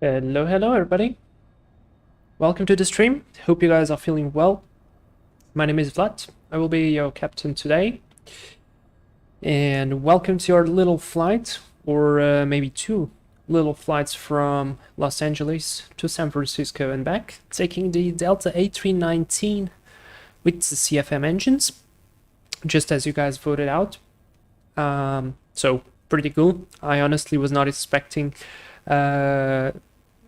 Hello everybody. Welcome to the stream. Hope you guys are feeling well. My name is Vlad. I will be your captain today. And welcome to our little flight, or maybe two little flights from Los Angeles to San Francisco and back, taking the Delta A319 with the CFM engines, just as you guys voted out. So pretty cool. I honestly was not expecting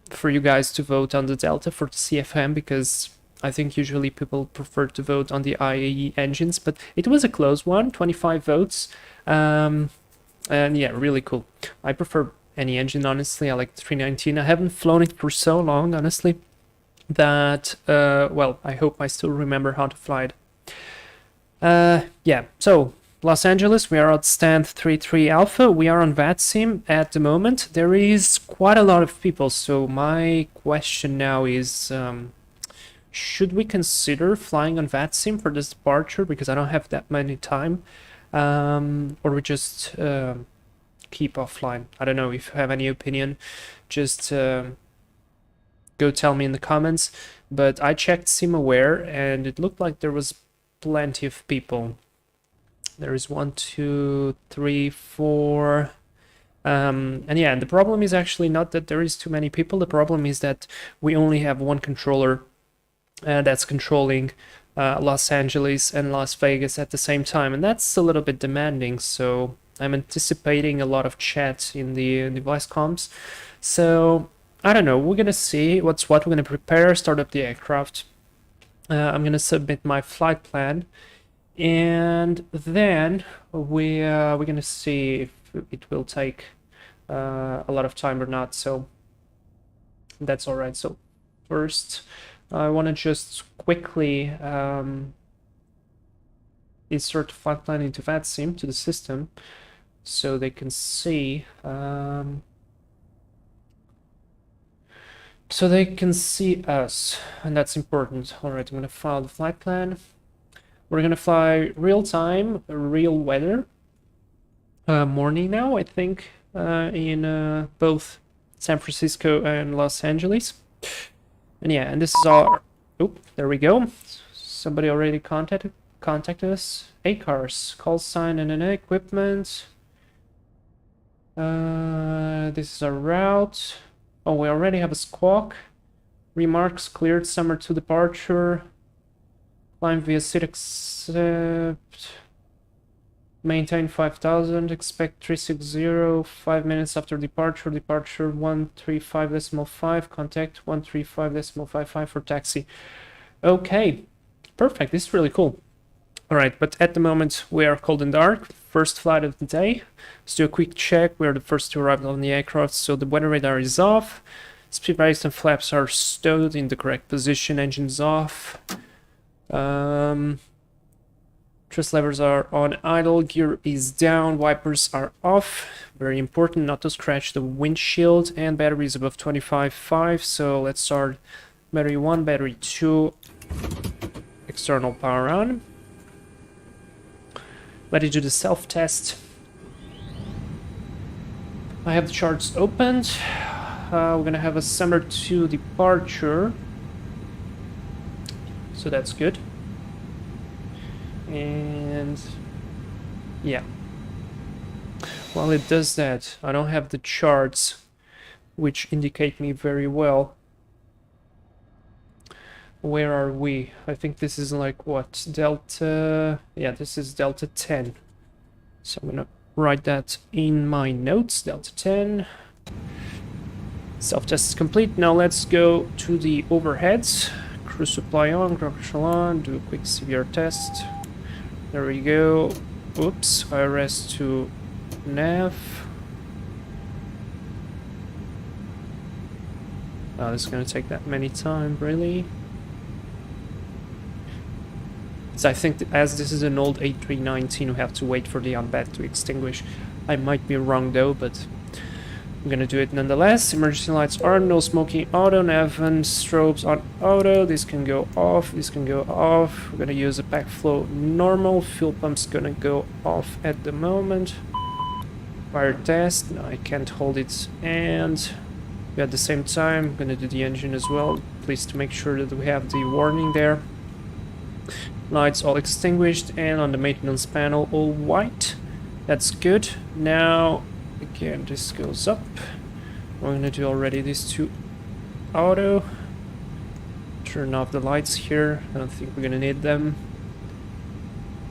for you guys to vote on the Delta for the CFM, because I think usually people prefer to vote on the IAE engines, but it was a close one, 25 votes. And yeah, really cool. I prefer any engine, honestly. I like the 319. I haven't flown it for so long, honestly, that, well, I hope I still remember how to fly it. Yeah, so Los Angeles, we are at stand 33 Alpha. We are on VATSIM at the moment. There is quite a lot of people, so my question now is, should we consider flying on VATSIM for this departure? Because I don't have that many time. Or we just keep offline. I don't know if you have any opinion. Just go tell me in the comments. But I checked SimAware and it looked like there was plenty of people. There is 1, 2, 3, 4. And yeah, the problem is actually not that there is too many people. The problem is that we only have one controller that's controlling Los Angeles and Las Vegas at the same time, and that's a little bit demanding. So I'm anticipating a lot of chat in the voice comms. So I don't know. We're gonna see what's what. We're gonna prepare, start up the aircraft. I'm gonna submit my flight plan. And then we're gonna see if it will take a lot of time or not, so that's all right. So first I want to just quickly insert the flight plan into VATSIM to the system so they can see us, and that's important. All right, I'm gonna file the flight plan. We're gonna fly real time, real weather. Morning now, I think, in both San Francisco and Los Angeles. And yeah, and this is our... Oh, there we go. Somebody already contacted us. ACARS, call sign and equipment. This is our route. Oh, we already have a squawk. Remarks cleared, summer to departure. Climb via seat accept. Maintain 5000. Expect 360. 5 minutes after departure. Departure 135.5. Contact 135.55 for taxi. Okay, perfect. This is really cool. All right, but at the moment we are cold and dark. First flight of the day. Let's do a quick check. We are the first to arrive on the aircraft, so the weather radar is off. Speed brakes and flaps are stowed in the correct position. Engines off. Thrust levers are on idle, gear is down, wipers are off. Very important not to scratch the windshield, and battery is above 25.5. So let's start battery 1, battery 2, external power on. Ready to do the self-test. I have the charts opened. We're gonna have a summer 2 departure. So that's good. And yeah, while it does that, I don't have the charts which indicate me very well. Where are we? I think this is like what, Delta? Yeah, this is Delta 10. So I'm gonna write that in my notes. Delta 10. Self-test is complete. Now let's go to the overheads. Crew supply on, ground control on, do a quick CVR test. There we go. Oops, IRS to nav. Oh, this is gonna take that many time, really? So I think as this is an old A319, we have to wait for the unbed to extinguish. I might be wrong though, but I'm gonna do it nonetheless. Emergency lights on, no smoking auto, nav and strobes on auto. This can go off, this can go off. We're gonna use a backflow normal. Fuel pump's gonna go off at the moment. Fire test, no, I can't hold it, and At the same time, I'm gonna do the engine as well, please, to make sure that we have the warning there. Lights all extinguished, and on the maintenance panel all white. That's good. Now again, this goes up. We're gonna do already these two auto. Turn off the lights here. I don't think we're gonna need them.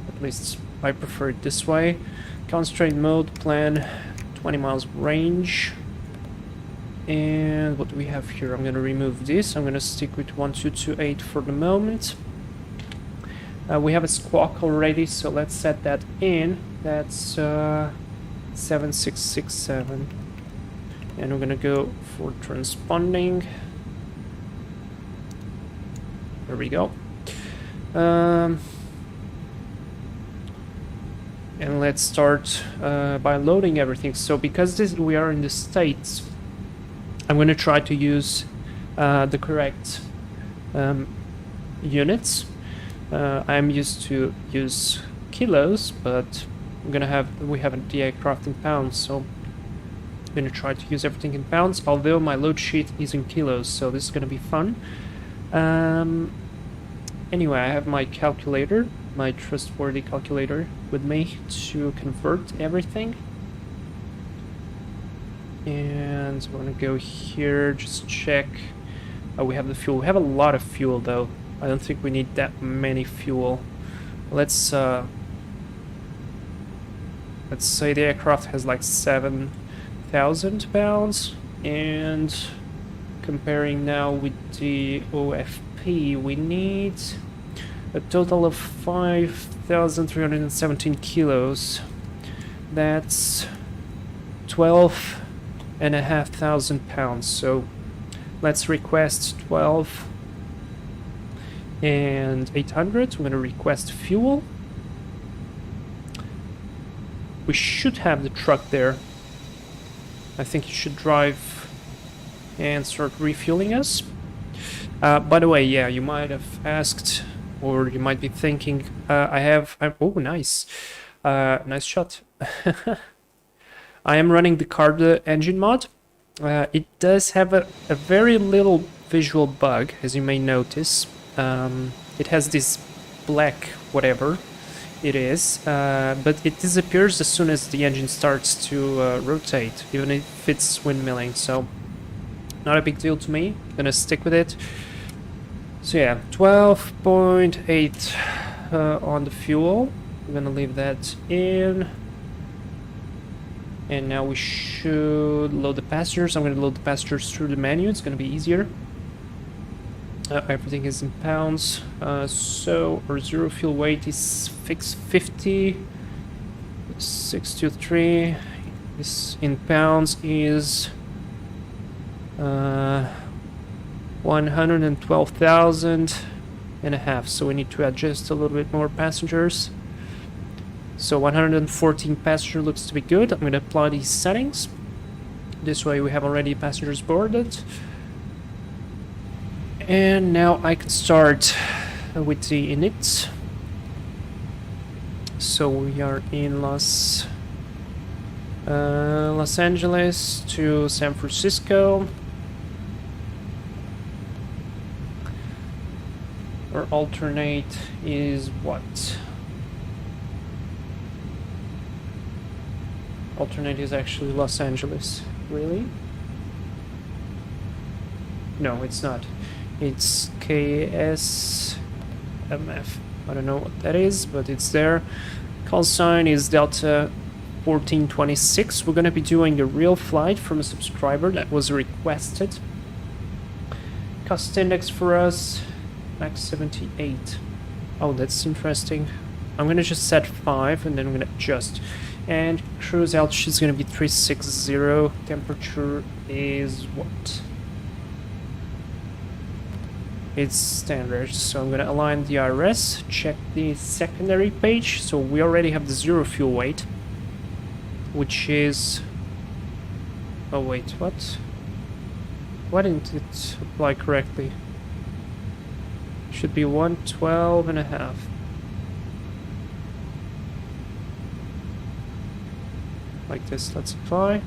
At least I prefer it this way. Constraint mode, plan 20 miles range. And what do we have here? I'm gonna remove this. I'm gonna stick with 1228 for the moment. We have a squawk already, so let's set that in. That's 7667. And we're gonna go for transponding. There we go. And let's start by loading everything. So because we are in the States, I'm gonna try to use the correct units. I'm used to use kilos, but we have the aircraft in pounds, so I'm gonna try to use everything in pounds, although my load sheet is in kilos, so this is gonna be fun. Anyway, I have my calculator, my trustworthy calculator with me to convert everything. And we're gonna go here, just check. We have the fuel. We have a lot of fuel though. I don't think we need that many fuel. Let's say the aircraft has like 7,000 pounds, and comparing now with the OFP, we need a total of 5,317 kilos. That's 12,500 pounds. So let's request 12 and 800. We're going to request fuel. We should have the truck there. I think you should drive and start refueling us. By the way, yeah, you might have asked, or you might be thinking, oh, nice. Nice shot. I am running the Carda engine mod. It does have a very little visual bug, as you may notice. It has this black whatever it is, but it disappears as soon as the engine starts to rotate, even if it's windmilling, so not a big deal to me. I'm gonna stick with it. So yeah, 12.8 on the fuel. I'm gonna leave that in. And now we should load the passengers. I'm gonna load the passengers through the menu. It's gonna be easier. Everything is in pounds. So our zero fuel weight is 650. 623. This in pounds is 112,000 and a half. So we need to adjust a little bit more passengers. So 114 passenger looks to be good. I'm going to apply these settings. This way we have already passengers boarded. And now I can start with the init. So we are in Los Angeles to San Francisco. Our alternate is what? Alternate is actually Los Angeles. Really? No, it's not. It's KSMF. I don't know what that is, but it's there. Call sign is Delta 1426. We're going to be doing a real flight from a subscriber that was requested. Cost index for us, max 78. Oh, that's interesting. I'm going to just set 5 and then I'm going to adjust. And cruise altitude is going to be 360. Temperature is what? It's standard. So I'm going to align the IRS, check the secondary page. So we already have the zero fuel weight, which is... Oh wait, what? Why didn't it apply correctly? Should be 112 and a half. Like this, let's apply.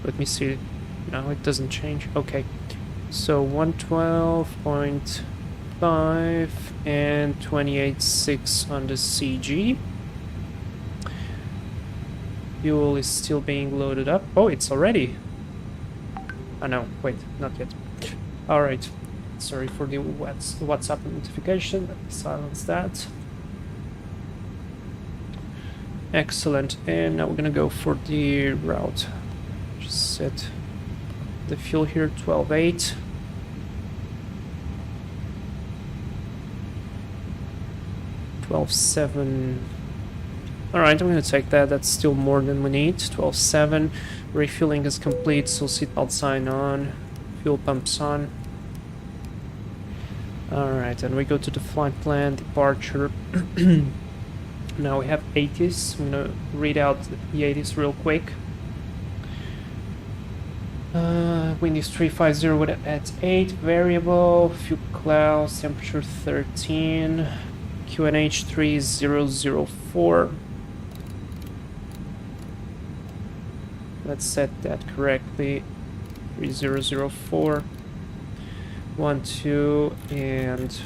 Let me see. No, it doesn't change. Okay. So 112.5 and 28.6 on the CG. Fuel is still being loaded up. Oh, it's already. Oh no, wait, not yet. Alright. Sorry for the WhatsApp notification. Silence that. Excellent. And now we're gonna go for the route. Just set the fuel here, 12.8. $12.7. Alright, I'm gonna take that. That's still more than we need. 12.7. Refueling is complete, so seatbelt sign on. Fuel pumps on. Alright, and we go to the flight plan, departure. Now we have 80s. I'm gonna read out the 80s real quick. Wind is 350 at 8, variable, fuel clouds, temperature 13, QNH 3004. Let's set that correctly. 3004. 1, 2, and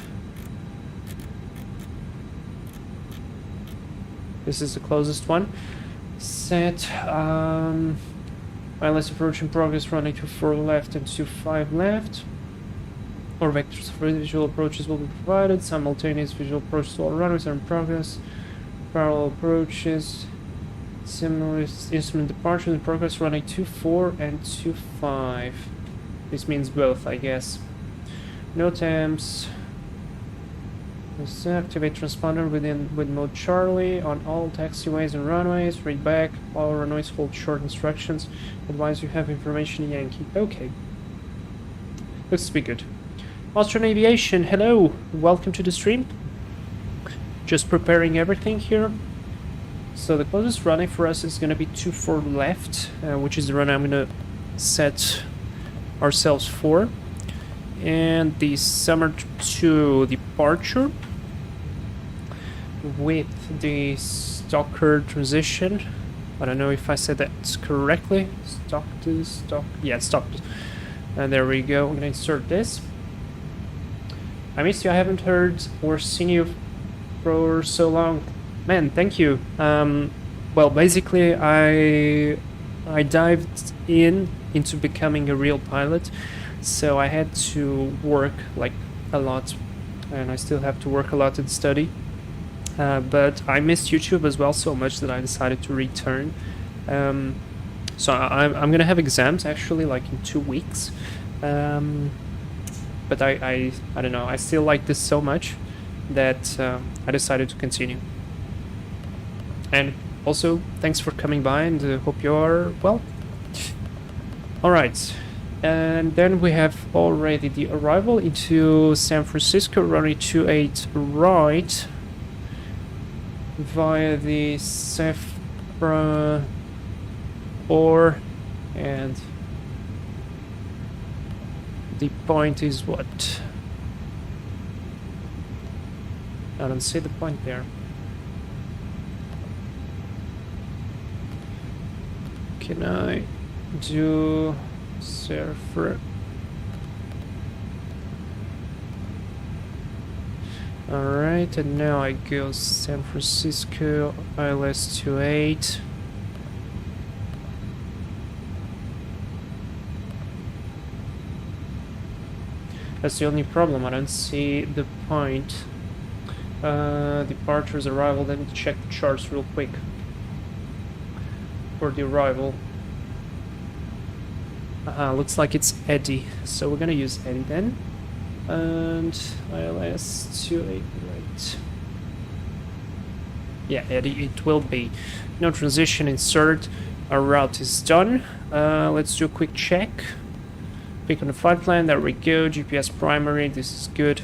this is the closest one. Set. ILS approach in progress, running 24 left and 25 left. Or vectors for visual approaches will be provided. Simultaneous visual approaches to all runways are in progress. Parallel approaches. Similar instrument departure in progress, running 24 and 25. This means both, I guess. No temps. Let's activate transponder with mode Charlie on all taxiways and runways. Read back. All runways hold short instructions. Advise you have information Yankee. Okay. Looks to be good. Austrian Aviation, hello. Welcome to the stream. Just preparing everything here. So the closest runway for us is going to be 24 left, which is the runway I'm going to set ourselves for. And the summer 2 departure with the Stocker transition. I don't know if I said that correctly. Stock to stock. Yeah, stock. And there we go. I'm gonna insert this. I missed you. I haven't heard or seen you for so long. Man, thank you. Well, basically, I dived into becoming a real pilot. So I had to work like a lot, and I still have to work a lot and study. But I missed YouTube as well so much that I decided to return. So I'm gonna have exams actually like in 2 weeks. But I don't know. I still like this so much that I decided to continue. And also, thanks for coming by, and hope you are well. All right. And then we have already the arrival into San Francisco, runway 28 right, via the SFO-LAX, and the point is what? I don't see the point there. Can I do Surfer? Alright, and now I go San Francisco, ILS-28. That's the only problem, I don't see the point. Departures, arrival, let me check the charts real quick for the arrival. Looks like it's Eddie, so we're gonna use Eddie then. And ILS-28 right. Yeah, Eddie, it will be. No transition, insert. Our route is done. Let's do a quick check. Click on the flight plan, there we go. GPS primary, this is good.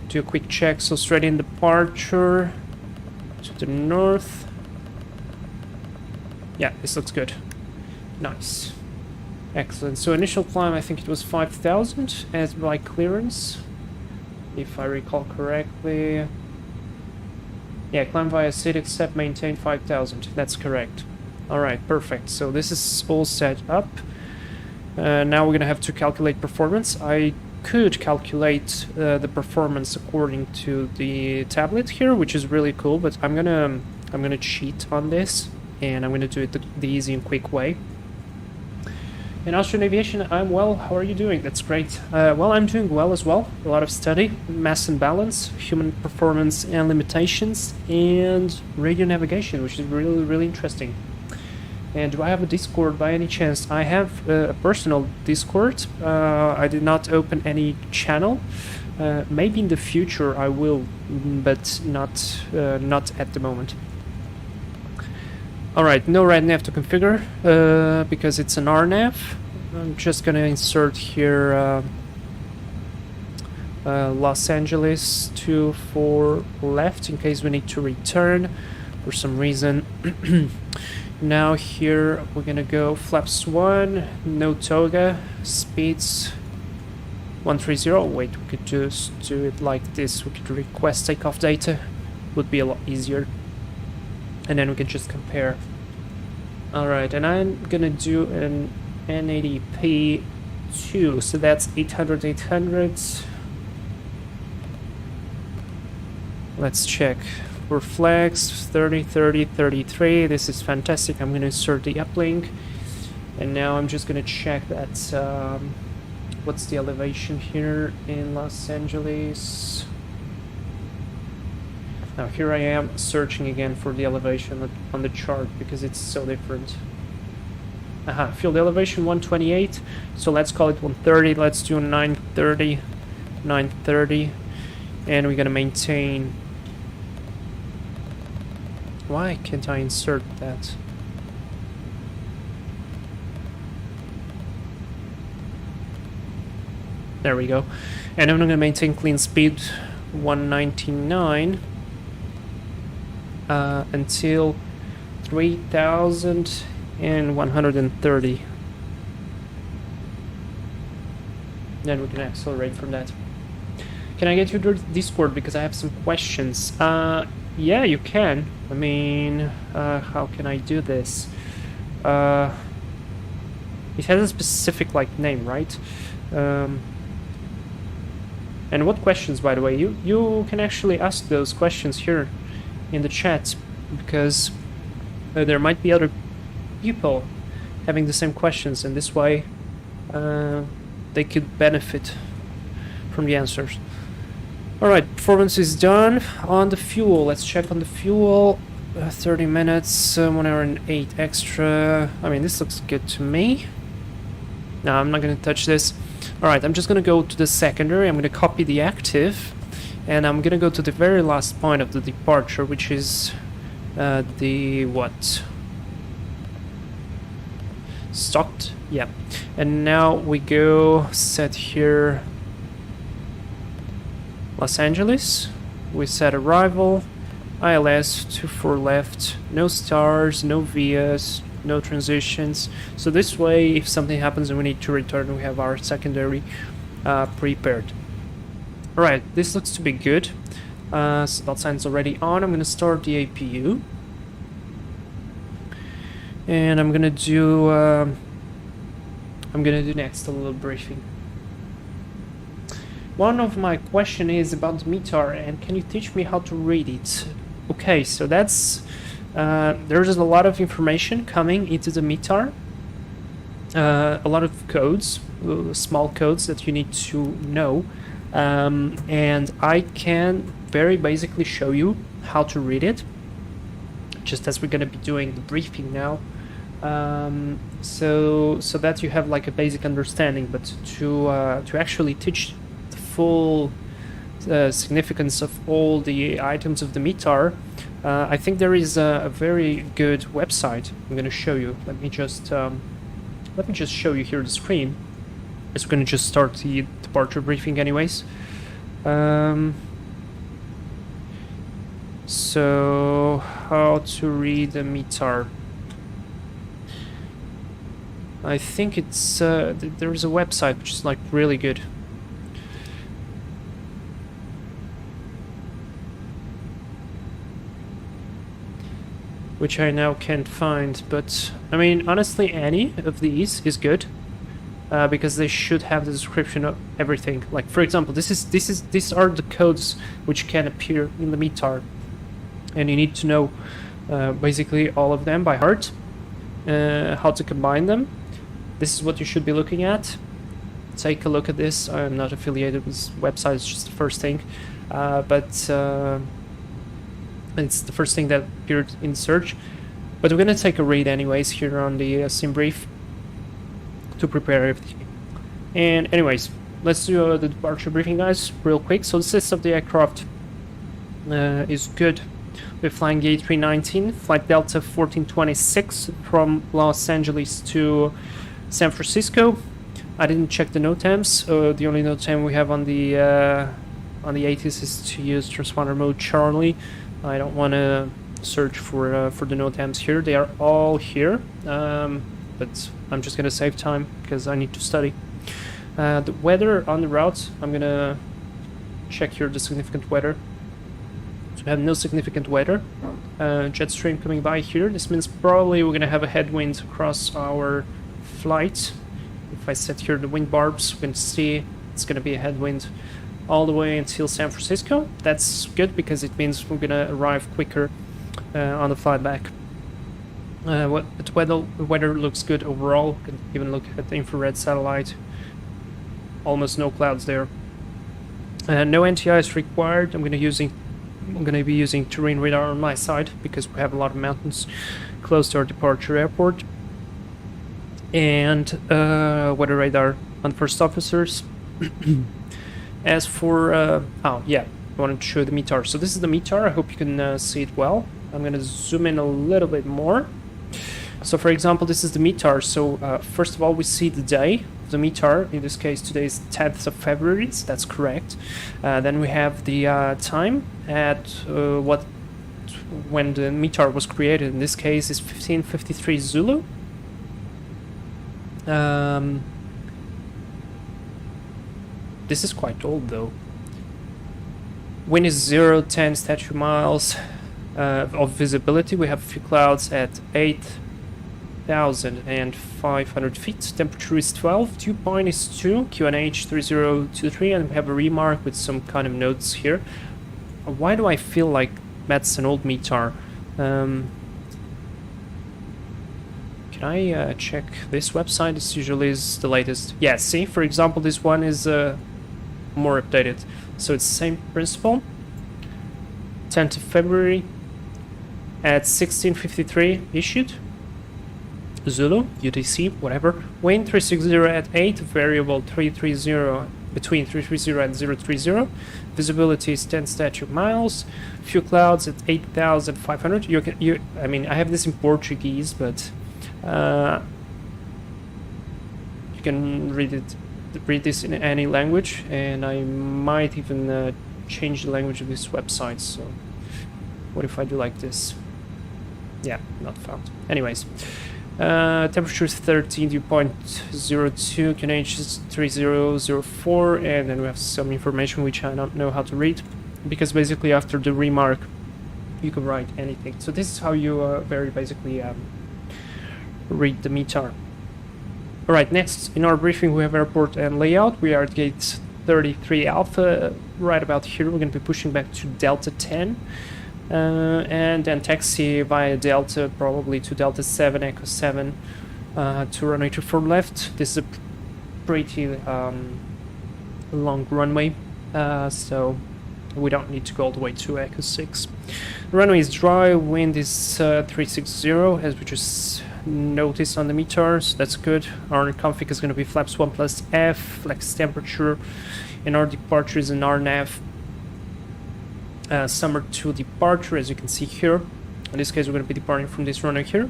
Do a quick check, so straight in departure to the north. Yeah, this looks good. Nice. Excellent. So initial climb, I think it was 5,000 as by clearance, if I recall correctly. Yeah, climb via seat except maintain 5,000. That's correct. Alright, perfect. So this is all set up. Now we're gonna have to calculate performance. I could calculate the performance according to the tablet here, which is really cool, but I'm gonna cheat on this, and I'm gonna do it the easy and quick way. In Austrian Aviation, I'm well. How are you doing? That's great. Well, I'm doing well as well. A lot of study, mass and balance, human performance and limitations, and radio navigation, which is really, really interesting. And do I have a Discord by any chance? I have a personal Discord. I did not open any channel. Maybe in the future I will, but not at the moment. Alright, no RadNav to configure, because it's an RNAV. I'm just gonna insert here Los Angeles 24 left in case we need to return for some reason. Now here we're gonna go flaps 1, no toga, speeds 130. Wait, we could just do it like this. We could request takeoff data, would be a lot easier. And then we can just compare. Alright, and I'm gonna do an N80p 2, so that's 800, 800. Let's check. For flags, 30, 30, 33. This is fantastic. I'm gonna insert the uplink. And now I'm just gonna check that, what's the elevation here in Los Angeles? Now here I am searching again for the elevation on the chart because it's so different. Aha, field elevation 128, so let's call it 130. Let's do 930, 930, and we're gonna maintain. Why can't I insert that? There we go. And I'm gonna maintain clean speed 199 until 3,130. Then we can accelerate from that. Can I get you to Discord because I have some questions? Yeah, you can. I mean, how can I do this? It has a specific name, right? And what questions, by the way? You can actually ask those questions here in the chat, because there might be other people having the same questions, and this way they could benefit from the answers. Alright, performance is done. On the fuel, let's check on the fuel. 30 minutes, 1 hour and 8 extra. I mean, this looks good to me. No, I'm not going to touch this. Alright, I'm just going to go to the secondary. I'm going to copy the active, and I'm going to go to the very last point of the departure, which is the what? Stocked? Yeah. And now we go set here Los Angeles. We set arrival, ILS 24 left, no stars, no vias, no transitions. So this way, if something happens and we need to return, we have our secondary prepared. Alright, this looks to be good. Seatbelt sign's already on. I'm gonna start the APU. And I'm gonna do next a little briefing. One of my question is about the METAR, and can you teach me how to read it? Okay, so that's there's a lot of information coming into the METAR. A lot of codes, small codes that you need to know, and I can very basically show you how to read it, just as we're going to be doing the briefing now. So that you have like a basic understanding, but to actually teach the full significance of all the items of the METAR, I think there is a very good website I'm going to show you. Let me just show you here the screen, as we're going to just start the departure briefing anyways. So how to read the METAR? I think it's there is a website which is like really good. which I now can't find. But I mean, honestly, any of these is good, because they should have the description of everything. Like for example, these are the codes which can appear in the METAR, and you need to know basically all of them by heart, how to combine them. This is what you should be looking at. Take a look at this. I'm not affiliated with this website, it's just the first thing, but it's the first thing that appeared in search. But we're gonna take a read anyways here on the sim brief to prepare everything. And anyways, let's do the departure briefing, guys, real quick. So the system of the aircraft is good. We're flying the A319, flight Delta 1426 from Los Angeles to San Francisco. I didn't check the NOTAMs. The only NOTAM we have on the ATIS is to use transponder mode Charlie. I don't want to search for the NOTAMs here. They are all here, but I'm just gonna save time because I need to study. The weather on the route, I'm gonna check here the significant weather. So we have no significant weather. Jet stream coming by here. This means probably we're gonna have a headwind across our flight. If I set here the wind barbs, we can see it's gonna be a headwind all the way until San Francisco. That's good because it means we're gonna arrive quicker on the flight back. The weather looks good overall. You can even look at the infrared satellite. Almost no clouds there. No NTI is required. I'm gonna be using terrain radar on my side because we have a lot of mountains close to our departure airport. And weather radar on first officers. As for oh yeah, I wanted to show the METAR. So this is the METAR. I hope you can see it well. I'm gonna zoom in a little bit more. So for example, this is the METAR. So first of all, we see the day of the METAR. In this case, today is 10th of February, so that's correct. Then we have the time at when the METAR was created. In this case, is 1553 Zulu. This is quite old though. Wind is 0-10 statute miles of visibility. We have a few clouds at 8,500 feet. Temperature is 12. Dew point is 2. QNH 3023, and we have a remark with some kind of notes here. Why do I feel like that's an old METAR? Can I check this website? This usually is the latest. Yeah, see, for example, this one is more updated. So it's the same principle. 10th of February at 1653 issued. Zulu, UTC, whatever. Wind 360 at 8, variable 330, between 330 and 030. Visibility is 10 statute miles. Few clouds at 8,500. I mean, I have this in Portuguese, but you can read this in any language, and I might even change the language of this website. So what if I do like this? Yeah, not found. Anyways, temperature is 13, dew point 02, QNH is 3004, and then we have some information which I don't know how to read, because basically after the remark you can write anything. So this is how you very basically read the METAR. Alright, next in our briefing we have airport and layout. We are at gate 33 Alpha, right about here. We're going to be pushing back to Delta 10, and then taxi via Delta, probably to Delta 7, Echo 7, to runway 24 left. This is a pretty long runway, so we don't need to go all the way to Echo 6. The runway is dry, wind is 360, as we just noticed on the METAR, so that's good. Our config is going to be flaps 1 plus F, flex temperature, and our departure is an RNAV. Summer to departure, as you can see here. In this case, we're going to be departing from this runway here.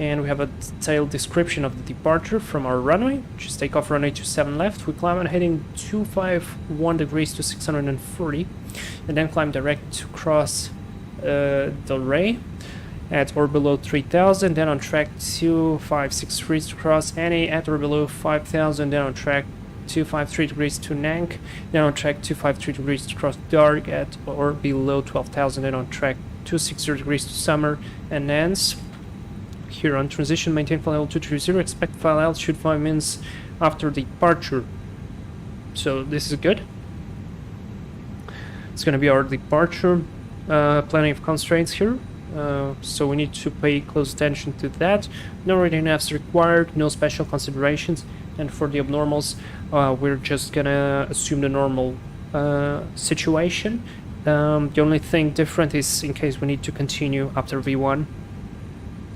And we have a detailed description of the departure from our runway. Just take off runway 27 left. We climb on heading 251 degrees to 640, and then climb direct to cross Del Rey at or below 3000, then on track 256 to cross NA at or below 5000, then on track 253 degrees to Nank, then on track 253 degrees to cross Dark at or below 12,000, then on track 260 degrees to summer and ends. Here on transition, maintain flight level 230, expect flight altitude 5 minutes after departure. So this is good. It's going to be our departure. Plenty of constraints here, so we need to pay close attention to that. No rating apps required, no special considerations, and for the abnormals, we're just gonna assume the normal situation. The only thing different is in case we need to continue after V1.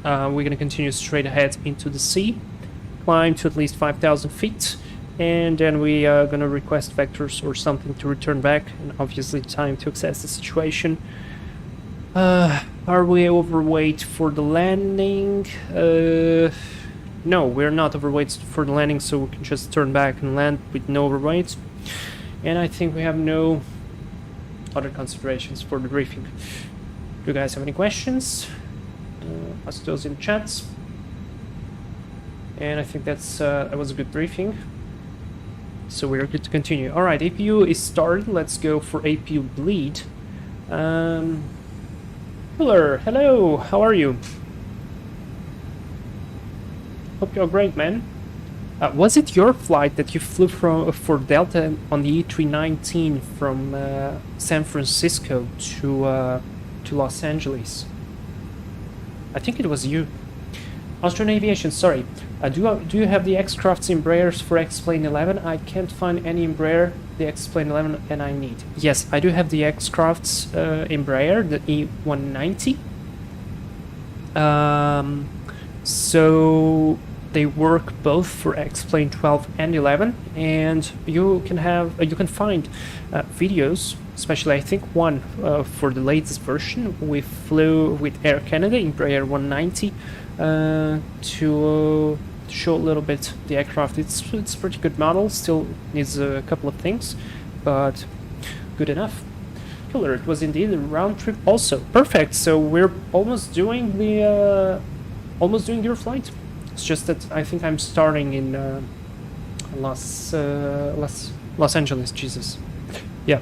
We're gonna continue straight ahead into the sea, climb to at least 5,000 feet, and then we are gonna request vectors or something to return back, and obviously time to assess the situation. Are we overweight for the landing? No, we're not overweight for the landing, so we can just turn back and land with no overweight. And I think we have no other considerations for the briefing. Do you guys have any questions? Ask those in the chats. And I think that was a good briefing. So we're good to continue. Alright, APU is started. Let's go for APU bleed. Hello, how are you? Hope you're great, man. Was it your flight that you flew for Delta on the A319 from San Francisco to Los Angeles? I think it was you. Austrian Aviation, sorry. Do you have the X-Craft's Embraers for X-Plane 11? I can't find any Embraer, the X-Plane 11, and I need. Yes, I do have the X-Craft's Embraer, the E190. So they work both for X-Plane 12 and 11, and you can find videos, especially I think one for the latest version. We flew with Air Canada Embraer 190 to show a little bit the aircraft. It's a pretty good model, still needs a couple of things, but good enough. Killer, it was indeed a round trip also. Perfect, so we're almost doing your flight. It's just that I think I'm starting in Los Angeles, Jesus. Yeah.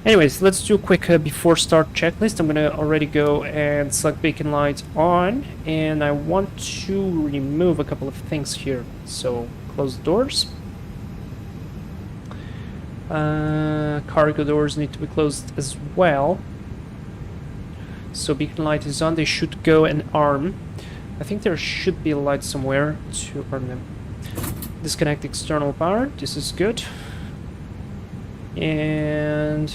Anyways, let's do a quick before start checklist. I'm gonna already go and select beacon light on, and I want to remove a couple of things here. So close the doors. Cargo doors need to be closed as well. So beacon light is on. They should go and arm. I think there should be a light somewhere to arm them. Disconnect external power. This is good. And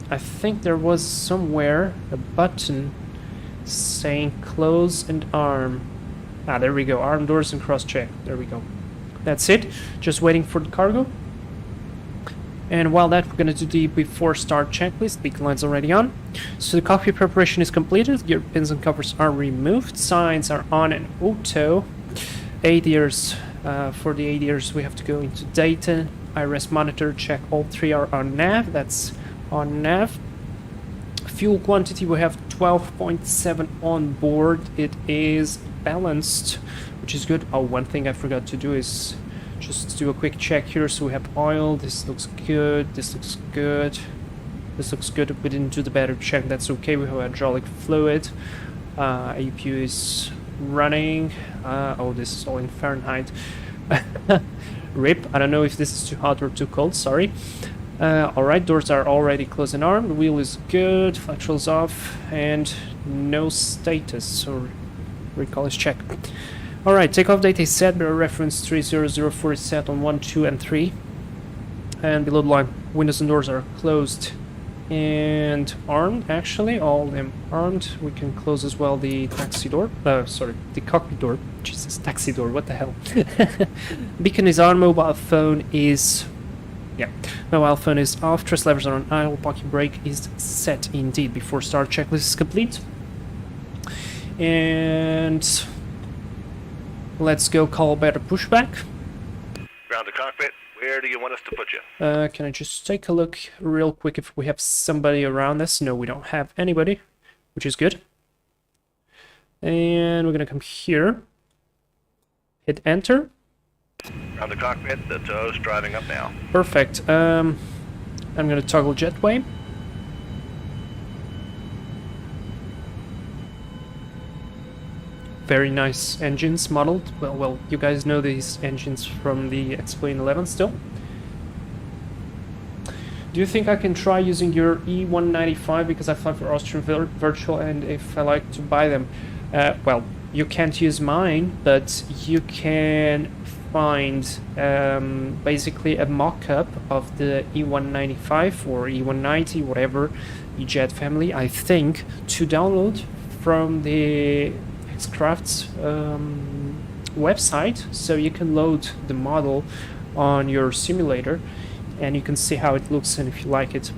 I think there was somewhere a button saying close and arm. Ah, there we go. Arm doors and cross check. There we go. That's it. Just waiting for the cargo. And while that, we're going to do the before start checklist. Beacon lights already on. So the cockpit preparation is completed. Gear pins and covers are removed. Signs are on and auto. ADRs. For the ADRs, we have to go into data. IRS monitor. Check all three are on nav. That's on nav. Fuel quantity, we have 12.7 on board. It is balanced, which is good. Oh, one thing I forgot to do is just do a quick check here. So we have oil. This looks good. This looks good. This looks good. We didn't do the battery check. That's okay. We have hydraulic fluid. APU is running. Oh, this is all in Fahrenheit. RIP. I don't know if this is too hot or too cold. Sorry. Alright, doors are already closed and armed. The wheel is good. Flexuals off. And no status. Or recall is checked. Alright, takeoff date is set. Bearer reference 3004 is set on 1, 2, and 3. And below the line, windows and doors are closed and armed. Actually, all of them armed. We can close as well the taxi door. Sorry, the cockpit door. Jesus, taxi door. What the hell? Beacon is on. Mobile phone is. Yeah, mobile phone is off. Thrust levers are on idle. Parking brake is set indeed. Before start checklist is complete. And let's go call better pushback. Ground to cockpit. Where do you want us to put you? Can I just take a look real quick if we have somebody around us? No, we don't have anybody, which is good. And we're gonna come here. Hit enter. Ground to cockpit. The tow's driving up now. Perfect. I'm gonna toggle jetway. Very nice engines modeled. Well, you guys know these engines from the Explain 11 still. Do you think I can try using your E195 because I fly for Austrian Virtual and if I like to buy them? Well, you can't use mine, but you can find basically a mock-up of the E195 or E190, whatever E-Jet family, I think, to download from the Xcraft's website, so you can load the model on your simulator and you can see how it looks, and if you like it,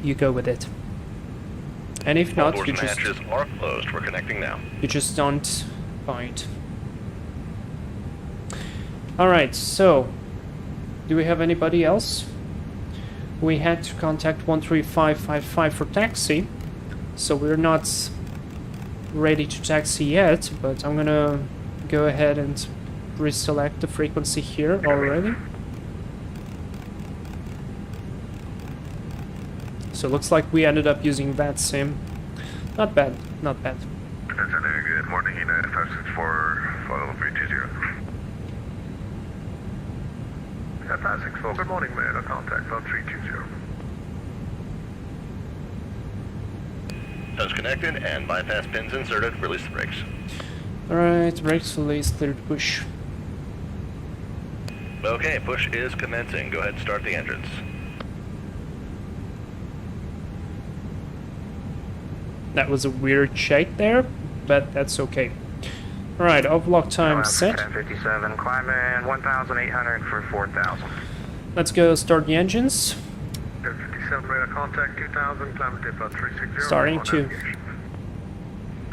you go with it. And if not, you just matches are closed. We're connecting now. You just don't buy it. Alright, so do we have anybody else? We had to contact 13555 for taxi, so we're not ready to taxi yet, but I'm gonna go ahead and reselect the frequency here already. So it looks like we ended up using that sim. Not bad, not bad. Good morning, United 564, follow 320. 564, good morning, man. I'll contact on 320. Toes connected and bypass pins inserted. Release the brakes. Alright, brakes release, clear to push. Okay, push is commencing. Go ahead and start the engines. That was a weird shake there, but that's okay. Alright, overlock time set. 1057, climbing 1,800 for 4,000. Let's go start the engines. 1057, radar contact 2,000, climb tip out 360. Starting to.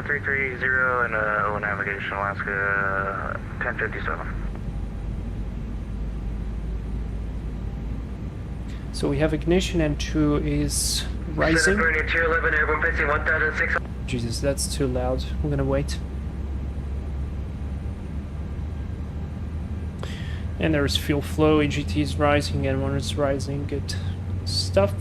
330 and O navigation, Alaska 1057. So we have ignition and 2 is rising. Jesus, that's too loud. We're gonna wait. And there's fuel flow, EGT is rising, and 1 is rising. Good stuff.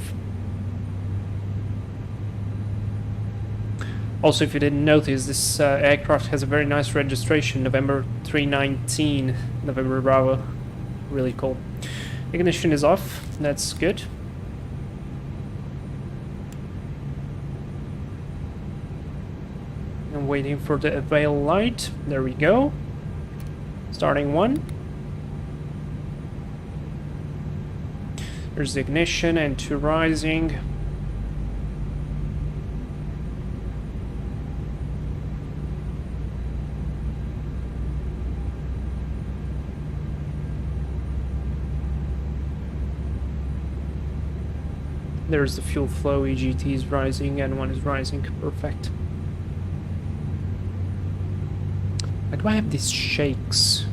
Also, if you didn't notice, this aircraft has a very nice registration, November 319, November Bravo. Really cool. Ignition is off, that's good. I'm waiting for the avail light. There we go. Starting 1. There's the ignition and 2 rising. There's the fuel flow, EGT is rising and 1 is rising. Perfect. Why do I have these shakes?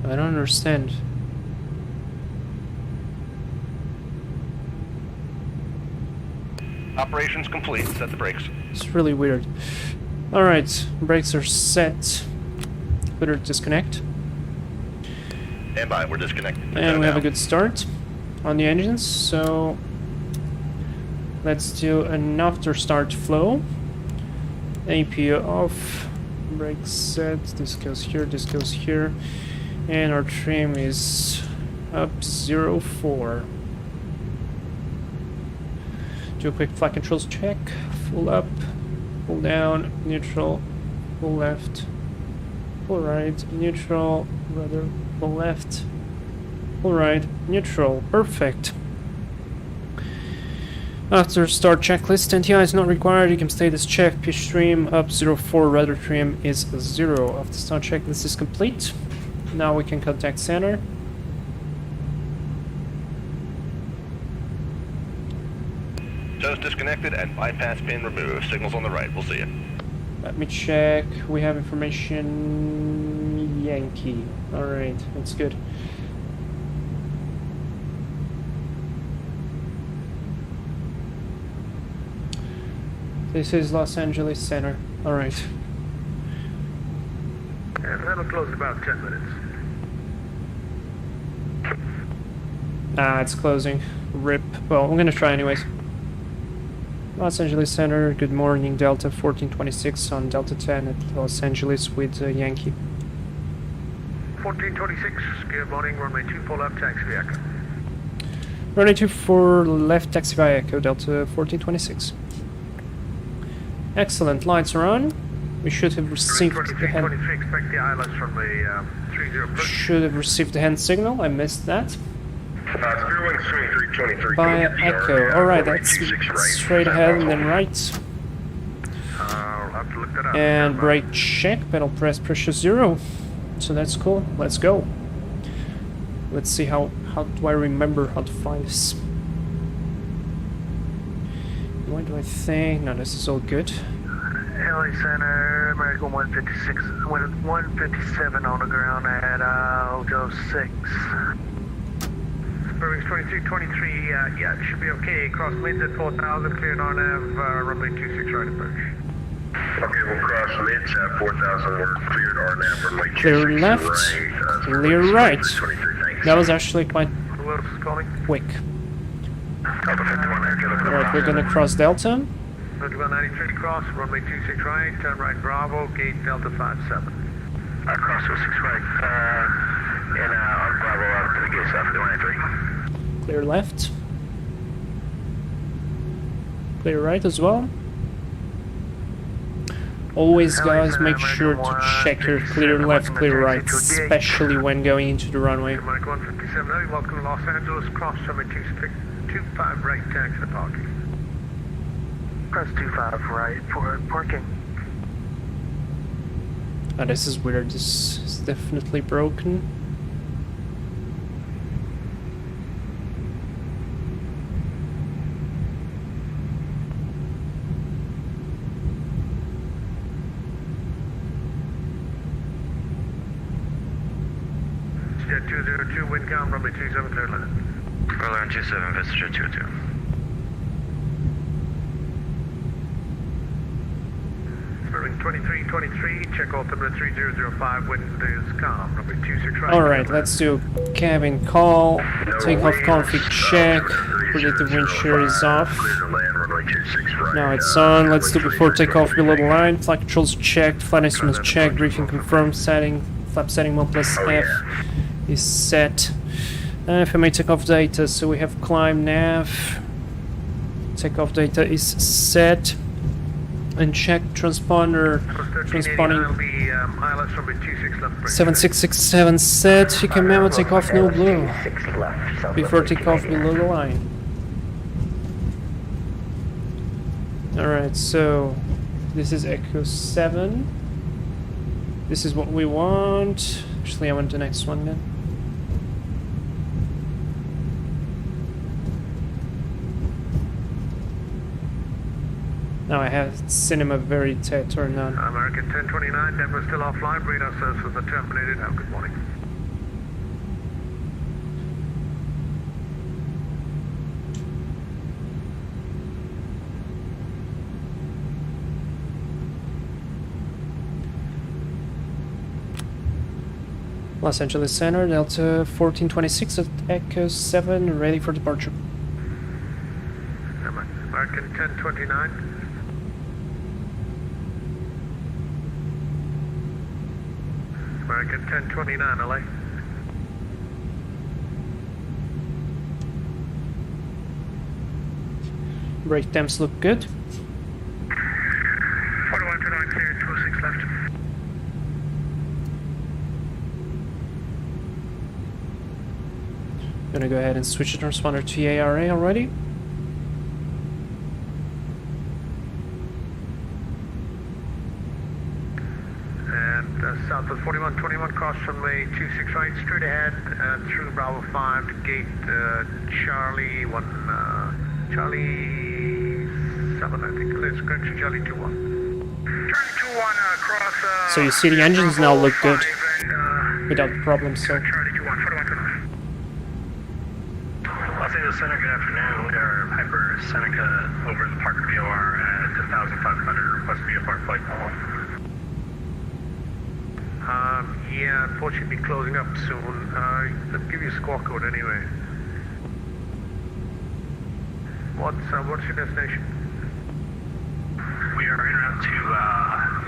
I don't understand. Operations complete. Set the brakes. It's really weird. Alright, brakes are set. Better disconnect. And by, we're disconnected. And we have a good start on the engines, so let's do an after start flow. APU off, brakes set, this goes here, and our trim is up 04. Do a quick flight controls check, full up, full down, neutral, full left, full right, neutral, rudder, full left, full right, neutral, perfect. After start checklist, NTI is not required, you can stay this check, pitch trim up 04, rudder trim is 0. After start checklist is complete, now we can contact center. Toes disconnected and bypass pin removed. Signals on the right. We'll see you. Let me check, we have information Yankee. Alright, that's good. This is Los Angeles Center. Alright. And that'll close about 10 minutes. Ah, it's closing. RIP. Well, I'm gonna try anyways. Los Angeles Center, good morning, Delta 1426 on Delta 10 at Los Angeles with Yankee. 1426, good morning, runway 24 left, taxi echo. Runway 24 left, taxi via Echo, Delta 1426. Excellent, lights are on. We should have received the hand... 23, expect the ILS from the 30 Should have received the hand signal, I missed that. Via Echo, alright, that's straight ahead and then right. I'll have to look that up. And brake check, pedal press pressure 0. So that's cool, let's go. Let's see how do I remember how to find this. What do I think? No, this is all good. LA Center, American 156, 157 on the ground at Hotel 6. Spurwings 2223, yeah, it should be okay. Cross mids at 4000, cleared on runway 26 right approach. Okay, we'll cross mids at 4,000. We're cleared RNAV runway 26 Clear left, right. clear right. That was actually quite Who else is calling? quick. Delta 51 there, get up. Alright, we're gonna cross Delta. 9193 cross, runway 26 right, turn right Bravo, gate Delta 57. Cross 26 right, and on Bravo out to the gate south of the 193. Clear left. Clear right as well. Always, guys, make sure to check your clear left, clear right, especially when going into the runway. Mike 157, hey, welcome to Los Angeles, cross runway 25 right, taxi to parking. Press 25 right for parking. Oh, this is weird, this is definitely broken. Jet 202, wind calm, runway 27, clear limit. Airline 27, Visitor 22. Spurwing 2323, check altimeter 3005, wind is calm, runway 26 right. Alright, let's do cabin call, takeoff config check, predictive wind shear is off. Now it's on, let's do before takeoff below the line, flight controls checked, flight instruments checked, briefing confirmed, setting, flap setting 1 plus F is set. FMA takeoff data, so we have climb nav, takeoff data is set, and check transponder, transponding 7667 set, you can memo takeoff no blue, before takeoff below the line. Alright, so this is Echo 7, this is what we want. Actually I want the next one then. Now I have cinema verite turned on. American 1029, Denver still offline, radar services are terminated, have a good morning. Los Angeles Center, Delta 1426 at Echo 7, ready for departure. American 1029. American 1029, LA. Brake temps look good. 4129 clear, 206 left. Gonna go ahead and switch the transponder to ARA already. Southwest 4121, cross runway 26 right, straight ahead, through Bravo 5 to gate Charlie 1, Charlie 7, I think it is, correction, Charlie 21. Charlie 21, cross, So you see the engines now look good, and, without problems, so... Charlie 21, 4129. Los Angeles Center, good afternoon. We are Hyper Seneca over the Parker VOR at 10,500, request VFR flight 1. Yeah, unfortunately closing up soon. Let's give you a squawk code anyway. What's your destination? We are en route to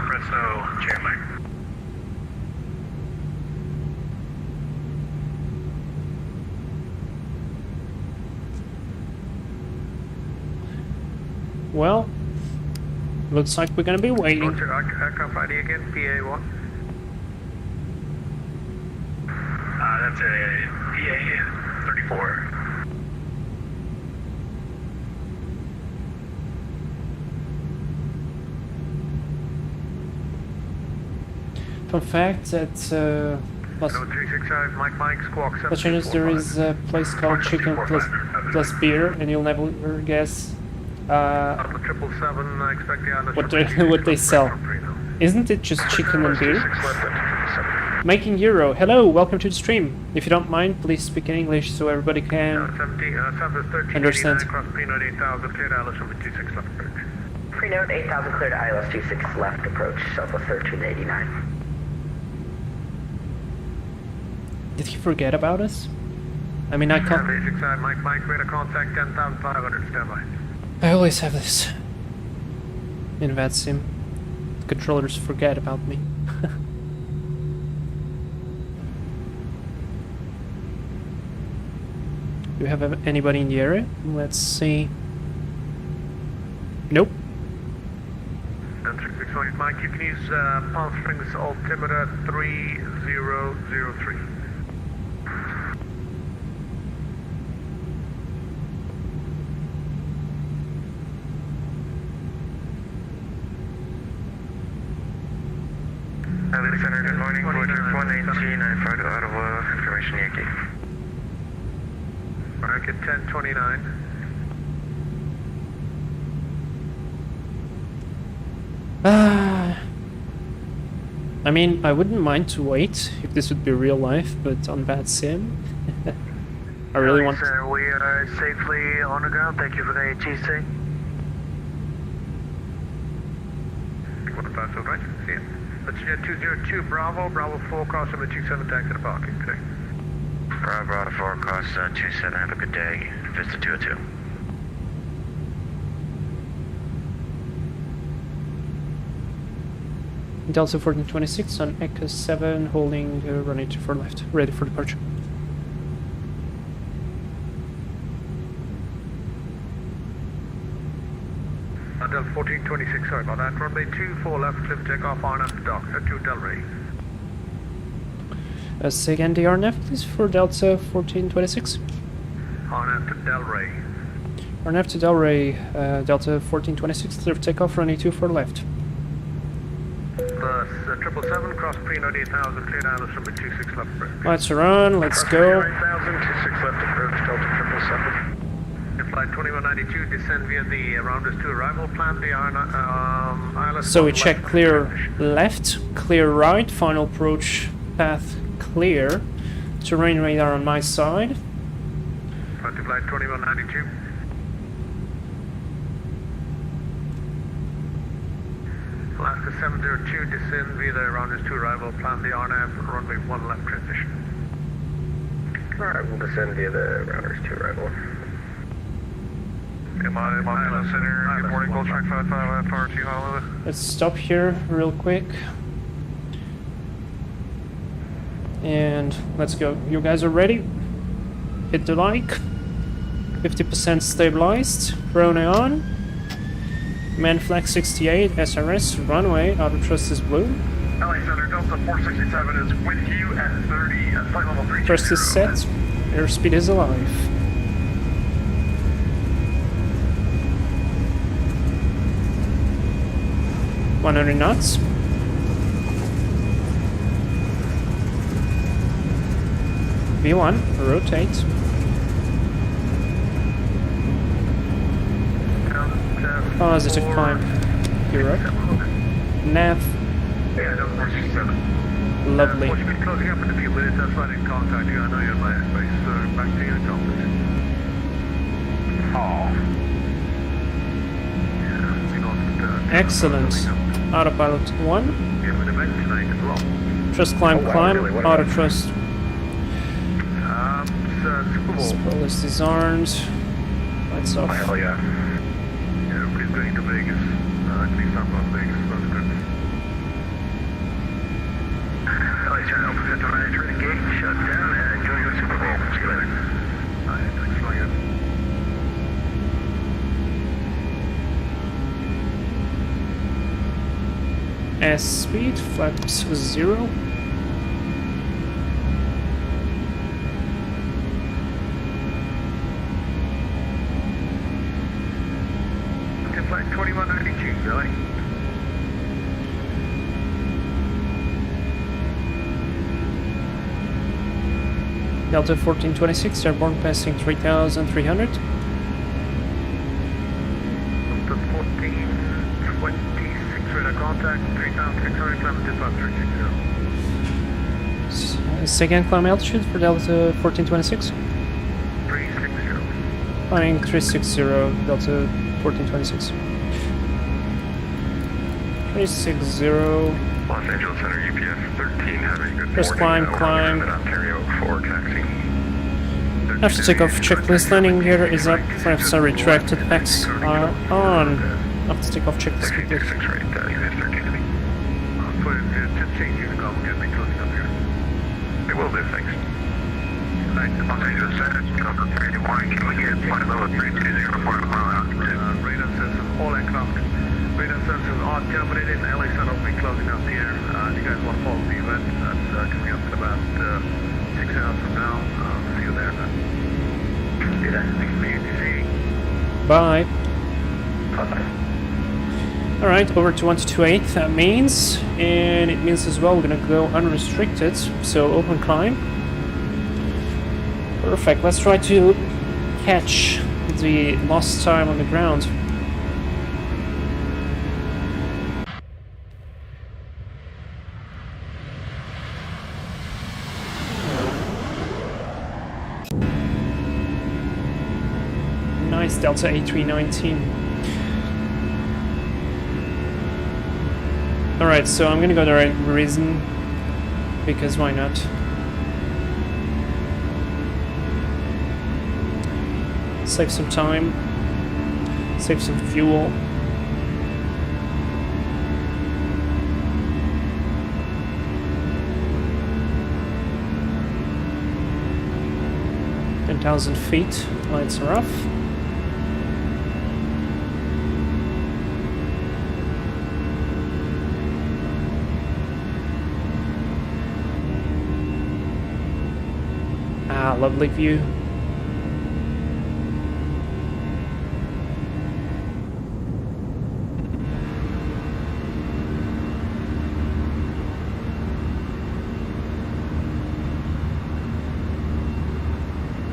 Fresno Chandler. Well, looks like we're gonna be What's waiting. your aircraft ID again? PA1? That's a PA 34. Fun fact that Los 365, Mike, squawk 7. Los Angeles there is a place called Chicken plus Beer, and you'll never guess Alpha 777, I expect the island what they sell. Isn't it just chicken and beer? Making Euro. Hello, welcome to the stream. If you don't mind, please speak in English so everybody can understand. Across Prenote 8000, cleared ILS number 26 left approach. Prenote 8000 cleared ILS 26 left approach, Southwest 1389. Did he forget about us? I mean, I can't. 365, Mike, radar contact 10,500, standby. I always have this in VATSIM. Controllers forget about me. Do you have anybody in the area? Let's see. Nope. 365, Mike, you can use Palm Springs altimeter 3003. Center, good morning. Voyager 119, I flight out of information Yankee. Market 1029. I mean, I wouldn't mind to wait if this would be real life, but on VATSIM, I really want. Sir, we are safely on the ground. Thank you for the ATC. That's all right. See you. Let's get 202 Bravo, Bravo 4, cross number 27, taxi to parking today. Bravo 4, cross 27, have a good day. Vista 202. Delta 1426 on Echo 7, holding running to for left, ready for departure. Delta 1426, sorry about that. Runway 24 left, clear for takeoff, RNF to dock, to Delray. Say again the RNF, please, for Delta 1426. RNF to Delray. RNF to Delray, Delta 1426, clear for takeoff, running 24 left. Bus 777, cross Prenote 8000, cleared island number 26 left approach. Let's run, let's go. 8000, 26 left approach, Delta 777. Flight 2192, descend via the rounders to arrival, plan the ILS. So we check clear left, clear right, final approach path clear. Terrain radar on my side. Flight 2192. Alaska 702, descend via the rounders to arrival, plan the RNAV, runway 1 left transition. Alright, we'll descend via the rounders to arrival. Montana Center, good morning, Gold Track 55, FR2 Honolulu. Let's stop here real quick. And let's go. You guys are ready? Hit the like. 50% stabilized. Rona on. Man flag 68, SRS, runway, auto thrust is blue. LA Center, Delta 467 is with you at 30, flight level 3. Thrust is set. Airspeed is alive. $100 knots. V1, rotate. Positive climb. Europe. Nav. Yeah, Delta 467. Lovely. We'll be closing up in a few minutes, that's why I didn't contact you, I know you're in my airspace, so back to you in conference. Oh. Excellent. Autopilot 1. We have an event tonight as well. Trust climb, wow, climb, really? What auto about- trust. Super Bowl. Toliss disarmed. Lights off. Hell yeah. Yeah, everybody's going to Vegas. At least I'm on Vegas. That's good. LA turn Alpha 5983 to gate, shut down, and enjoy your Super Bowl. See you later. Alright, thanks for it. S speed, flaps 0. Okay, flight 2192, really? Delta 1426, airborne passing 3,300. Delta 1426, radar contact, 3,600, climb to 5360. Second climb altitude for Delta 1426. 360. Flying 360, Delta 1426. 360. Los Angeles Center, UPS 13, having a good First morning. climb. Ontario for taxi. After takeoff, checklist landing gear is up, flaps are retracted, packs are on. After takeoff, checklist complete. 6 right, UPS 13 to me. For it to change your call, we're getting closing up here. It will do, thanks. Right, Los Angeles Center, Delta 31, can we get flight level 320 for a mile altitude? radar sensors, all aircraft. Radar sensors are terminated. LA Center will be closing out the air. You guys want to follow the event? That's coming up in about 6 hours from now. See you there. Do that. Thanks for being easy. Bye. Bye-bye. Alright, over to 1228, that means. And it means as well we're gonna go unrestricted, so open climb. Perfect, let's try to catch the lost time on the ground. Nice Delta A319. Alright, so I'm gonna go the right reason, because why not? Save some time, save some fuel. $10,000 feet, lights are off. Ah, lovely view.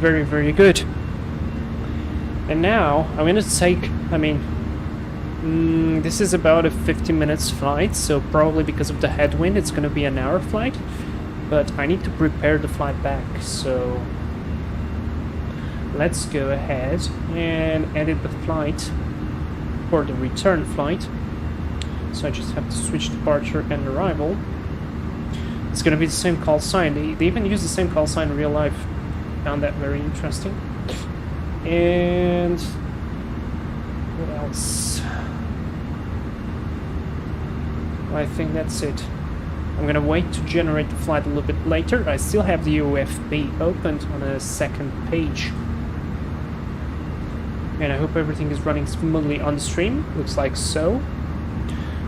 Very, very good. And now I'm gonna take, this is about a 50 minutes flight, so probably because of the headwind it's gonna be an hour flight, but I need to prepare the flight back, so let's go ahead and edit the flight for the return flight. So I just have to switch departure and arrival. It's gonna be the same call sign. They even use the same call sign in real life. Found that very interesting. And what else? I think that's it. I'm gonna wait to generate the flight a little bit later. I still have the OFB opened on a second page. And I hope everything is running smoothly on stream. Looks like so.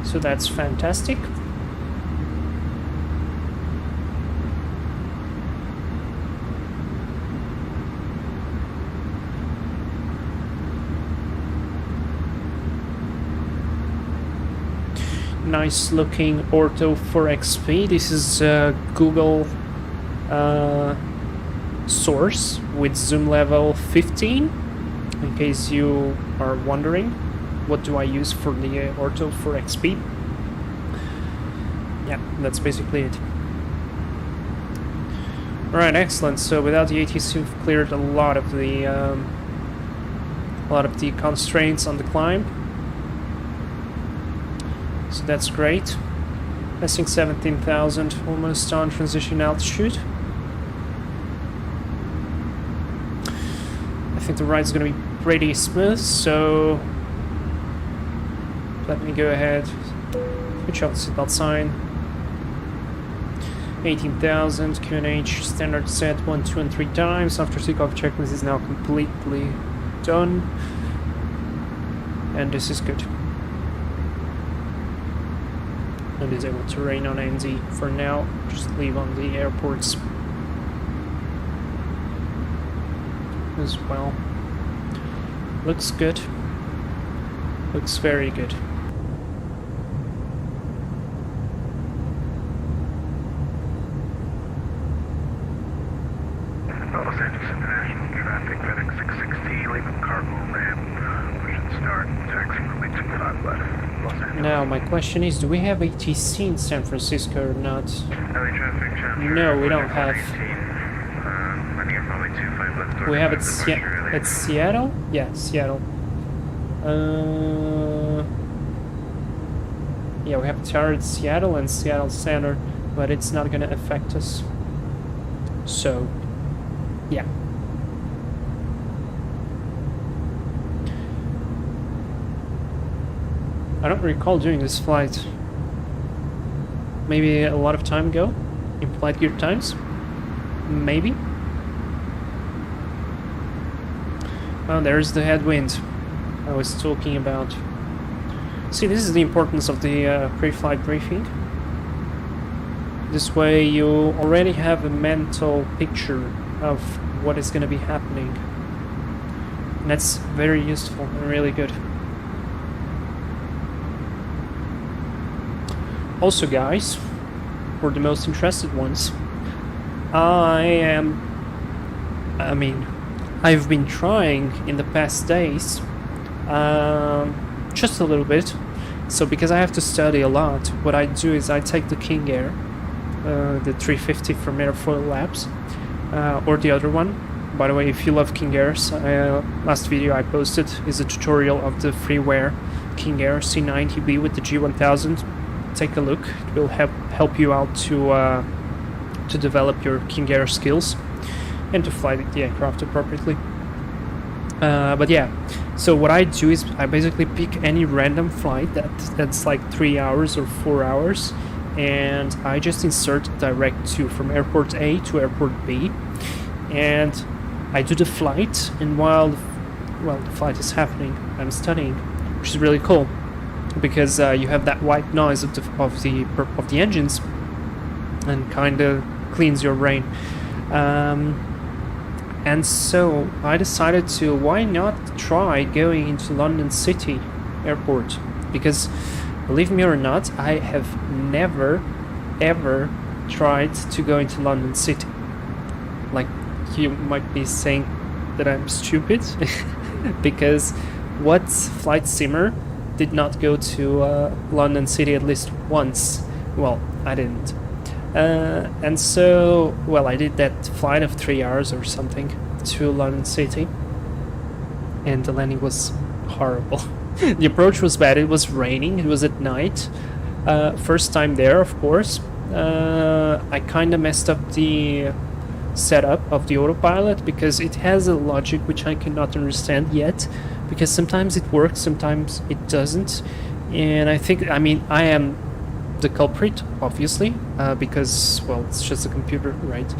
So that's fantastic. Nice looking ortho 4XP. This is Google source with zoom level 15. In case you are wondering, what do I use for the ortho 4XP? Yeah, that's basically it. Alright, excellent. So without the ATC, we've cleared a lot of the constraints on the climb. So that's great. Passing 17,000, almost on transition altitude. I think the ride's gonna be pretty smooth, so let me go ahead, switch off the seatbelt sign. 18,000, QNH, standard set 1, 2, and 3 times. After takeoff checklist is now completely done. And this is good. And is able to rain on NZ for now. Just leave on the airports as well. Looks good. Looks very good. Los Angeles International traffic, heading 660, leaving cargo ramp. We should start taxi runway 25 left. Los Angeles. Now my question is, do we have ATC in San Francisco or not? LA traffic, Challenger. No, we don't have. I think you're probably 25 left. We have it at Seattle? Yeah, Seattle. Yeah, we have a tower at Seattle and Seattle Center, but it's not gonna affect us. So, yeah. I don't recall doing this flight. Maybe a lot of time ago, in flight gear times? Maybe? Oh, there's the headwind I was talking about. See, this is the importance of the pre-flight briefing. This way you already have a mental picture of what is going to be happening. And that's very useful and really good. Also, guys, for the most interested ones, I've been trying in the past days, just a little bit. So because I have to study a lot, what I do is I take the King Air, the 350 from Airfoil Labs, or the other one. By the way, if you love King Airs, last video I posted is a tutorial of the freeware King Air C90B with the G1000. Take a look; it will help you out to develop your King Air skills and to fly the aircraft appropriately. But yeah, so what I do is I basically pick any random flight that's like 3 hours or 4 hours, and I just insert direct to from airport A to airport B, and I do the flight, and while the flight is happening, I'm studying, which is really cool because you have that white noise of the engines, and kind of cleans your brain. And so I decided to, why not try going into London City Airport? Because believe me or not, I have never ever tried to go into London City. Like, you might be saying that I'm stupid because what flight simmer did not go to London City at least once? Well, I didn't. And so, well, I did that flight of 3 hours or something to London City, and the landing was horrible. The approach was bad, it was raining, it was at night. First time there, of course. I kind of messed up the setup of the autopilot because it has a logic which I cannot understand yet, because sometimes it works, sometimes it doesn't. And I am the culprit, obviously, because, well, it's just a computer, right?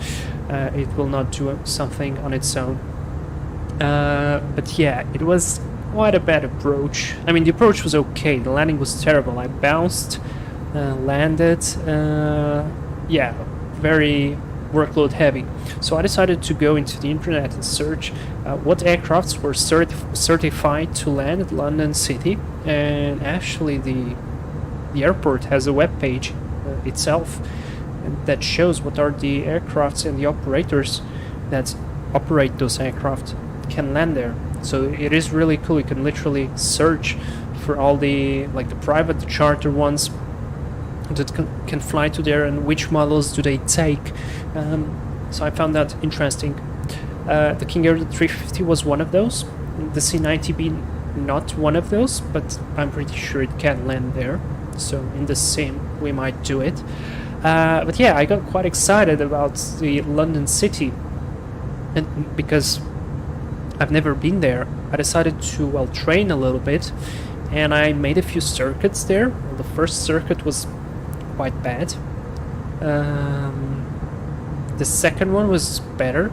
It will not do something on its own. But yeah, it was quite a bad approach. I mean, the approach was okay, the landing was terrible. I bounced, landed, yeah, very workload heavy. So I decided to go into the internet and search what aircrafts were certified to land at London City, and actually the airport has a web page itself that shows what are the aircrafts and the operators that operate those aircraft can land there. So it is really cool. You can literally search for all the, like, the private, the charter ones that can fly to there, and which models do they take. So I found that interesting. The King Air 350 was one of those. The C90B not one of those, but I'm pretty sure it can land there. So in the sim we might do it. But yeah, I got quite excited about the London City, and because I've never been there, I decided to, well, train a little bit, and I made a few circuits there. Well, the first circuit was quite bad. The second one was better,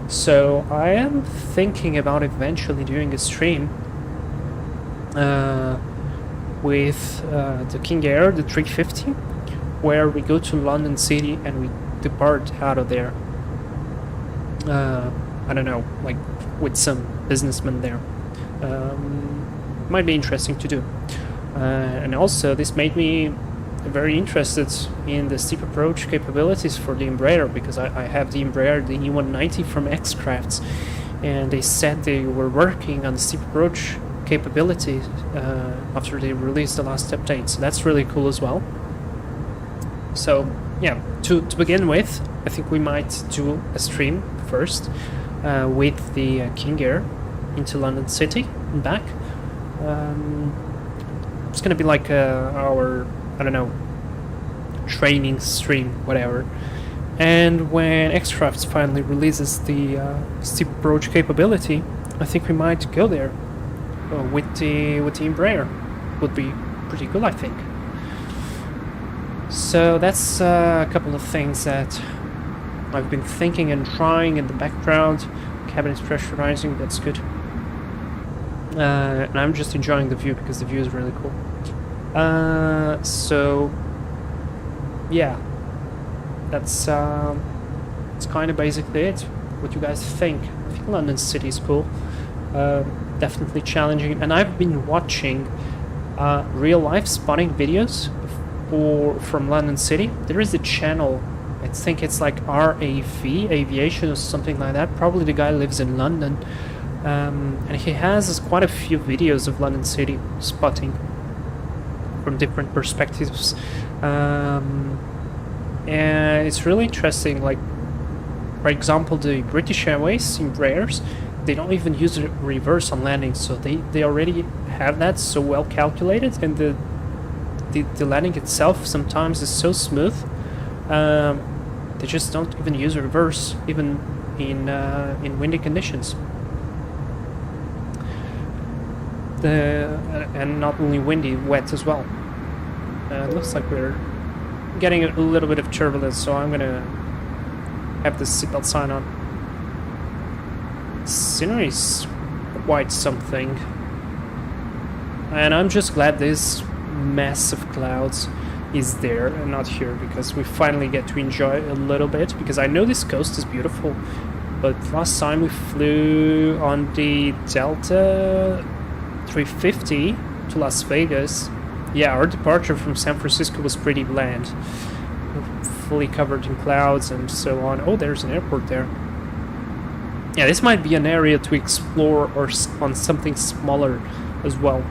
so I am thinking about eventually doing a stream with the King Air, the 350, where we go to London City and we depart out of there. I don't know, like with some businessmen there. Might be interesting to do. And also this made me very interested in the steep approach capabilities for the Embraer, because I have the Embraer, the E190 from X-Crafts, and they said they were working on the steep approach capability after they released the last update, so that's really cool as well. So yeah, to begin with, I think we might do a stream first with the King Air into London City and back. It's gonna be like our, I don't know, training stream, whatever. And when X-Crafts finally releases the steep approach capability, I think we might go there with the Embraer. Would be pretty cool, I think. So that's a couple of things that I've been thinking and trying in the background. Cabin is pressurizing, that's good. And I'm just enjoying the view because the view is really cool. So yeah, that's kind of basically it. What you guys think? I think London City is cool. Definitely challenging, and I've been watching real life spotting videos from London City. There is a channel, I think it's like RAV Aviation or something like that. Probably the guy lives in London, and he has quite a few videos of London City spotting from different perspectives, and it's really interesting. Like, for example, the British Airways Embraers, they don't even use reverse on landing, so they already have that so well calculated, and the landing itself sometimes is so smooth. They just don't even use reverse, even in windy conditions. And not only windy, wet as well. It looks like we're getting a little bit of turbulence, so I'm gonna have the seatbelt sign on. Scenery's quite something, and I'm just glad this mass of clouds is there and not here, because we finally get to enjoy a little bit, because I know this coast is beautiful, but last time we flew on the Delta 350 to Las Vegas, yeah, our departure from San Francisco was pretty bland, fully covered in clouds and so on. Oh, there's an airport there. Yeah, this might be an area to explore, or on something smaller as well.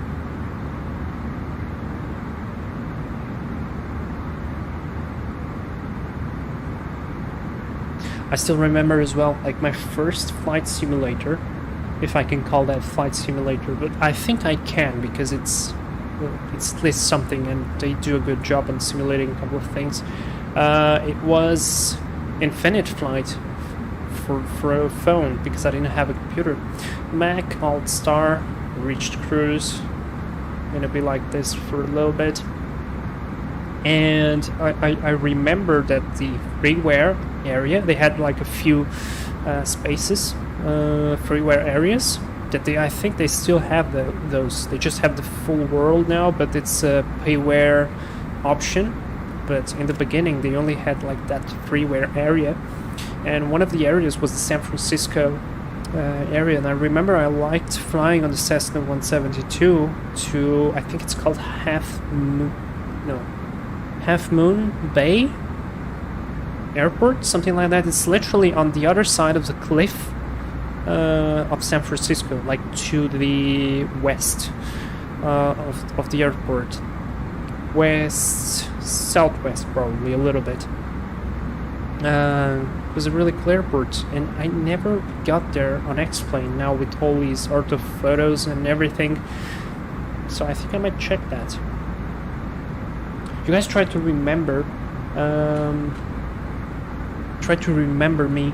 I still remember as well, like my first flight simulator, if I can call that flight simulator, but I think I can, because it's at least something, and they do a good job on simulating a couple of things. It was Infinite Flight for a phone, because I didn't have a computer. Mac, Alt Star, reached cruise. Gonna be like this for a little bit. And I remember that the freeware area, they had like a few spaces, freeware areas, that I think they still have those. They just have the full world now, but it's a payware option. But in the beginning, they only had like that freeware area. And one of the areas was the San Francisco area, and I remember I liked flying on the Cessna 172 to, I think it's called Half Moon Bay Airport, something like that. It's literally on the other side of the cliff of San Francisco, like to the west of the airport. Southwest, probably a little bit. It was a really cool airport, and I never got there on X-Plane now with all these ortho photos and everything, so I think I might check that. You guys try to remember, me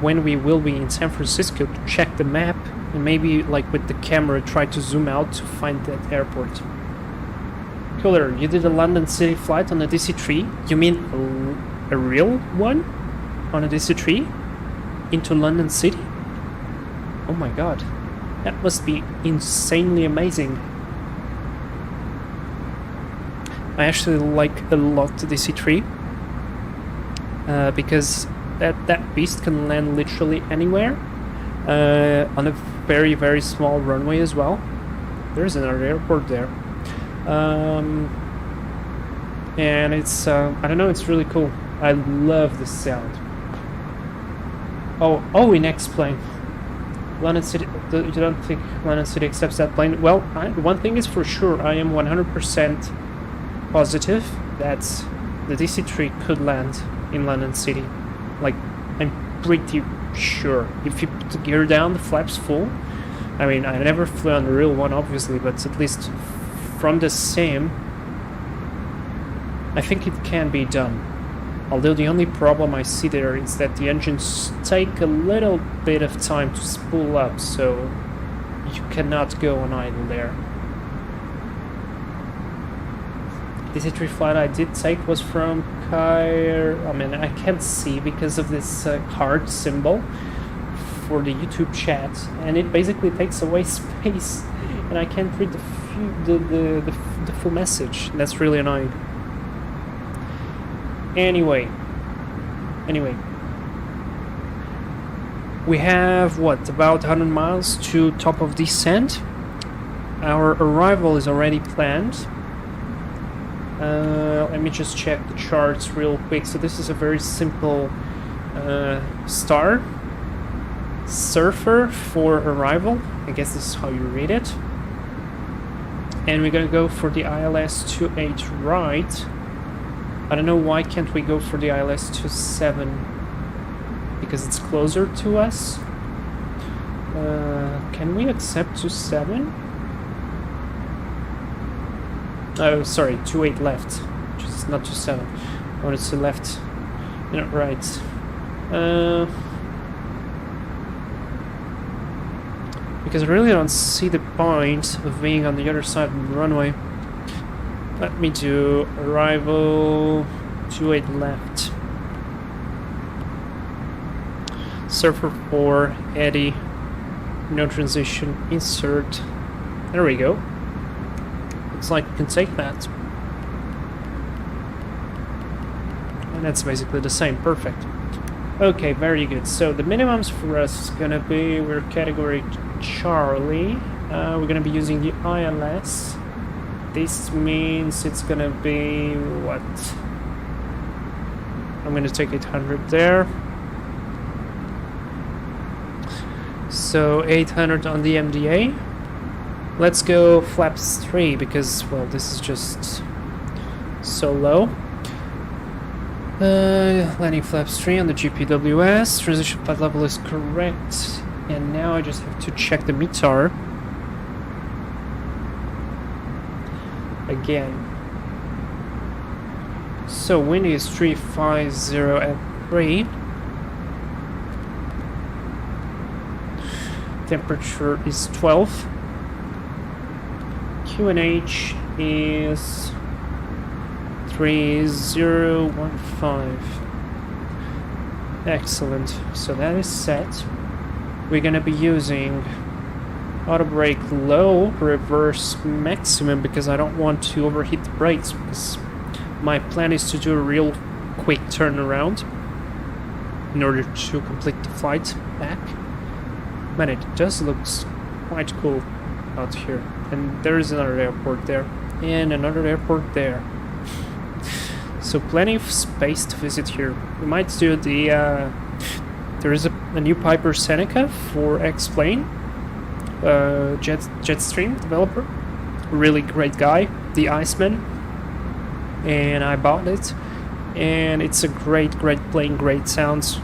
when we will be in San Francisco to check the map and maybe like with the camera try to zoom out to find that airport. Cooler, you did a London City flight on a DC-3? You mean a real one? On a DC-3? Into London City? Oh my god. That must be insanely amazing. I actually like a lot the DC-3 because that beast can land literally anywhere on a very, very small runway as well. There's another airport there. And it's, I don't know, it's really cool. I love the sound. Oh, in X-plane. London City, you don't think London City accepts that plane? Well, one thing is for sure, I am 100% positive that the DC-3 could land in London City. Like, I'm pretty sure. If you put the gear down, the flaps full. I mean, I never flew on the real one, obviously, but at least from the sim, I think it can be done. Although the only problem I see there is that the engines take a little bit of time to spool up, so you cannot go on idle there. This A3 flight I did take was from Cairo. I mean, I can't see because of this card symbol for the YouTube chat, and it basically takes away space, and I can't read the full message. That's really annoying. Anyway, we have what, about 100 miles to top of descent. Our arrival is already planned. Let me just check the charts real quick. So this is a very simple star surfer for arrival. I guess this is how you read it. And we're gonna go for the ILS-28 right. I don't know why can't we go for the ILS-27, because it's closer to us. Can we accept 27? Oh, sorry, 28 left, which is not 27. I wanted to left, not right. Because I really don't see the point of being on the other side of the runway. Let me do arrival 28 left. Surfer 4, Eddie, no transition, insert. There we go. Looks like we can take that. And that's basically the same, perfect. Okay, very good. So the minimums for us is gonna be, we're category Charlie. We're gonna be using the ILS. This means it's gonna be what? I'm gonna take 800 there. So 800 on the MDA. Let's go flaps 3 because, well, this is just so low. Landing flaps 3 on the GPWS. Transition flight level is correct. And now I just have to check the METAR. Again. So wind is 350 at 3. Temperature is 12. QNH is 3015. Excellent. So that is set. We're gonna be using auto brake low, reverse maximum, because I don't want to overheat the brakes, because my plan is to do a real quick turnaround in order to complete the flight back. But it just looks quite cool out here. And there is another airport there, and another airport there. So plenty of space to visit here. We might do the there is a new Piper Seneca for X-Plane, Jetstream developer, really great guy, the Iceman, and I bought it, and it's a great plane, great sounds.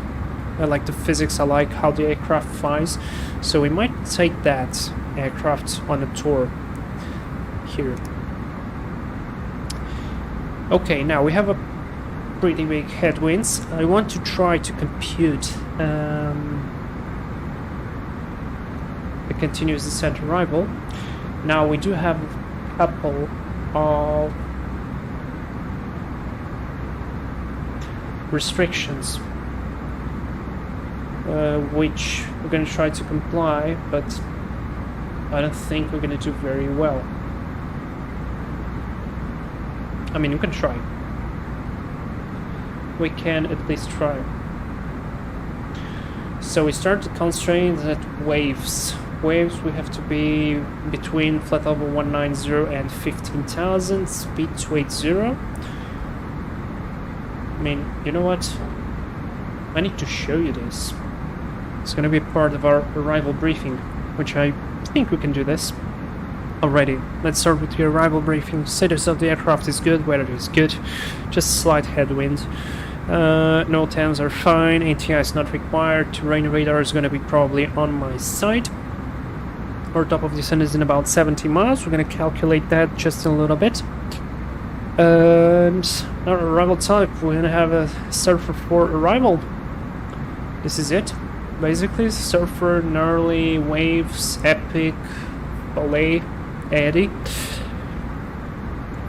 I like the physics, I like how the aircraft flies, so we might take that aircraft on a tour here. Okay, now we have a pretty big headwinds. I want to try to compute the continuous descent arrival. Now we do have a couple of restrictions which we're going to try to comply, but I don't think we're going to do very well. I mean, we can try. We can at least try. So we start to constrain at waves. Waves, we have to be between flight level 190 and 15,000, speed 280. I mean, you know what? I need to show you this. It's going to be part of our arrival briefing, which I think we can do this already. Let's start with the arrival briefing. Status of the aircraft is good, weather is good, just slight headwind. No TAMs are fine, ATI is not required, terrain radar is going to be probably on my side. Our top of descent is in about 70 miles, we're going to calculate that just a little bit. And our arrival type, we're going to have a Surfer 4 arrival. This is it. Basically, Surfer, gnarly, waves, epic, ballet, eddy.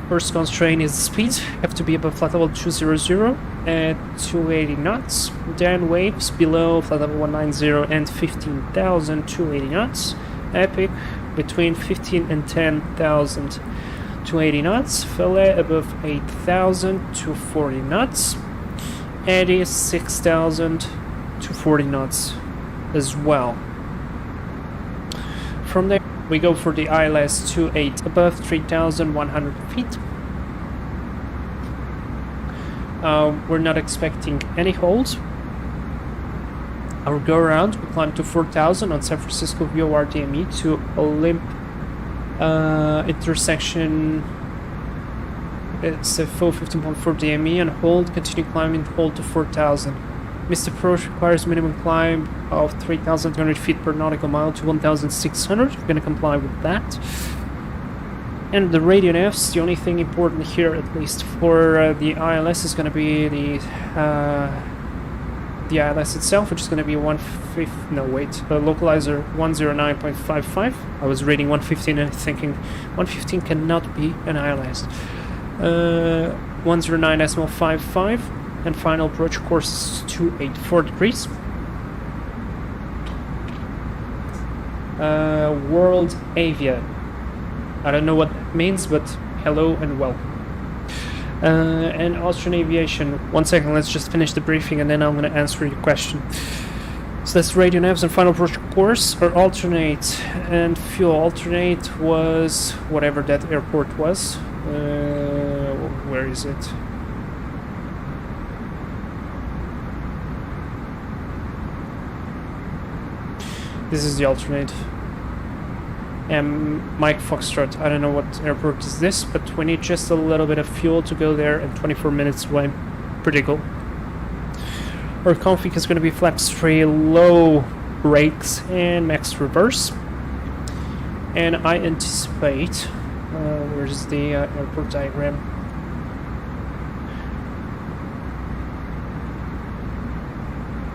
First constraint is speed, have to be above flight level 200 at 280 knots. Then waves below flight level 190 and 15,000, 280 knots. Epic between 15 and 10,000, 280 knots. Fillet above 8,000, 240 knots. Eddy 6,000, 240 knots as well. From there we go for the ILS-28 above 3,100 feet. We're not expecting any holds. Our go around, we climb to 4,000 on San Francisco VOR DME to Olymp intersection. It's a full 15.4 DME and hold, continue climbing, hold to 4,000. Missed approach requires minimum climb of 3,200 feet per nautical mile to 1,600. We're going to comply with that. And the radio navs, the only thing important here, at least for the ILS, is going to be the ILS itself, which is going to be localizer 109.55. I was reading 115 and thinking 115 cannot be an ILS. 109 decimal 55. And final approach course is 284 degrees. World Avia. I don't know what that means, but hello and welcome. And Austrian Aviation. 1 second, let's just finish the briefing and then I'm going to answer your question. So that's radio navs and final approach course. Our alternate and fuel alternate was whatever that airport was. Where is it? This is the alternate. Mike Foxtrot. I don't know what airport is this, but we need just a little bit of fuel to go there and 24 minutes away. Pretty cool. Our config is going to be flaps 3, low brakes, and max reverse. And I anticipate... where's the airport diagram?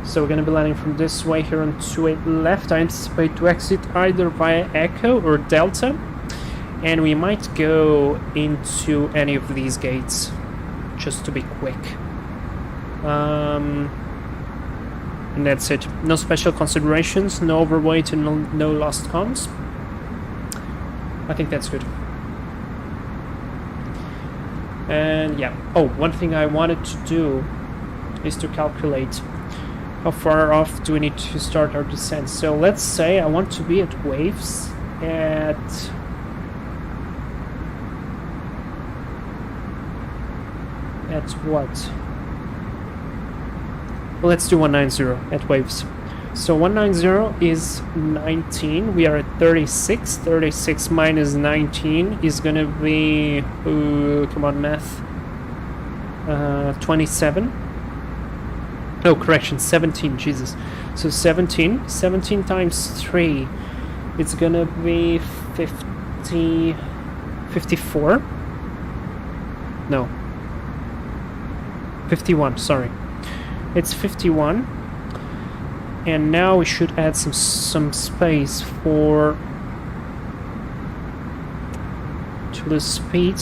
So we're going to be landing from this way here on 28 left. I anticipate to exit either via Echo or Delta. And we might go into any of these gates, just to be quick. And that's it. No special considerations, no overweight and no lost comms. I think that's good. And yeah. Oh, one thing I wanted to do is to calculate how far off do we need to start our descent. So let's say I want to be at waves at what? Well, let's do 190 at waves. So 190 is 19, we are at 36, 36 minus 19 is gonna be, come on math, 27. No, correction, 17, Jesus. So 17 times 3, it's gonna be 54. No, 51, sorry. It's 51. And now we should add some space for to the speed,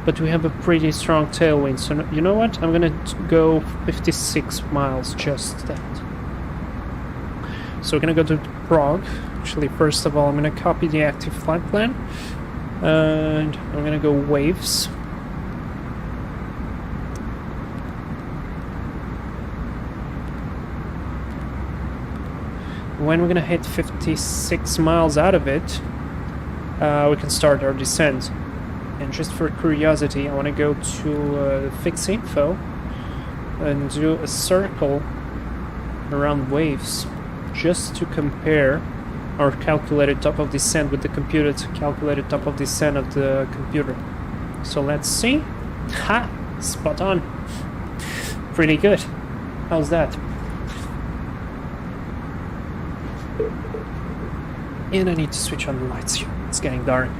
but we have a pretty strong tailwind, so you know what, I'm gonna go 56 miles, just that. So we're gonna go to Prague. Actually, first of all, I'm gonna copy the active flight plan, and I'm gonna go waves. When we're gonna hit 56 miles out of it, we can start our descent. And just for curiosity, I want to go to fix info and do a circle around waves, just to compare our calculated top of descent with the computed calculated top of descent of the computer. So let's see. Ha! Spot on. Pretty good. How's that? And I need to switch on the lights here. It's getting dark.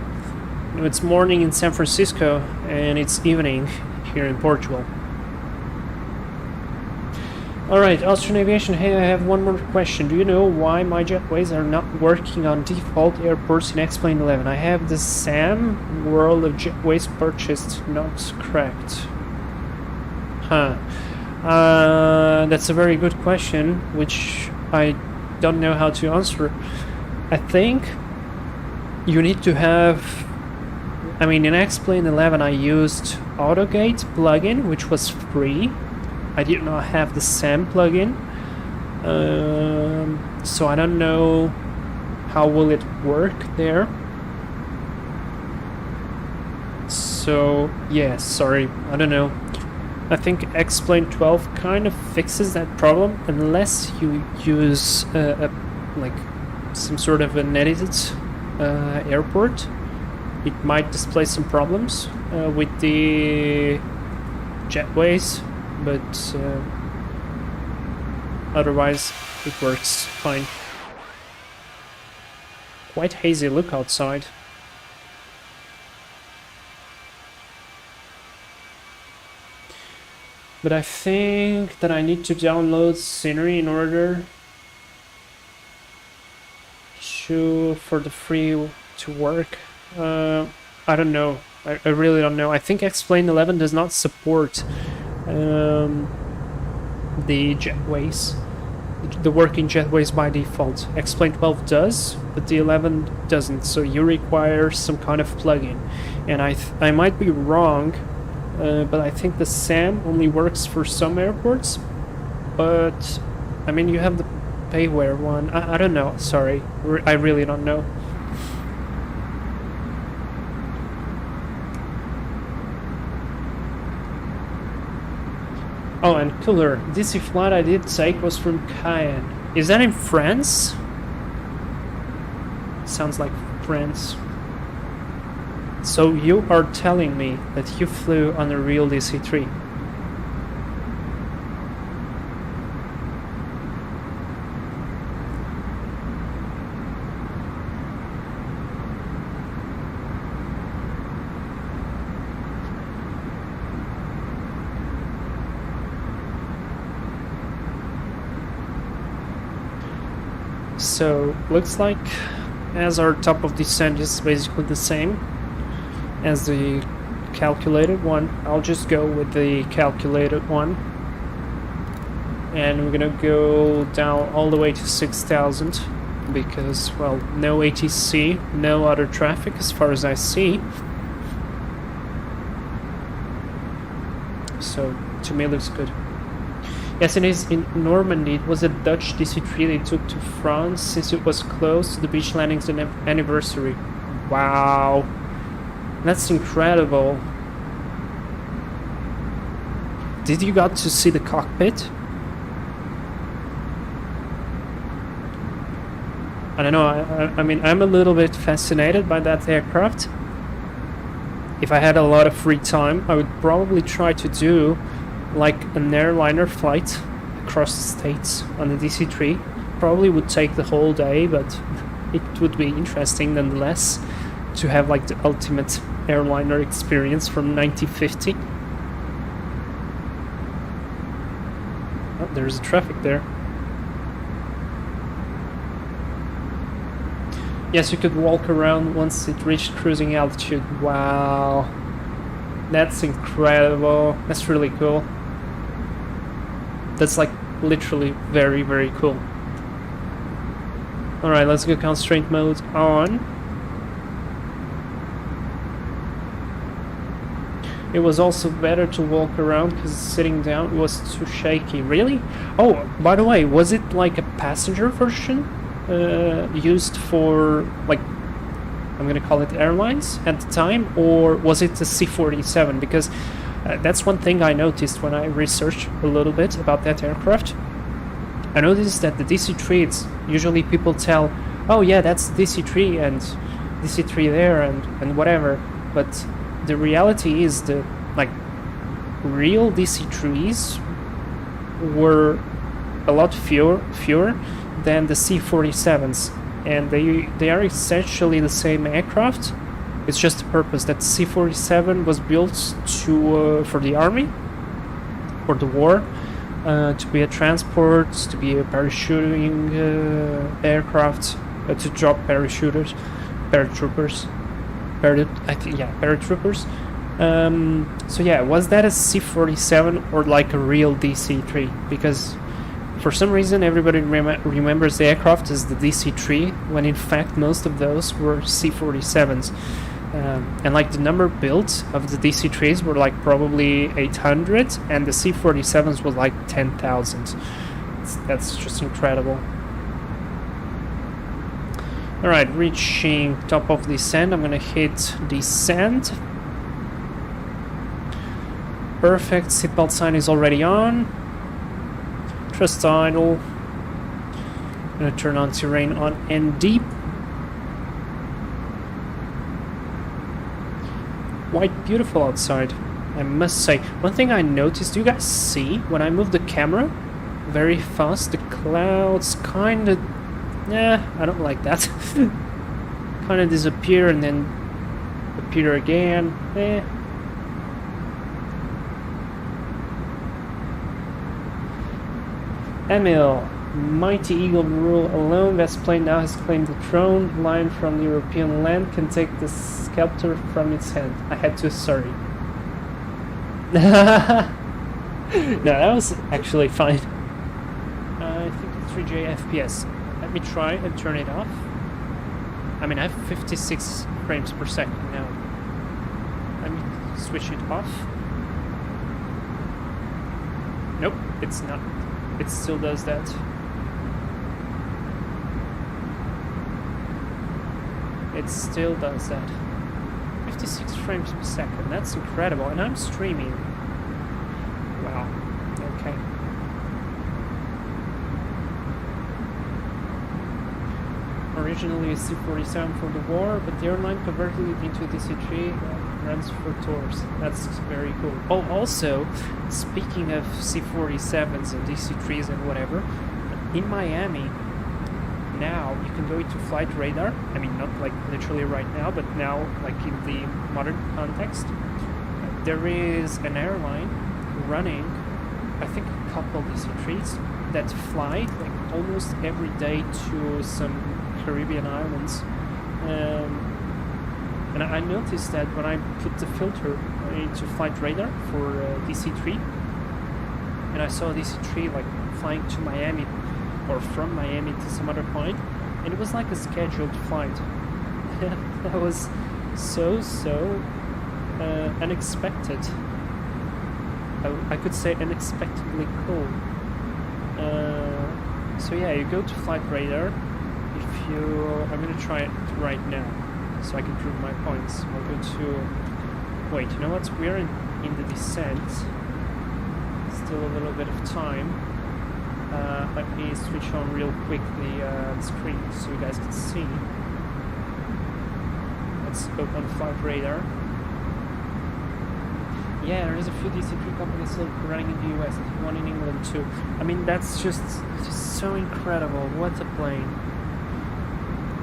It's morning in San Francisco and it's evening here in Portugal. Alright, Austrian Aviation, hey, I have one more question. Do you know why my jetways are not working on default airports in X-Plane 11? I have the SAM World of Jetways purchased, not correct. Huh. That's a very good question, which I don't know how to answer. I think you need to have... I mean, in X-Plane 11 I used AutoGate plugin, which was free. I did not have the SAM plugin, so I don't know how will it work there. So yeah, sorry, I don't know. I think X-Plane 12 kind of fixes that problem, unless you use like some sort of an edited airport. It might display some problems with the jetways, but otherwise it works fine. Quite hazy look outside. But I think that I need to download scenery in order for the free to work. I don't know. I really don't know. I think X-Plane 11 does not support the jetways, the working jetways by default. X-Plane 12 does, but the 11 doesn't. So you require some kind of plugin, and I might be wrong, but I think the SAM only works for some airports. But I mean, you have the payware one. I don't know. Sorry, I really don't know. Oh, and cooler, this flight I did take was from Cayenne. Is that in France? Sounds like France. So you are telling me that you flew on a real DC-3? So, looks like as our top of descent is basically the same as the calculated one, I'll just go with the calculated one. And we're gonna go down all the way to 6,000 because, well, no ATC, no other traffic as far as I see. So, to me, it looks good. Yes, it is in Normandy. It was a Dutch DC-3 they took to France since it was close to the beach landing's anniversary. Wow, that's incredible. Did you got to see the cockpit? I don't know, I mean, I'm a little bit fascinated by that aircraft. If I had a lot of free time, I would probably try to do like an airliner flight across the states on the DC-3. Probably would take the whole day, but it would be interesting nonetheless to have like the ultimate airliner experience from 1950. there's traffic there. Yes, you could walk around once it reached cruising altitude. Wow. That's incredible. That's really cool. That's like literally very, very cool. Alright, let's go constraint mode on. It was also better to walk around because sitting down was too shaky. Really? Oh, by the way, was it like a passenger version used for, like, I'm gonna call it Airlines at the time, or was it the C-47? Because that's one thing I noticed when I researched a little bit about that aircraft. I noticed that the DC-3, it's usually people tell, oh yeah, that's DC-3 and DC-3 there and whatever, but the reality is the like real DC-3s were a lot fewer than the C-47s, and they are essentially the same aircraft. It's just the purpose that C-47 was built to for the army, for the war, to be a transport, to be a parachuting aircraft, to drop paratroopers. So yeah, was that a C-47 or like a real DC-3? Because for some reason everybody remembers the aircraft as the DC-3, when in fact most of those were C-47s. And like the number built of the DC-3s were like probably 800, and the C-47s was like 10,000. That's just incredible. Alright, reaching top of descent, I'm gonna hit descent. Perfect, seatbelt sign is already on. Thrust idle. I'm gonna turn on terrain on and deep. Quite beautiful outside, I must say. One thing I noticed, do you guys see when I move the camera very fast, the clouds kind of, I don't like that. Kind of disappear and then appear again. Emil, mighty eagle rule alone. Best plane now has claimed the throne. Lion from the European land can take the scepter from its hand. I had to, sorry. No, that was actually fine. I think it's 3J FPS. Let me try and turn it off. I mean, I have 56 frames per second now. Let me switch it off. Nope, it's not. It still does that. It still does that. 56 frames per second, that's incredible, and I'm streaming. Wow, okay. Originally a C-47 for the war, but the airline converted it into a DC-3 that runs for tours. That's very cool. Oh, also, speaking of C-47s and DC-3s and whatever, in Miami, now you can go into flight radar. I mean, not like literally right now, but now, like in the modern context, there is an airline running, I think, a couple DC-3s that fly like almost every day to some Caribbean islands, and I noticed that when I put the filter into flight radar for DC-3, and I saw DC-3 like flying to Miami or from Miami to some other point, and it was like a scheduled flight. That was so unexpected. I could say unexpectedly cool. So yeah, you go to flight radar. I'm gonna try it right now, so I can prove my points. I'll go to, wait, you know what, we're in the descent, still a little bit of time. Let me switch on real quick the screen so you guys can see. Let's open flight radar. Yeah, there's a few DC-3 companies still running in the US, one in England too. I mean, that's just so incredible, what a plane.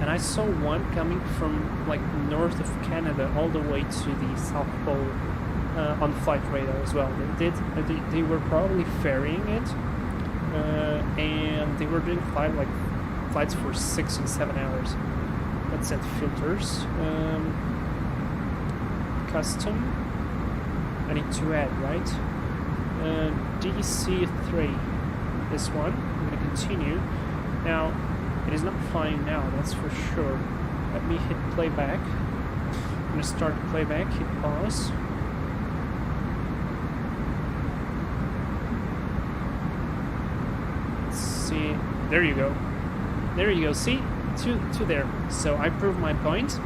And I saw one coming from like north of Canada all the way to the South Pole on flight radar as well. They were probably ferrying it and they were doing flights for 6 and 7 hours. Let's set filters. Custom. I need to add, right? DC3. This one. I'm gonna continue. Now, it is not flying now, that's for sure. Let me hit playback. I'm gonna start playback, hit pause. Let's see. There you go. There you go. See? Two there. So I proved my point.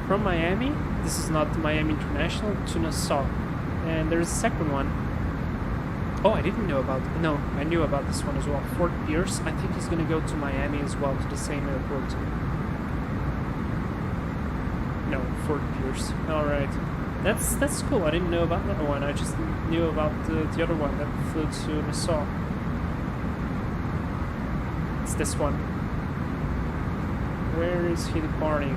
From Miami, this is not Miami International, to Nassau. And there's a second one. Oh, I didn't know about... No, I knew about this one as well. Fort Pierce. I think he's gonna go to Miami as well, to the same airport. No, Fort Pierce. Alright. That's cool. I didn't know about that one. I just knew about the other one that flew to Nassau. It's this one. Where is he departing?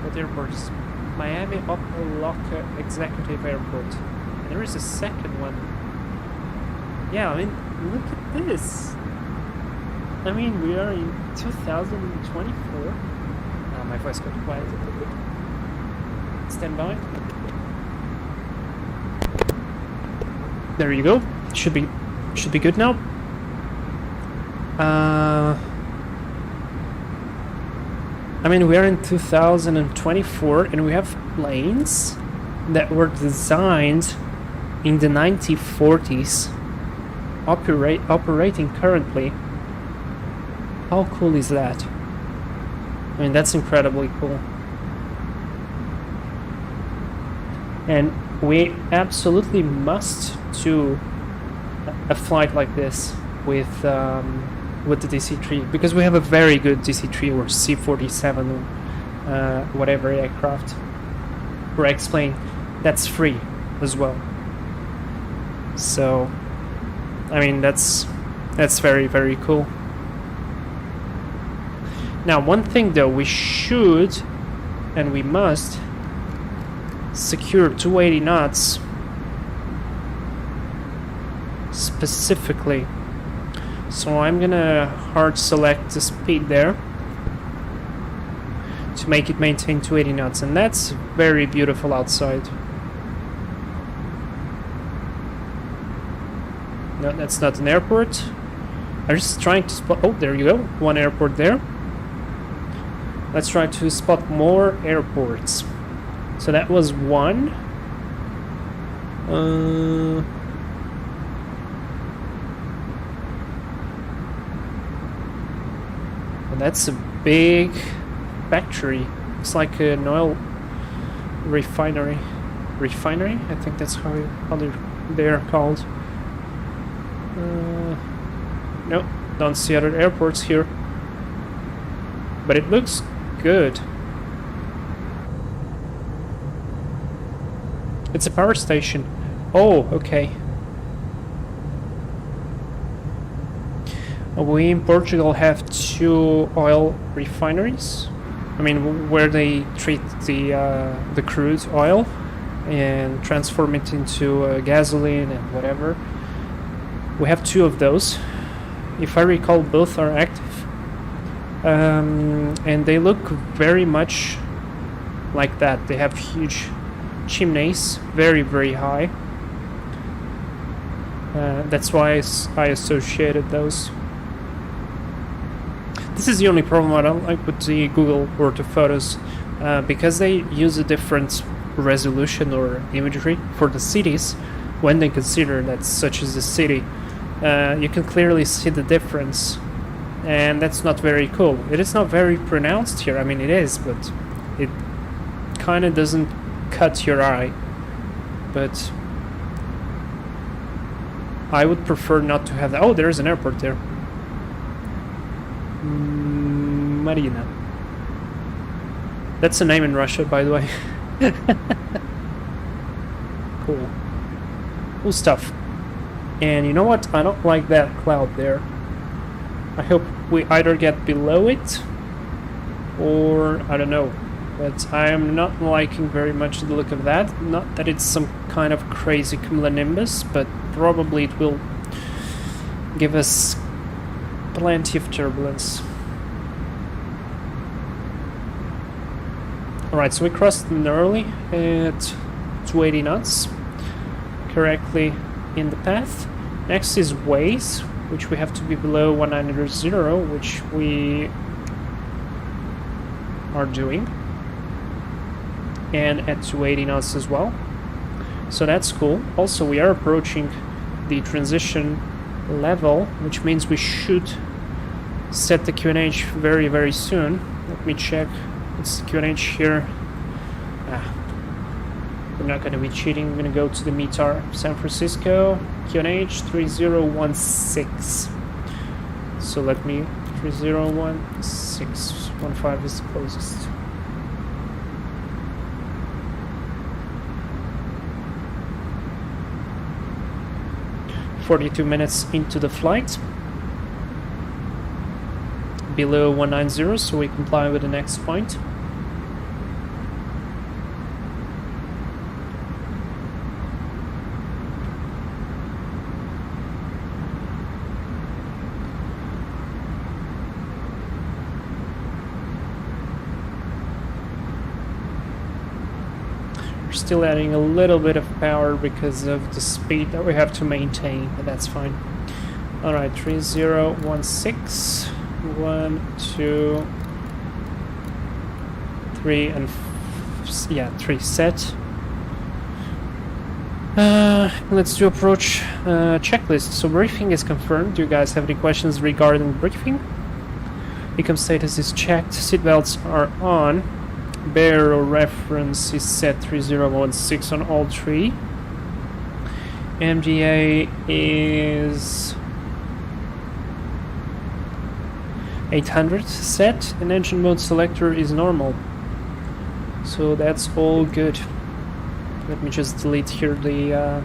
What airport is Miami Opa-locka Executive Airport. And there is a second one. Yeah, I mean, look at this. I mean, we are in 2024. My voice got quiet a little bit. Stand by. There you go. Should be good now. I mean, we are in 2024 and we have planes that were designed in the 1940s, operating currently. How cool is that? I mean, that's incredibly cool. And we absolutely must do a flight like this with the DC-3, because we have a very good DC-3 or C-47, whatever aircraft or X-plane that's free as well. So, I mean, that's very, very cool. Now, one thing though, we should and we must secure 280 knots specifically. So I'm gonna hard select the speed there to make it maintain 280 knots, and that's very beautiful outside. No, that's not an airport. I'm just trying to spot... Oh, there you go. One airport there. Let's try to spot more airports. So that was one. That's a big factory. It's like an oil refinery. Refinery? I think that's how they're called. Nope, don't see other airports here. But it looks good. It's a power station. Oh, okay. We in Portugal have 2 oil refineries. I mean, where they treat the crude oil and transform it into gasoline and whatever. We have 2 of those. If I recall, both are active. And they look very much like that. They have huge chimneys, very, very high. That's why I associated those. This is the only problem I don't like with the Google or the photos, because they use a different resolution or imagery for the cities. When they consider that such as a city, you can clearly see the difference, and that's not very cool. It is not very pronounced here. I mean, it is, but it kind of doesn't cut your eye. But I would prefer not to have that. Oh, there's an airport there. Marina. That's a name in Russia, by the way. Cool. Cool stuff. And you know what? I don't like that cloud there. I hope we either get below it or I don't know. But I am not liking very much the look of that. Not that it's some kind of crazy cumulonimbus, but probably it will give us plenty of turbulence. Alright, so we crossed early at 280 knots, correctly in the path. Next is ways, which we have to be below 1900, which we are doing, and at 280 knots as well. So that's cool. Also, we are approaching the transition level, which means we should set the QNH very, very soon. Let me check. It's the QNH here. We're not going to be cheating. I'm going to go to the METAR San Francisco QNH 3016. So let me 301615 is the closest. "42 minutes into the flight, below 190, so we comply with the next point. We're still adding a little bit of power because of the speed that we have to maintain, but that's fine. Alright, 3016. 1, 2, 3, and 3 set. Let's do approach checklist. So briefing is confirmed. Do you guys have any questions regarding briefing? Ecom status is checked. Seatbelts are on. Barrel reference is set 3016 on all three. MGA is 800 set, and engine mode selector is normal. So that's all good. Let me just delete here the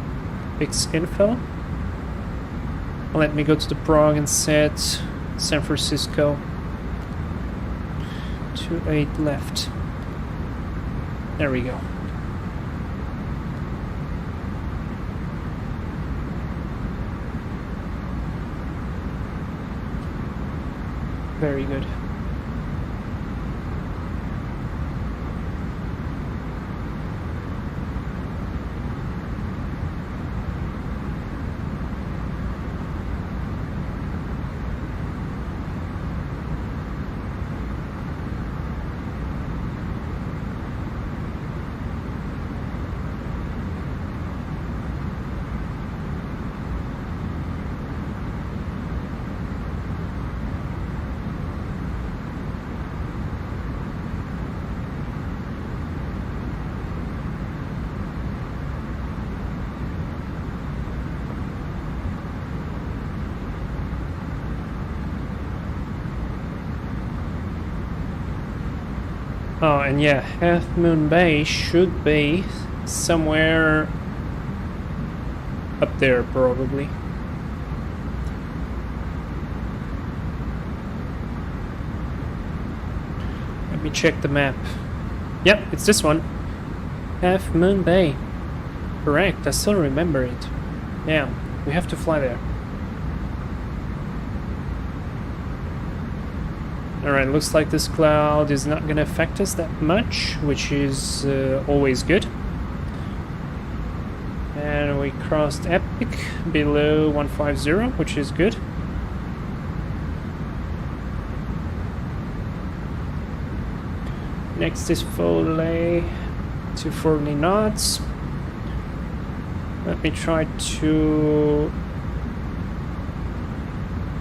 fix info. Let me go to the prog and set San Francisco 28 left. There we go. Very good. Oh, and yeah, Half Moon Bay should be somewhere up there, probably. Let me check the map. Yep, it's this one. Half Moon Bay. Correct, I still remember it. Yeah, we have to fly there. Alright, looks like this cloud is not going to affect us that much, which is always good. And we crossed Epic below 150, which is good. Next is Foley, 240 knots. Let me try to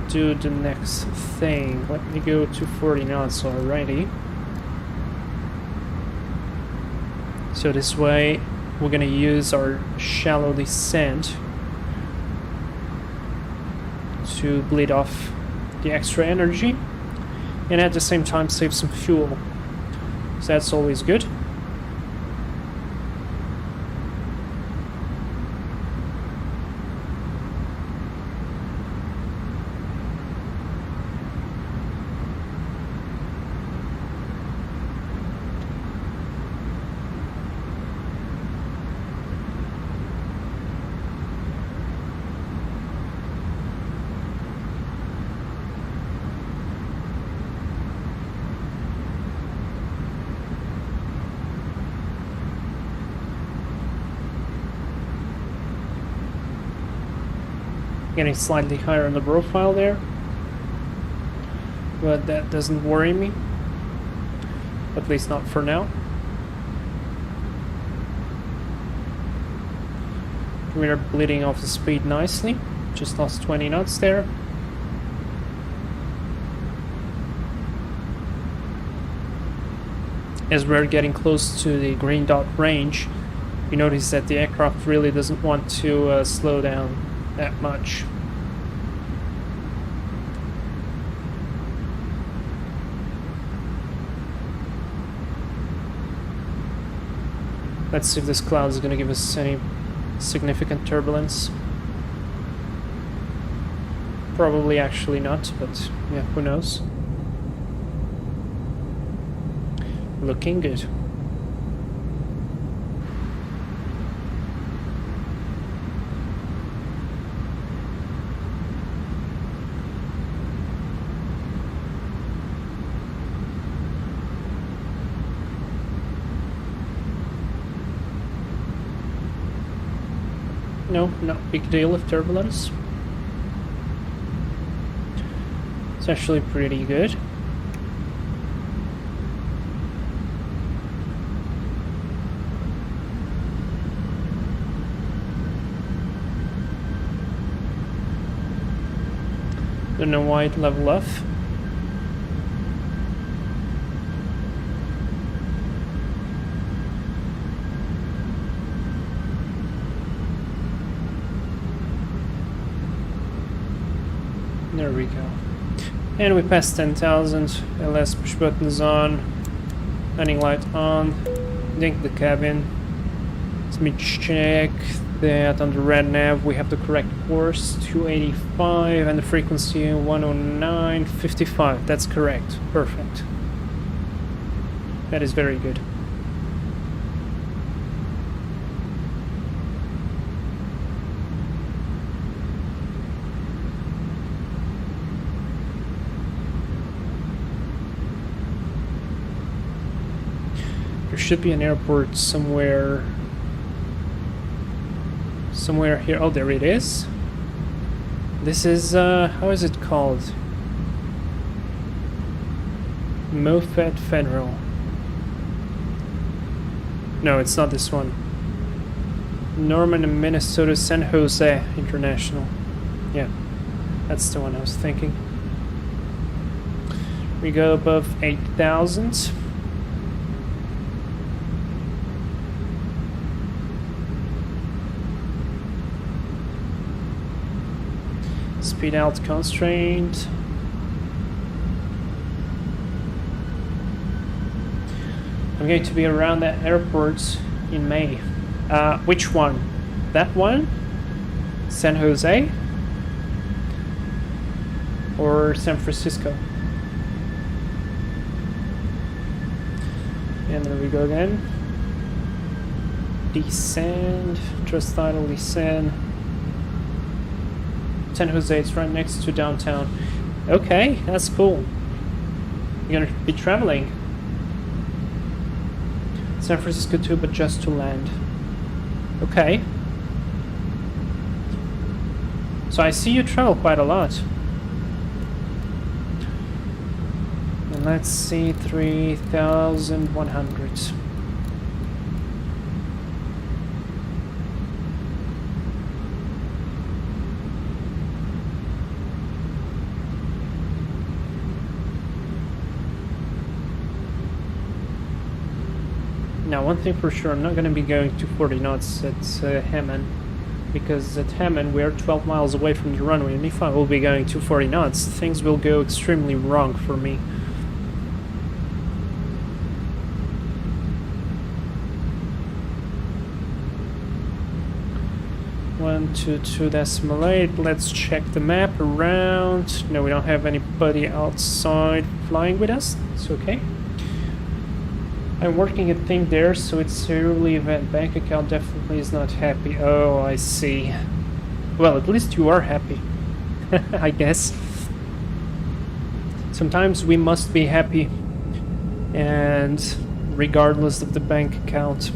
do the next thing. Let me go to 40 knots already. So this way we're gonna use our shallow descent to bleed off the extra energy and at the same time save some fuel. So that's always good. Getting slightly higher on the profile there. But that doesn't worry me. At least not for now. We're bleeding off the speed nicely. Just lost 20 knots there. As we're getting close to the green dot range, you notice that the aircraft really doesn't want to slow down that much. Let's see if this cloud is going to give us any significant turbulence. Probably actually not, but yeah, who knows. Looking good. No, not big deal of turbulence. It's actually pretty good. Don't know why it leveled off. There we go. And we passed 10,000. LS push buttons on. Landing light on. Dink the cabin. Let me check that on the red nav we have the correct course, 285, and the frequency 109.55. That's correct. Perfect. That is very good. There should be an airport somewhere here. Oh, there it is. This is how is it called? Moffett Federal. No, it's not this one. Norman and Minnesota San Jose International. Yeah, that's the one I was thinking. We go above 8,000. Speed out constraint. I'm going to be around that airport in May. Which one? That one? San Jose? Or San Francisco? And there we go again. Descend. Trust idle descend. San Jose, it's right next to downtown. Okay, that's cool. You're gonna be traveling. San Francisco too, but just to land. Okay. So I see you travel quite a lot. And let's see, 3,100. Now, one thing for sure, I'm not going to be going to 40 knots at Hammond, because at Hammond we're 12 miles away from the runway, and if I will be going to 40 knots, things will go extremely wrong for me. One, 2, 2.8. Let's check the map around. No, we don't have anybody outside flying with us. It's okay. I'm working a thing there, so it's a yearly event. Bank account definitely is not happy. Oh, I see. Well, at least you are happy. I guess. Sometimes we must be happy, and regardless of the bank account.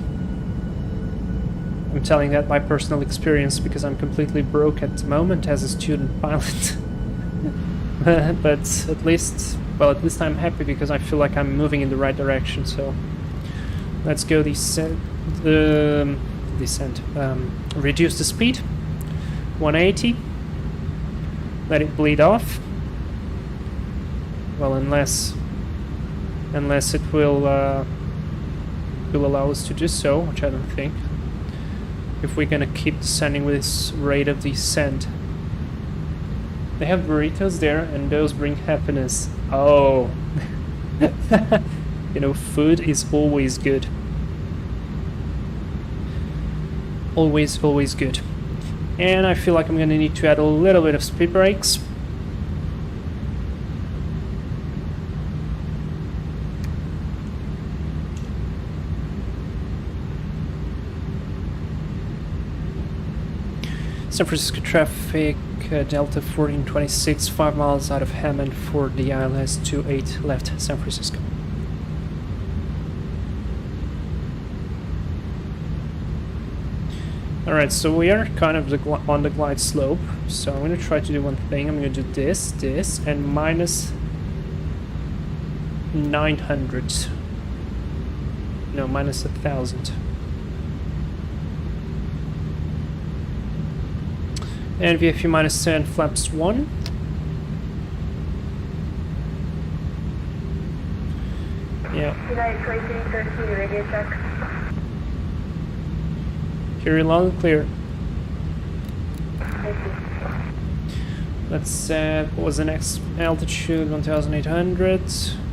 I'm telling that by personal experience because I'm completely broke at the moment as a student pilot. But at least I'm happy because I feel like I'm moving in the right direction. So let's go descent. Reduce the speed, 180. Let it bleed off. Well, unless it will allow us to do so, which I don't think. If we're gonna keep descending with this rate of descent. They have burritos there, and those bring happiness. Oh, you know, food is always good. Always good. And I feel like I'm gonna need to add a little bit of speed brakes. San Francisco traffic, Delta 1426, 5 miles out of Hammond for the ILS 28 left, San Francisco. Alright, so we are kind of on the glide slope, so I'm going to try to do one thing. I'm going to do this, and minus 900. No, minus 1,000. And VFU minus 10, flaps 1. Yeah. United 2313, radio check. Hear you loud and clear. Thank you. Let's what was the next altitude? 1,800,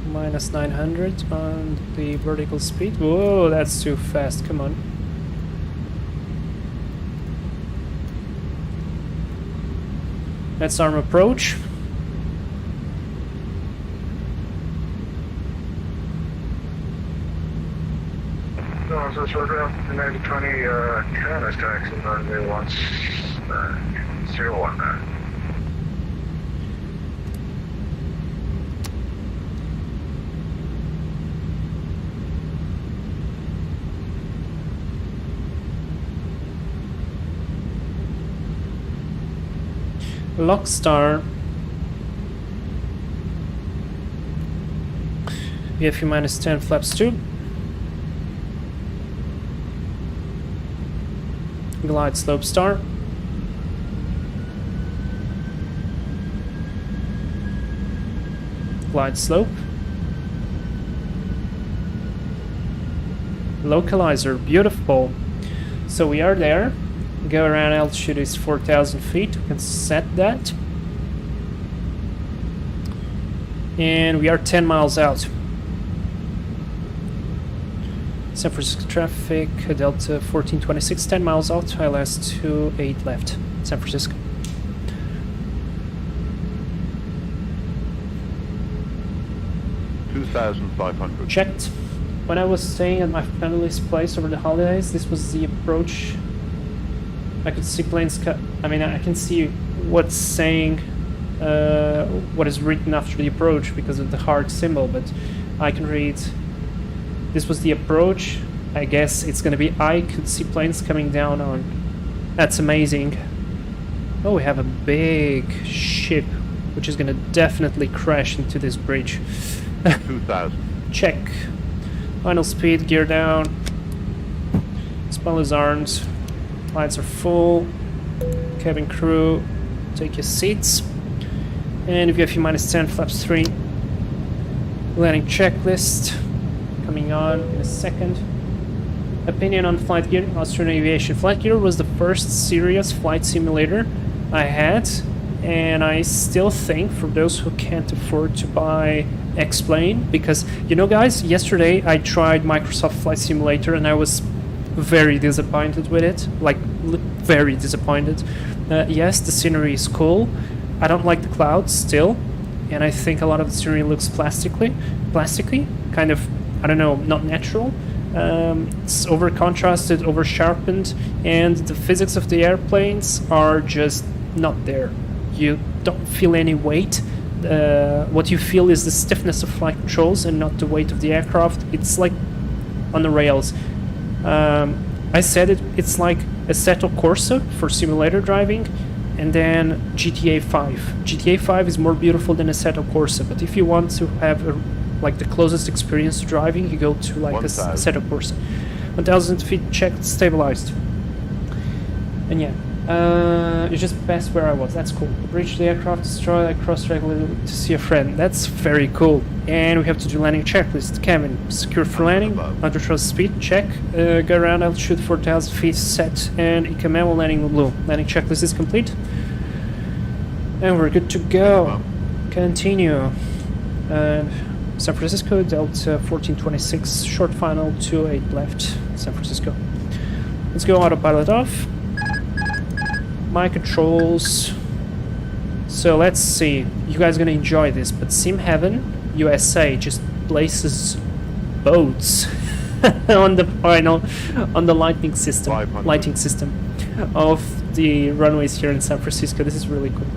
minus 900 on the vertical speed. Whoa, that's too fast, come on. That's arm approach. No, so it's around the 9020 Toliss taxi on the 019. Lockstar. VFU minus 10, flaps 2. Glide slope star. Glide slope. Localizer, beautiful. So we are there. Go around, altitude is 4,000 feet. We can set that. And we are 10 miles out. San Francisco traffic, Delta 1426, 10 miles out, ILS 28 left, San Francisco. $2,500. Checked. When I was staying at my family's place over the holidays, this was the approach. I could see planes I can see what's saying, what is written after the approach because of the heart symbol, but I can read. This was the approach. I guess it's gonna be I could see planes coming down on. That's amazing. Oh, we have a big ship, which is gonna definitely crash into this bridge. 2,000. Check. Final speed, gear down. Spell his arms. Lights are full. Cabin crew, take your seats. And VFU minus 10, flaps 3. Landing checklist. Coming on in a second. Opinion on flight gear. Austrian Aviation. Flight gear was the first serious flight simulator I had, and I still think for those who can't afford to buy X-Plane, because you know guys, yesterday I tried Microsoft Flight Simulator and I was very disappointed with it, like very disappointed. Yes, the scenery is cool. I don't like the clouds still, and I think a lot of the scenery looks plasticky, kind of, I don't know, not natural. It's over contrasted, over sharpened, and the physics of the airplanes are just not there. You don't feel any weight. What you feel is the stiffness of flight controls and not the weight of the aircraft. It's like on the rails. I said it's like Assetto Corsa for simulator driving, and then GTA 5. GTA 5 is more beautiful than Assetto Corsa, but if you want to have like the closest experience to driving, you go to like 1,000. Assetto Corsa. 1,000 feet checked, stabilized. And yeah, you just passed where I was. That's cool. Breach the aircraft, destroy. I crossed regularly to see a friend. That's very cool. And we have to do landing checklist. Kevin, secure for landing. Under thrust speed, check. Go around altitude 4,000 feet, set. And Ikamemo landing in blue. Landing checklist is complete. And we're good to go. Continue. And San Francisco, Delta 1426, short final 28 left. San Francisco. Let's go autopilot off. My controls. So let's see. You guys are gonna enjoy this, but Sim Heaven USA just places boats on the final, on the lighting system 500. of the runways here in San Francisco. This is really cool.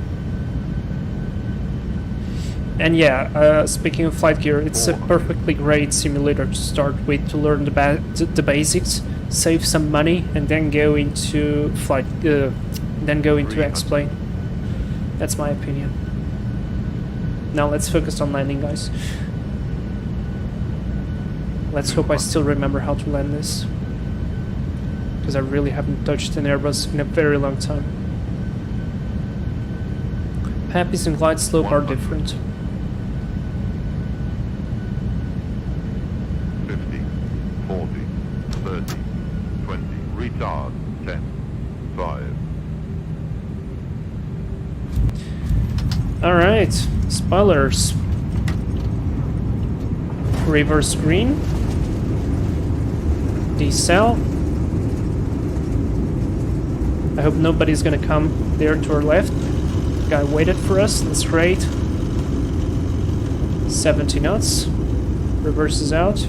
And yeah, speaking of flight gear, it's a perfectly great simulator to start with to learn the basics, save some money, and then go into flight. Then go into X-plane. That's my opinion. Now let's focus on landing, guys. Let's hope I still remember how to land this, because I really haven't touched an Airbus in a very long time. Pappies and glide slope are different. 50, 40, 30, 20, retard, 10, 5. Alright, spoilers. Reverse green. Decel. I hope nobody's gonna come there to our left. Guy waited for us, that's great. 70 knots. Reverses out.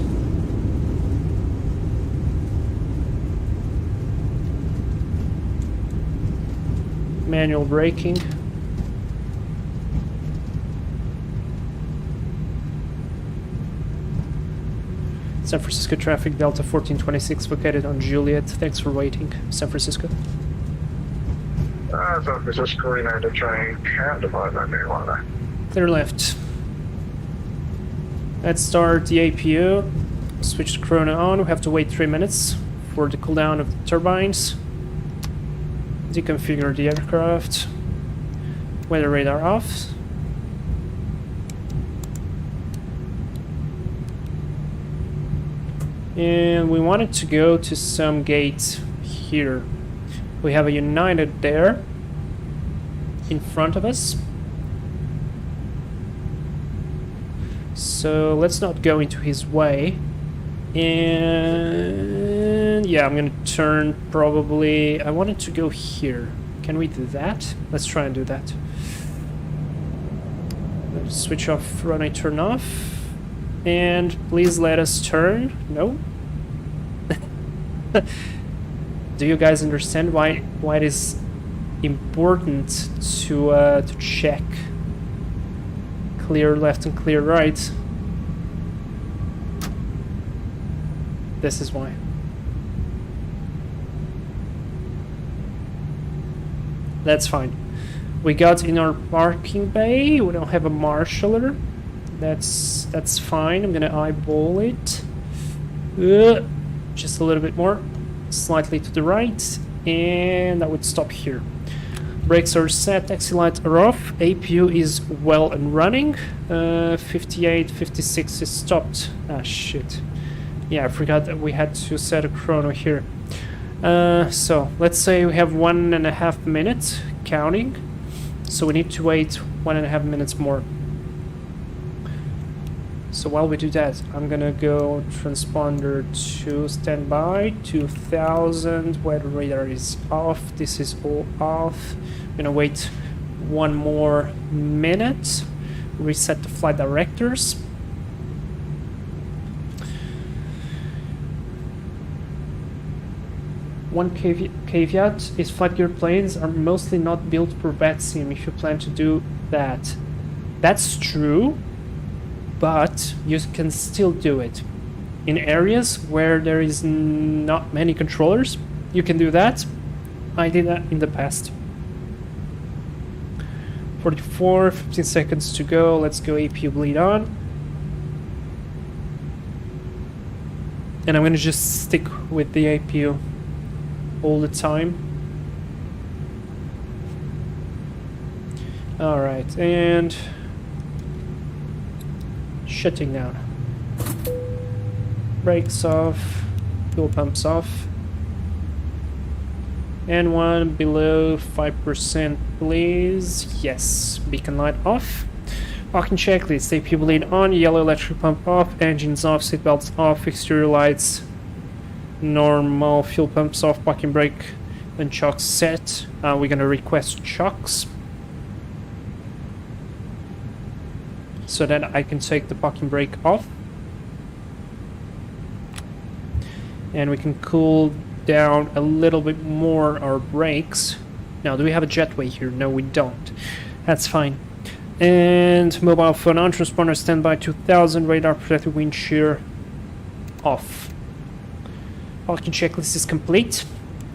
Manual braking. San Francisco traffic, Delta 1426, located on Juliet. Thanks for waiting, San Francisco. San Francisco United train, can't divide that near Clear left. Let's start the APU. Switch the chrono on. We have to wait 3 minutes for the cooldown of the turbines. Deconfigure the aircraft. Weather radar off. And we wanted to go to some gate here. We have a United there in front of us. So let's not go into his way. And yeah, I'm gonna turn probably. I wanted to go here. Can we do that? Let's try and do that. Let's switch off runway turn off. And please let us turn. No. Do you guys understand why it is important to check clear left and clear right? This is why. That's fine. We got in our parking bay. We don't have a marshaller. That's fine. I'm gonna eyeball it. Just a little bit more. Slightly to the right. And that would stop here. Brakes are set. Taxi lights are off. APU is well and running. 58, 56 is stopped. Ah, shit. Yeah, I forgot that we had to set a chrono here. So, let's say we have 1.5 minutes counting. So we need to wait 1.5 minutes more. So while we do that, I'm gonna go transponder to standby, 2000, weather radar is off, this is all off. I'm gonna wait 1 more minute, reset the flight directors. One caveat is flight gear planes are mostly not built for VATSIM if you plan to do that. That's true, but you can still do it. in areas where there is not many controllers. You can do that. I did that in the past. 44, 15 seconds to go. Let's go APU bleed on. And I'm gonna just stick with the APU all the time. Alright, and shutting down. Brakes off, fuel pumps off. And one below 5%, please. Yes, beacon light off. Parking checklist, APU bleed on, yellow electric pump off, engines off, seatbelts off, exterior lights normal, fuel pumps off, parking brake and chocks set. We're gonna request chocks so that I can take the parking brake off. And we can cool down a little bit more our brakes. Now, do we have a jetway here? No, we don't. That's fine. And mobile phone on, transponder standby 2000, radar protected wind shear off. Parking checklist is complete.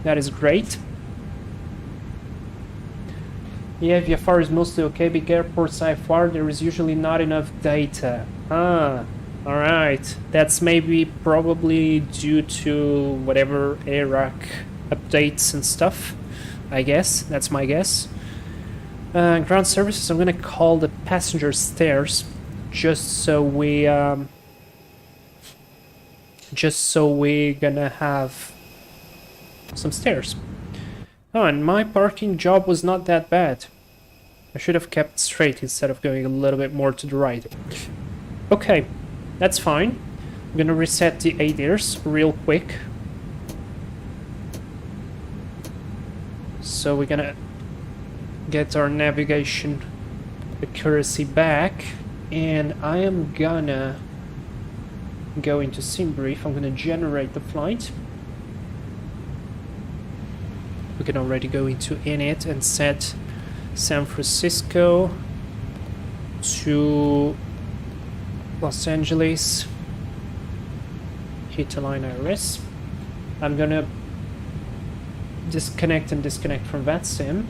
That is great. Yeah, VFR is mostly okay. Big airports IFR, there is usually not enough data. Alright. That's maybe probably due to whatever Iraq updates and stuff, I guess. That's my guess. Ground services, I'm gonna call the passenger stairs just so we're gonna have some stairs. Oh, and my parking job was not that bad. I should have kept straight instead of going a little bit more to the right. Okay, that's fine. I'm gonna reset the ADIRs real quick. So we're gonna get our navigation accuracy back, and I am gonna go into sim brief. I'm gonna generate the flight. We can already go into init and set San Francisco to Los Angeles. Hit align IRS. I'm gonna disconnect from that sim.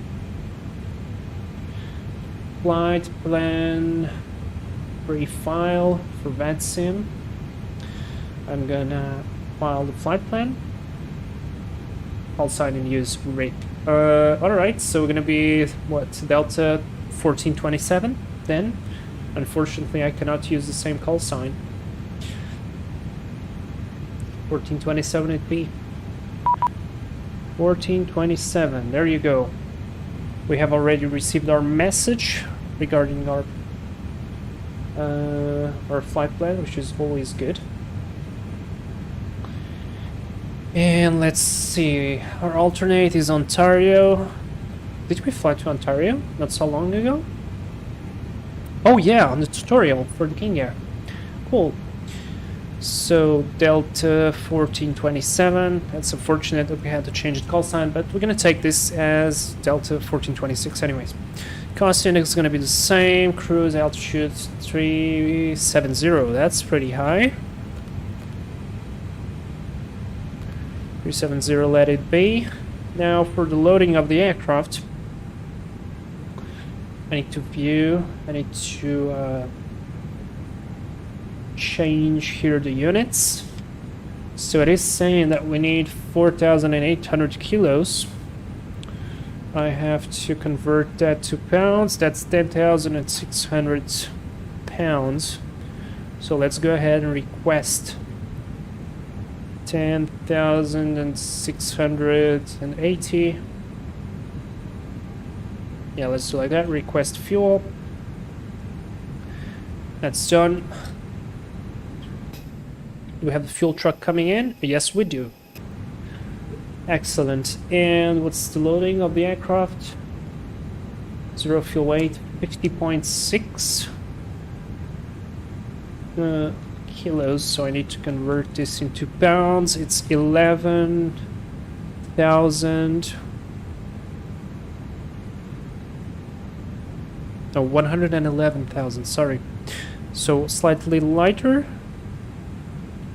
Flight plan pre-file for that sim. I'm gonna file the flight plan. I'll sign and use rate. Alright, so we're gonna be what, Delta 1427 then? Unfortunately, I cannot use the same call sign. 1427 it be. 1427, there you go. We have already received our message regarding our flight plan, which is always good. And let's see, our alternate is Ontario. Did we fly to Ontario not so long ago? Oh yeah, on the tutorial for the King Air. Cool. So Delta 1427, that's unfortunate that we had to change the call sign, but we're gonna take this as Delta 1426 anyways. Cost index is gonna be the same, cruise altitude 370, that's pretty high. 370, let it be. Now for the loading of the aircraft, I need to change here the units. So it is saying that we need 4,800 kilos. I have to convert that to pounds. That's 10,600 pounds. So let's go ahead and request 10,680. Yeah, let's do like that. Request fuel. That's done. Do we have the fuel truck coming in? Yes, we do. Excellent. And what's the loading of the aircraft? Zero fuel weight, 50.6 kilos. So I need to convert this into pounds. It's 11,000. No, 111,000. Sorry. So slightly lighter.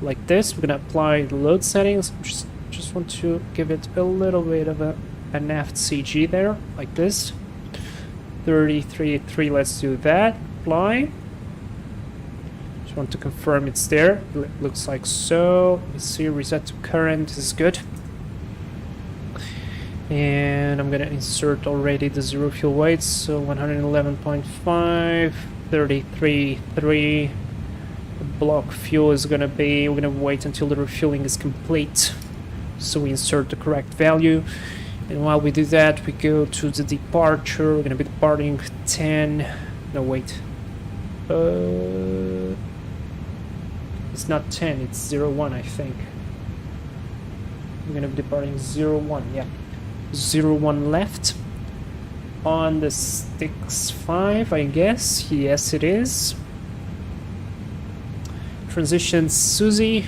like this. We're gonna apply the load settings. Just want to give it a little bit of an FCG there, like this. 33.3, let's do that. Apply. Just want to confirm it's there. Looks like so. Let's see, reset to current, this is good. And I'm gonna insert already the zero fuel weights, so 111.5, 33.3. The block fuel is gonna be, we're gonna wait until the refueling is complete, so we insert the correct value. And while we do that, we go to the departure. We're gonna be departing 10, no wait. It's not 10, it's 01, I think. We're gonna be departing 01, yeah. 01 left. On the sticks 5, I guess. Yes, it is. Transition Susie.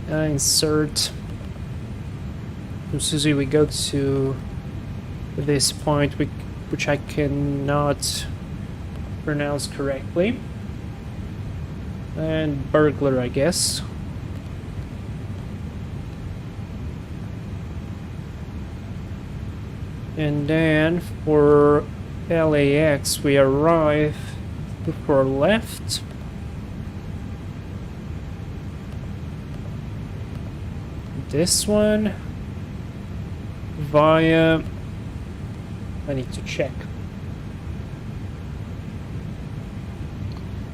Insert. From Susie we go to this point which I cannot pronounce correctly. And burglar, I guess. And then for LAX we arrive before left. This one via, I need to check.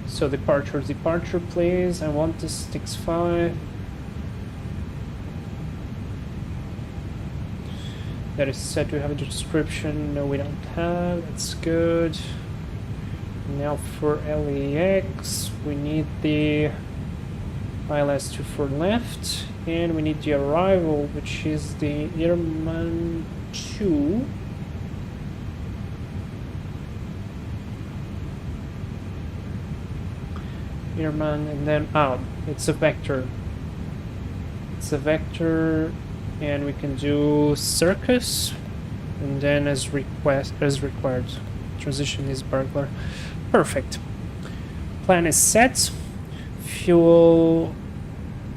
So departure please. I want the sticks 5. That is set to have a description. No, we don't have. That's good. Now for LAX, we need the ILS-24 left, and we need the arrival, which is the Airman 2. Airman, and then it's a vector. It's a vector. And we can do circus, and then as required. Transition is burglar. Perfect. Plan is set. Fuel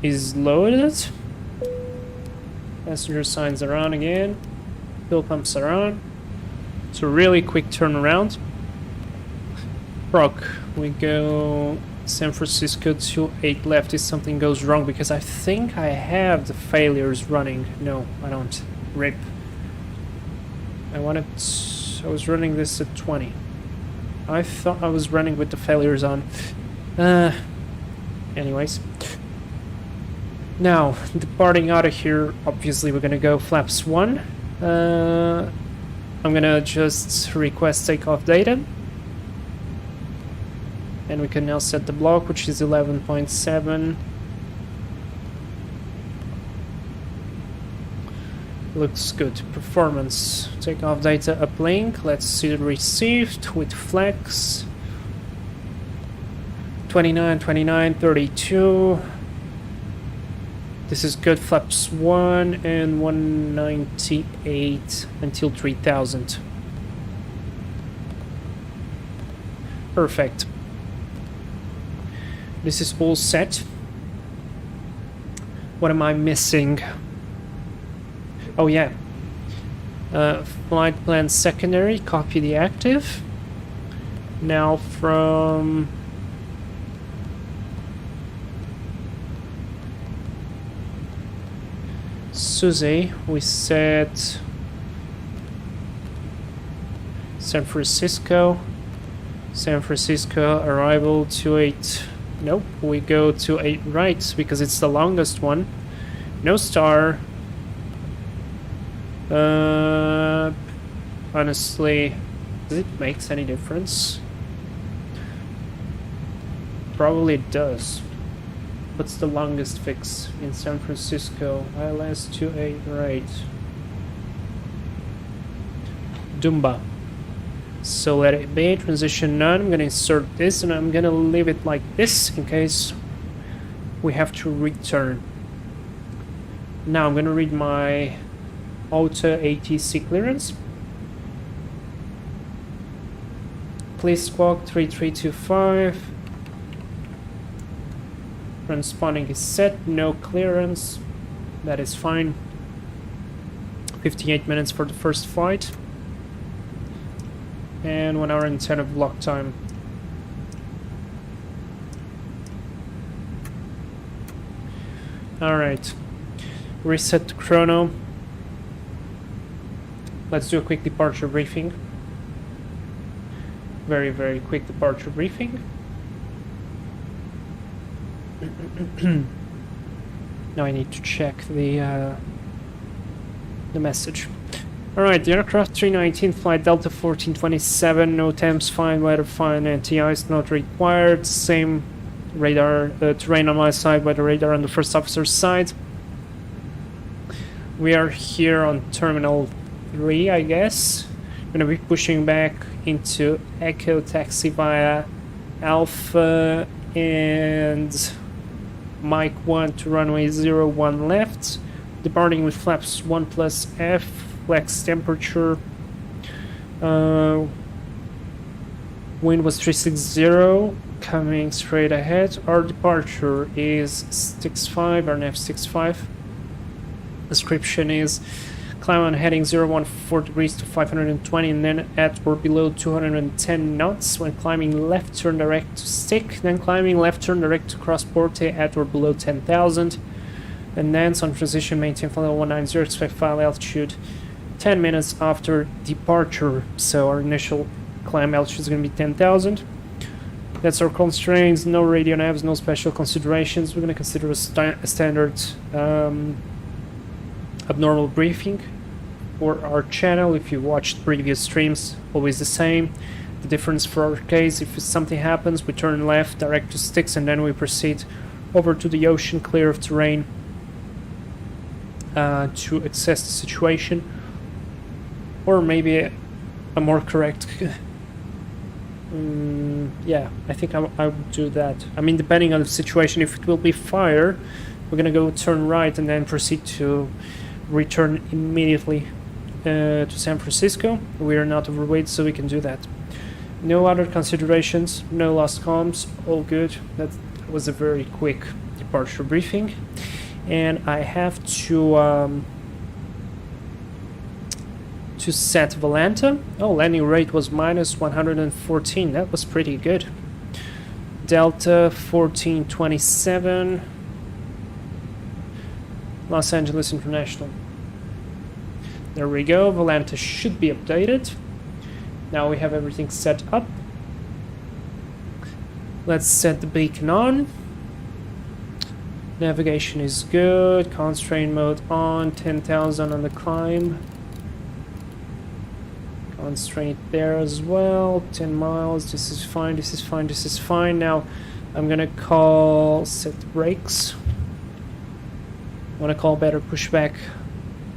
is loaded. Passenger signs are on again. Fuel pumps are on. It's a really quick turnaround. Proc, we go San Francisco to 8 left if something goes wrong, because I think I have the failures running. No, I don't. RIP. I was running this at 20. I thought I was running with the failures on. Anyways. Now, departing out of here, obviously we're gonna go flaps 1. I'm gonna just request takeoff data. And we can now set the block, which is 11.7. Looks good. Performance. Takeoff data uplink. Let's see the received with flex. 29, 29, 32. This is good. Flaps 1 and 198 until 3000. Perfect. This is all set. What am I missing? Oh yeah. Flight plan secondary, copy the active. Now from Susie, we set San Francisco arrival to 8. Nope, we go to 8 right because it's the longest one. No star. Honestly, does it make any difference? Probably it does. What's the longest fix in San Francisco? ILS to 8 right. Dumba. So let it be. Transition none. I'm gonna insert this and I'm gonna leave it like this in case we have to return. Now I'm gonna read my auto ATC clearance. Please squawk 3325. Transponding is set, no clearance. That is fine. 58 minutes for the first flight. And 1 hour and 10 of block time. Alright. Reset the chrono. Let's do a quick departure briefing. Very, very quick departure briefing. Now I need to check the message. Alright, the aircraft 319 flight Delta 1427, no temps fine, weather fine, anti-ice not required, same radar terrain on my side, weather radar on the first officer's side. We are here on Terminal 3, I guess. I'm gonna be pushing back into Echo Taxi via Alpha and Mike 1 to runway 01 left, departing with flaps 1 plus F, LAX temperature, wind was 360, coming straight ahead. Our departure is 65, our nav 65. Description is climb on heading 014 degrees to 520 and then at or below 210 knots. When climbing left, turn direct to stick, then climbing left, turn direct to cross Porte at or below 10,000. And then on transition, maintain flight level 190, expect final altitude 10 minutes after departure. So our initial climb altitude is going to be 10,000. That's our constraints, no radio navs, no special considerations. We're going to consider a standard abnormal briefing for our channel. If you watched previous streams, always the same. The difference for our case, if something happens, we turn left, direct to sticks, and then we proceed over to the ocean, clear of terrain, to assess the situation. Or maybe a more correct... yeah, I think I would do that. I mean, depending on the situation, if it will be fire, we're gonna go turn right and then proceed to return immediately to San Francisco. We are not overweight, so we can do that. No other considerations, no lost comms, all good. That was a very quick departure briefing. And I have to set Volanta. Oh, landing rate was minus 114. That was pretty good. Delta 1427. Los Angeles International. There we go. Volanta should be updated. Now we have everything set up. Let's set the beacon on. Navigation is good. Constraint mode on. 10,000 on the climb. Constraint there as well. 10 miles. This is fine. This is fine. This is fine. Now I'm gonna call set the brakes. I want to call better pushback.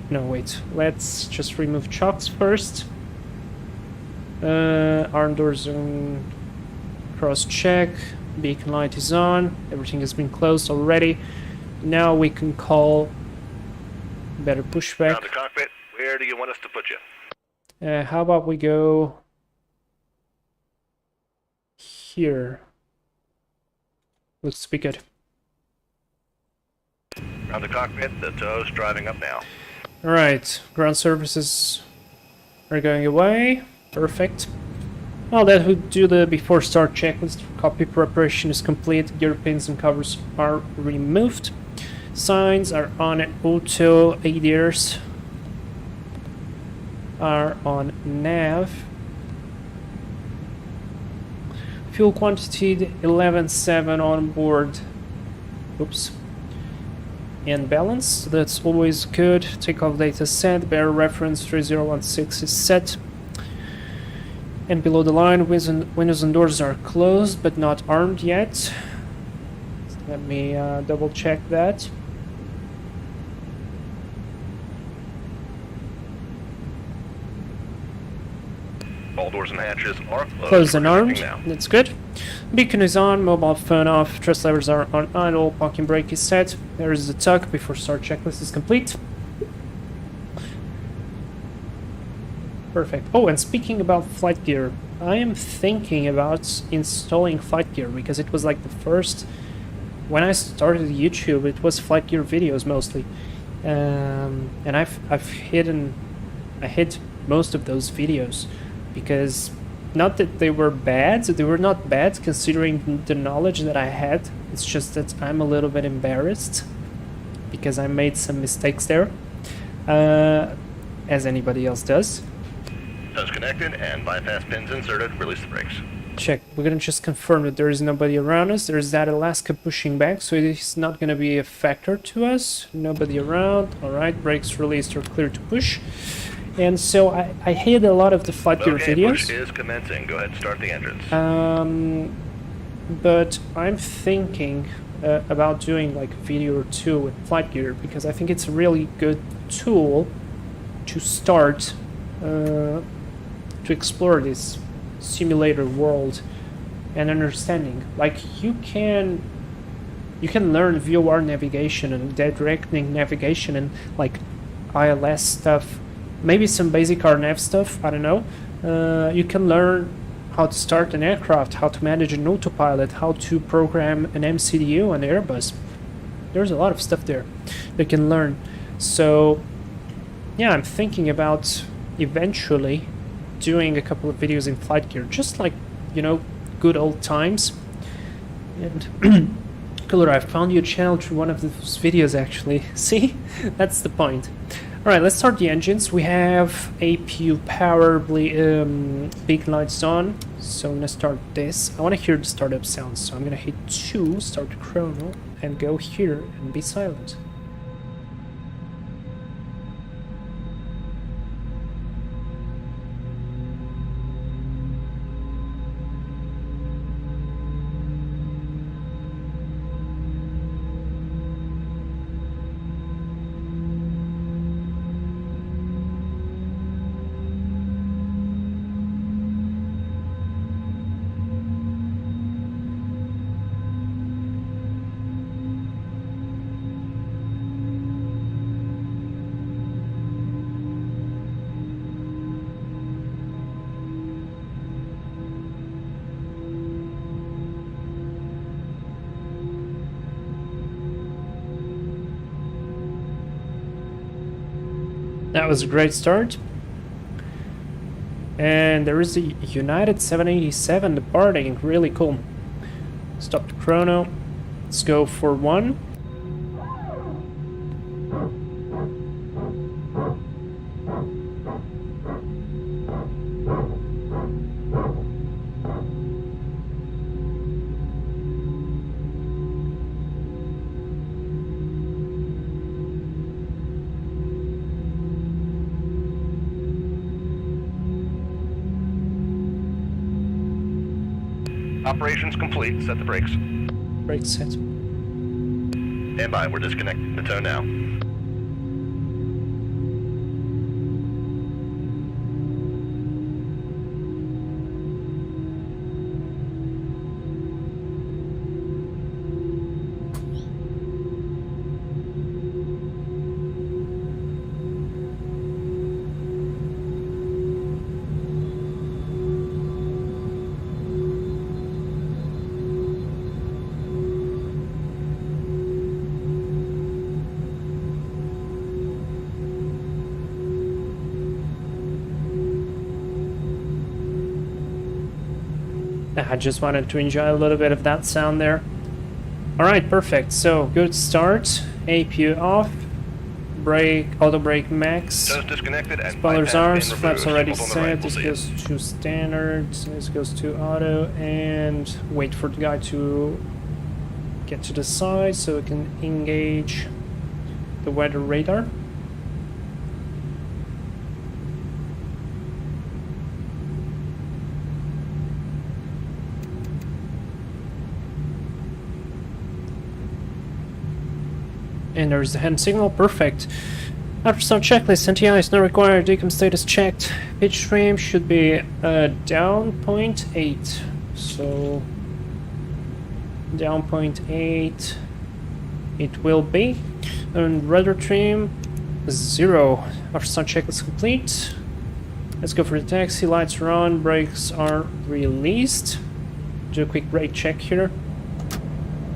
No, wait. Let's just remove chocks first. Arm doors on cross check. Beacon light is on. Everything has been closed already. Now we can call better pushback. Ground to cockpit. Where do you want us to put you? How about we go here? Looks to be good. Ground to cockpit, the tow's driving up now. Alright, ground services are going away. Perfect. Well, that would do the before start checklist. Copy preparation is complete. Gear pins and covers are removed. Signs are on auto. ADRs are on nav. Fuel quantity 11.7 on board. Oops. And balance, that's always good. Takeoff data set, bearer reference 3016 is set. And below the line, windows and doors are closed but not armed yet. Let me double check that. All doors and hatches are closed. Closed and We're armed, connecting now. that's good. Beacon is on, mobile phone off, thrust levers are on idle, parking brake is set. There is the tuck before start checklist is complete. Perfect. Oh, and speaking about flight gear, I am thinking about installing flight gear because it was like the first when I started YouTube, it was flight gear videos mostly, and I hid most of those videos because not that they were bad, they were not bad considering the knowledge that I had. It's just that I'm a little bit embarrassed because I made some mistakes there, as anybody else does. Toes connected and bypass pins inserted. Release the brakes. Check. We're gonna just confirm that there is nobody around us. There's that Alaska pushing back, so it's not gonna be a factor to us. Nobody around. Alright, brakes released or clear to push. And so I hate a lot of the flight gear Okay, videos. push is commencing. Go ahead and start the engines. But I'm thinking about doing like a video or two with flight gear because I think it's a really good tool to start to explore this simulator world and understanding. Like you can learn VOR navigation and directing navigation and like ILS stuff, maybe some basic RNAV stuff, I don't know. You can learn how to start an aircraft, how to manage an autopilot, how to program an MCDU on Airbus. There's a lot of stuff there you can learn. So yeah, I'm thinking about eventually doing a couple of videos in flight gear, just like, you know, good old times. And Cooler, I found your channel through one of those videos actually. See? That's the point. Alright, let's start the engines. We have APU power, big lights on. So I'm gonna start this. I wanna hear the startup sound, so I'm gonna hit 2, start the chrono, and go here and be silent. That was a great start. And there is a United 787 departing, really cool. Stop the chrono. Let's go for 1. Operations complete. Set the brakes. Brakes set. Stand by. We're disconnecting the tow now. I just wanted to enjoy a little bit of that sound there. Alright, perfect. So, good start. APU off. Brake, auto brake max. Toes disconnected and Spoilers bypass arms, pin flaps removed. already Hold on the right, set. we'll This see goes to standard. This goes to auto. And wait for the guy to get to the side so we can engage the weather radar. And there's the hand signal, perfect. After some checklist, NTI is not required, decom status checked. Pitch stream should be down 0.8. So, down 0.8 it will be. And rudder trim, 0. After some checklist complete. Let's go for the taxi, lights are on, brakes are released. Do a quick brake check here.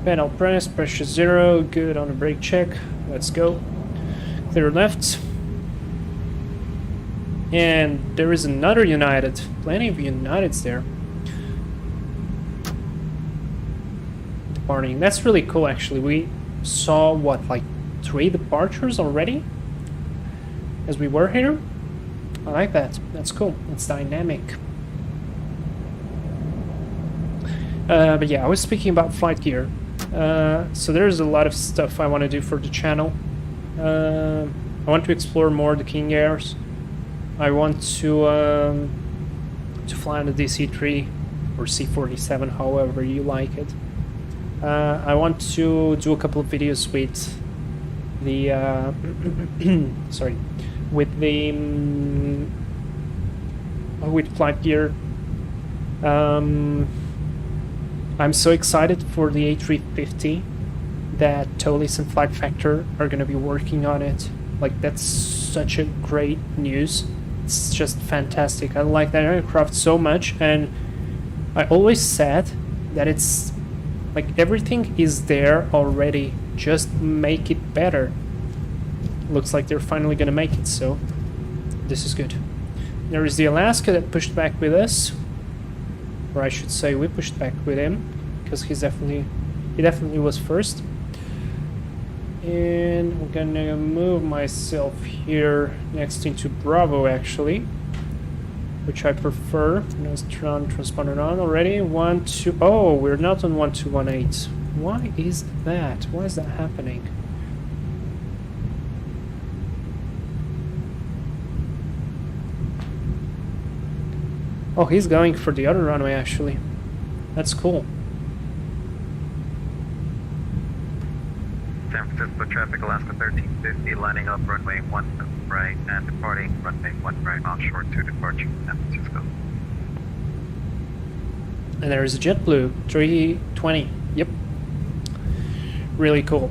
Pedal press, pressure 0, good on the brake check. Let's go. Clear left. And there is another United. Plenty of Uniteds there. Departing. That's really cool actually. We saw what, like 3 departures already? As we were here? I like that. That's cool. It's dynamic. But yeah, I was speaking about flight gear. So there's a lot of stuff I want to do for the channel. I want to explore more the King Airs. I want to fly on the DC-3 or C-47, however you like it. I want to do a couple of videos with the sorry, with the with flight gear. I'm so excited for the A350 that Toliss and Flight Factor are going to be working on it. Like, that's such a great news. It's just fantastic. I like that aircraft so much, and I always said that it's like everything is there already, just make it better. Looks like they're finally going to make it, so this is good. There is the Alaska that pushed back with us. Or I should say we pushed back with him, because he definitely was first. And I'm gonna move myself here next into Bravo actually, which I prefer. Let's turn transponder on already. 1, 2. Oh, we're not on 1218. Why is that? Why is that happening? Oh, he's going for the other runway actually. That's cool. San Francisco traffic, Alaska 1350, lining up runway 1 right and departing runway 1 right offshore to departure San Francisco. And there is a JetBlue 320. Yep. Really cool.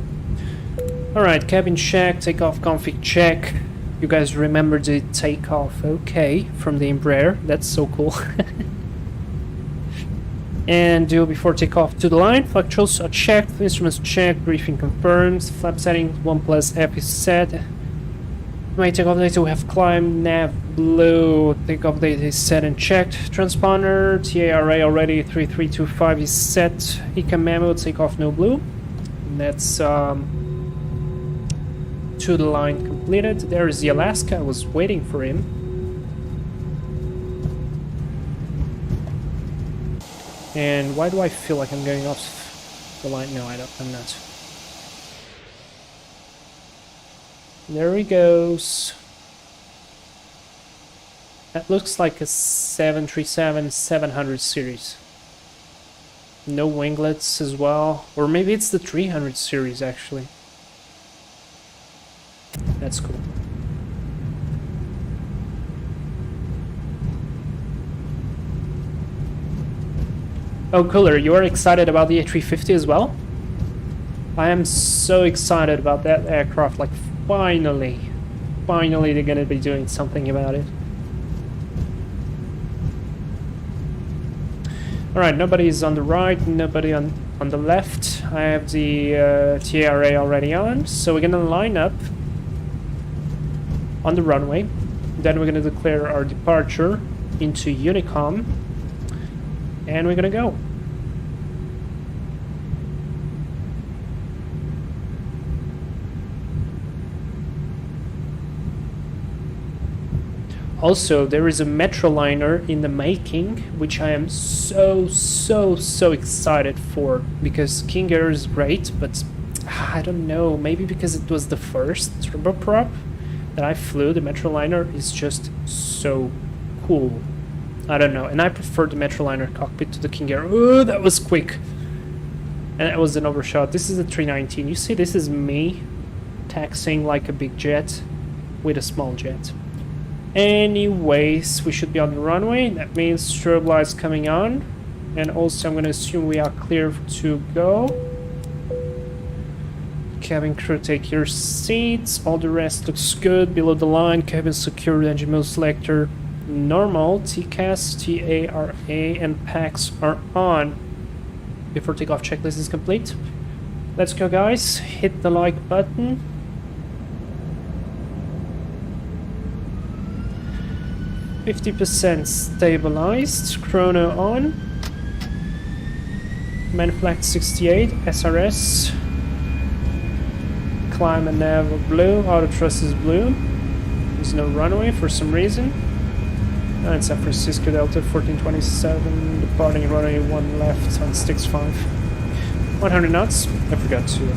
Alright, cabin check, takeoff config check. You guys remember the takeoff okay from the Embraer. That's so cool. And do before takeoff to the line. Factuals are checked, instruments checked, briefing confirmed, flap setting 1+ F is set. My takeoff data we have climbed, nav blue, takeoff data is set and checked. Transponder, TARA already 3325 is set. ECA memo, takeoff no blue. And that's to the line completed. There is the Alaska, I was waiting for him. And why do I feel like I'm going off the line? No, I'm not. There he goes. That looks like a 737-700 series. No winglets as well. Or maybe it's the 300 series actually. That's cool. Oh, cooler, you are excited about the A350 as well? I am so excited about that aircraft, like finally they're gonna be doing something about it. Alright, nobody is on the right, nobody on the left. I have the TRA already on, so we're gonna line up on the runway. Then we're gonna declare our departure into Unicom, and we're gonna go. Also, there is a Metroliner in the making, which I am so excited for, because King Air is great, but I don't know, maybe because it was the first turboprop that I flew, the Metroliner is just so cool. I don't know, and I prefer the Metroliner cockpit to the King Air. Oh, that was quick. And that was an overshot. This is the 319. You see, this is me taxiing like a big jet with a small jet. Anyways, we should be on the runway. That means strobe lights coming on. And also, I'm going to assume we are clear to go. Cabin crew, take your seats. All the rest looks good. Below the line, cabin secured, engine mode selector normal. TCAS, TARA, and PACs are on. Before takeoff checklist is complete. Let's go, guys. Hit the like button. %50 stabilized. Chrono on. Main flag 68. SRS. Climb and nav blue. Auto thrust is blue. There's no runway for some reason. And San Francisco Delta 1427. Departing runway 1 left on sticks 5. 100 knots. I forgot to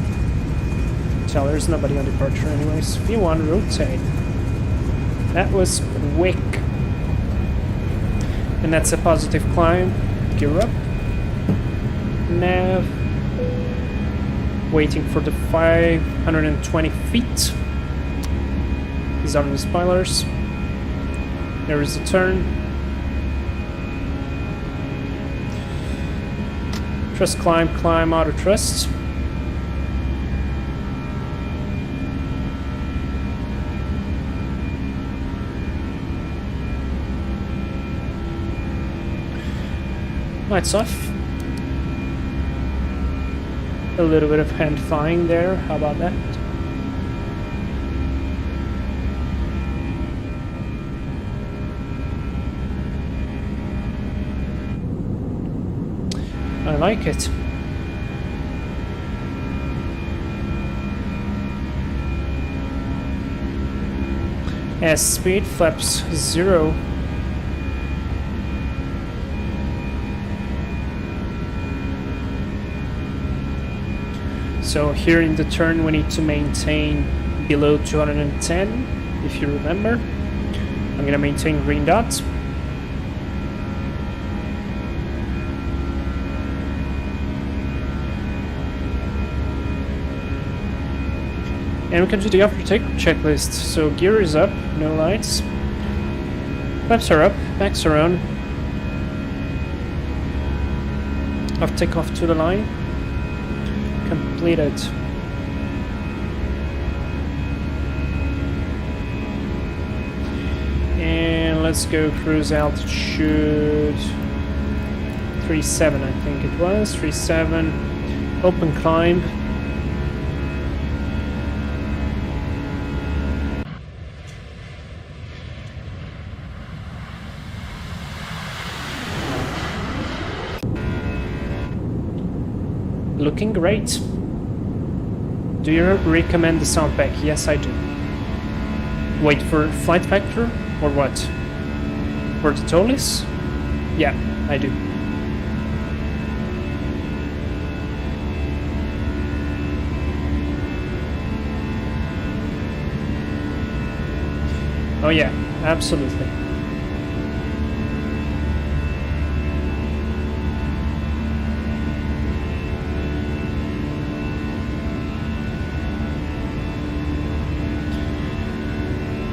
tell there's nobody on departure anyways. V1 rotate. That was quick. And that's a positive climb. Gear up. Nav. Waiting for the 520 feet. These are the spoilers. There is a turn. Thrust climb, climb, auto thrust. Lights off. A little bit of hand flying there, how about that? I like it. S speed flaps 0. So here in the turn we need to maintain below 210, if you remember. I'm gonna maintain green dots. And we can do the after-take checklist. So gear is up, no lights. Flaps are up, backs are on. Off takeoff to the line. Completed. And let's go cruise altitude 37, I think it was. 37. Open climb. Looking great. Do you recommend the sound pack? Yes, I do. Wait for flight factor or what? For the Toliss? Yeah, I do. Oh yeah, absolutely.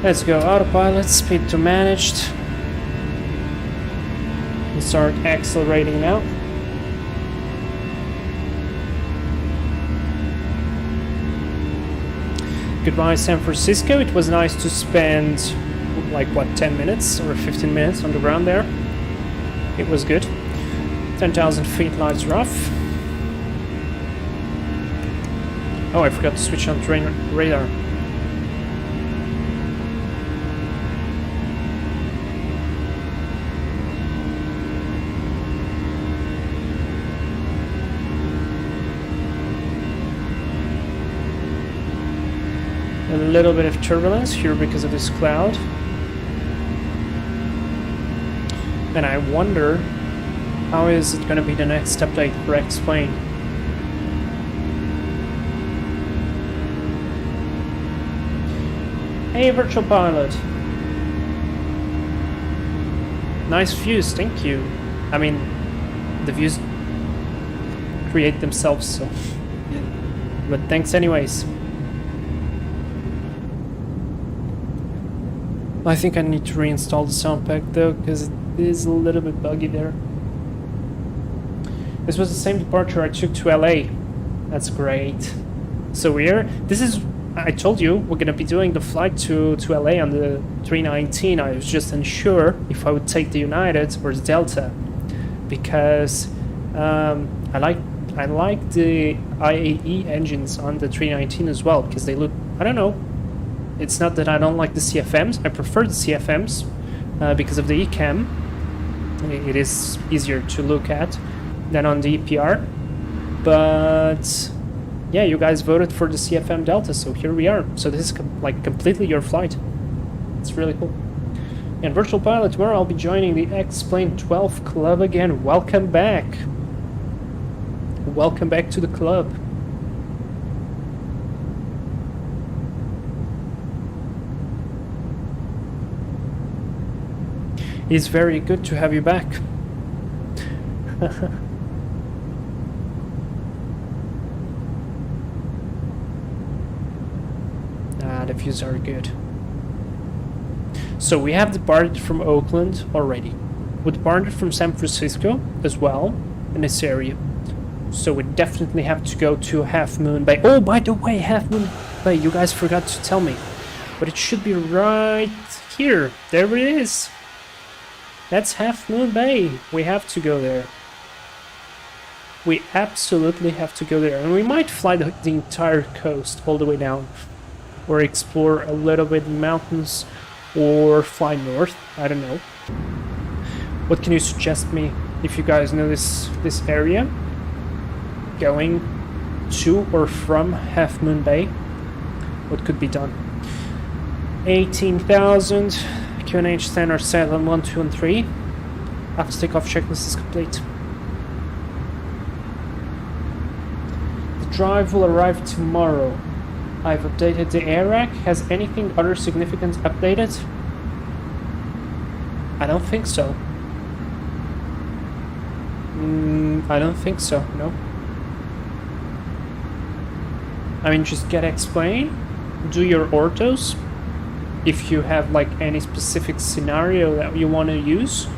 Let's go autopilot, speed to managed. And start accelerating now. Goodbye San Francisco. It was nice to spend like what, 10 minutes or 15 minutes on the ground there. It was good. 10,000 feet lights rough. Oh, I forgot to switch on train radar. A little bit of turbulence here because of this cloud. And I wonder how is it going to be the next update for X-Plane. Hey virtual pilot. Nice views, thank you. I mean, the views create themselves, so. But thanks anyways. I think I need to reinstall the sound pack though, because it is a little bit buggy there. This was the same departure I took to LA. That's great. So this is, I told you, we're gonna be doing the flight to LA on the A319. I was just unsure if I would take the United or the Delta, because I I like the IAE engines on the 319 as well, because they look, I don't know, it's not that I don't like the CFMs, I prefer the CFMs because of the ECAM. It is easier to look at than on the EPR, but yeah, you guys voted for the CFM Delta, so here we are. So this is like completely your flight. It's really cool. And Virtual Pilot, tomorrow I'll be joining the X-Plane 12 Club again. Welcome back. Welcome back to the club. It's very good to have you back. The views are good. So we have departed from Oakland already. We departed from San Francisco as well in this area. So we definitely have to go to Half Moon Bay. Oh, by the way, Half Moon Bay, you guys forgot to tell me. But it should be right here. There it is. That's Half Moon Bay. We have to go there. We absolutely have to go there. And we might fly the entire coast all the way down. Or explore a little bit mountains. Or fly north. I don't know. What can you suggest me if you guys know this area? Going to or from Half Moon Bay? What could be done? 18,000. QNH standard set on 1, 2, and 3. After takeoff checklist is complete. The drive will arrive tomorrow. I've updated the air rack. Has anything other significant updated? I don't think so. I don't think so, no. I mean, just get explain, do your orthos. If you have like any specific scenario that you want to use,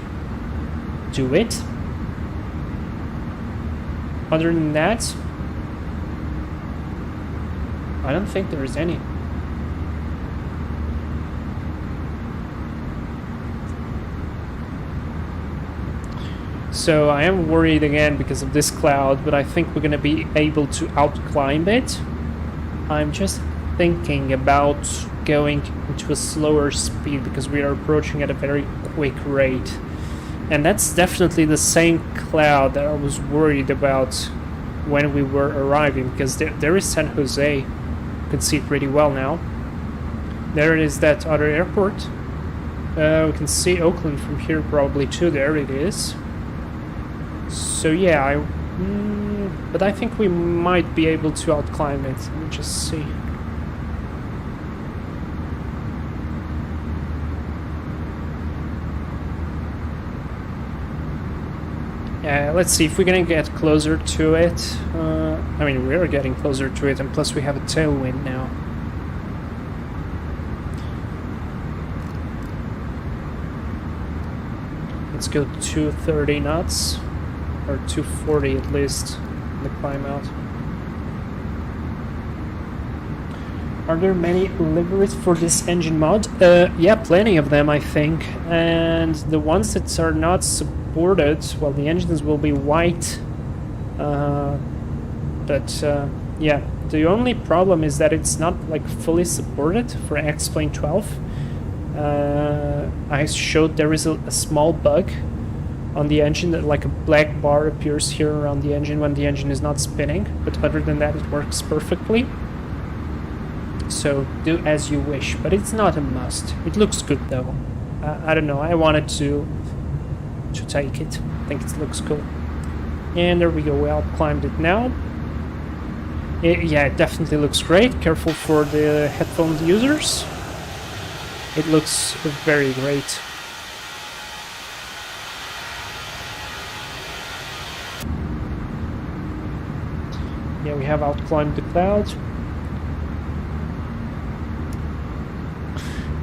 do it. Other than that, I don't think there is any. So I am worried again because of this cloud, but I think we're gonna be able to outclimb it. I'm just thinking about going into a slower speed because we are approaching at a very quick rate. And that's definitely the same cloud that I was worried about when we were arriving, because there is San Jose. You can see it pretty well now. There it is, that other airport. We can see Oakland from here probably too. There it is. So yeah, but I think we might be able to outclimb it. Let me just see. Let's see if we're gonna get closer to it. I mean, we are getting closer to it, and plus we have a tailwind now. Let's go 230 knots, or 240 at least, in the climb out. Are there many liveries for this engine mod? Yeah, plenty of them, I think. And the ones that are not supported, well, the engines will be white. Yeah, the only problem is that it's not like fully supported for X-Plane 12. I showed there is a small bug on the engine, that like a black bar appears here around the engine when the engine is not spinning, but other than that it works perfectly. So do as you wish, but it's not a must. It looks good though. I don't know, I wanted to take it. I think it looks cool. And there we go, we climbed it now. Yeah, it definitely looks great. Careful for the headphone users. It looks very great. Yeah, we have outclimbed the cloud.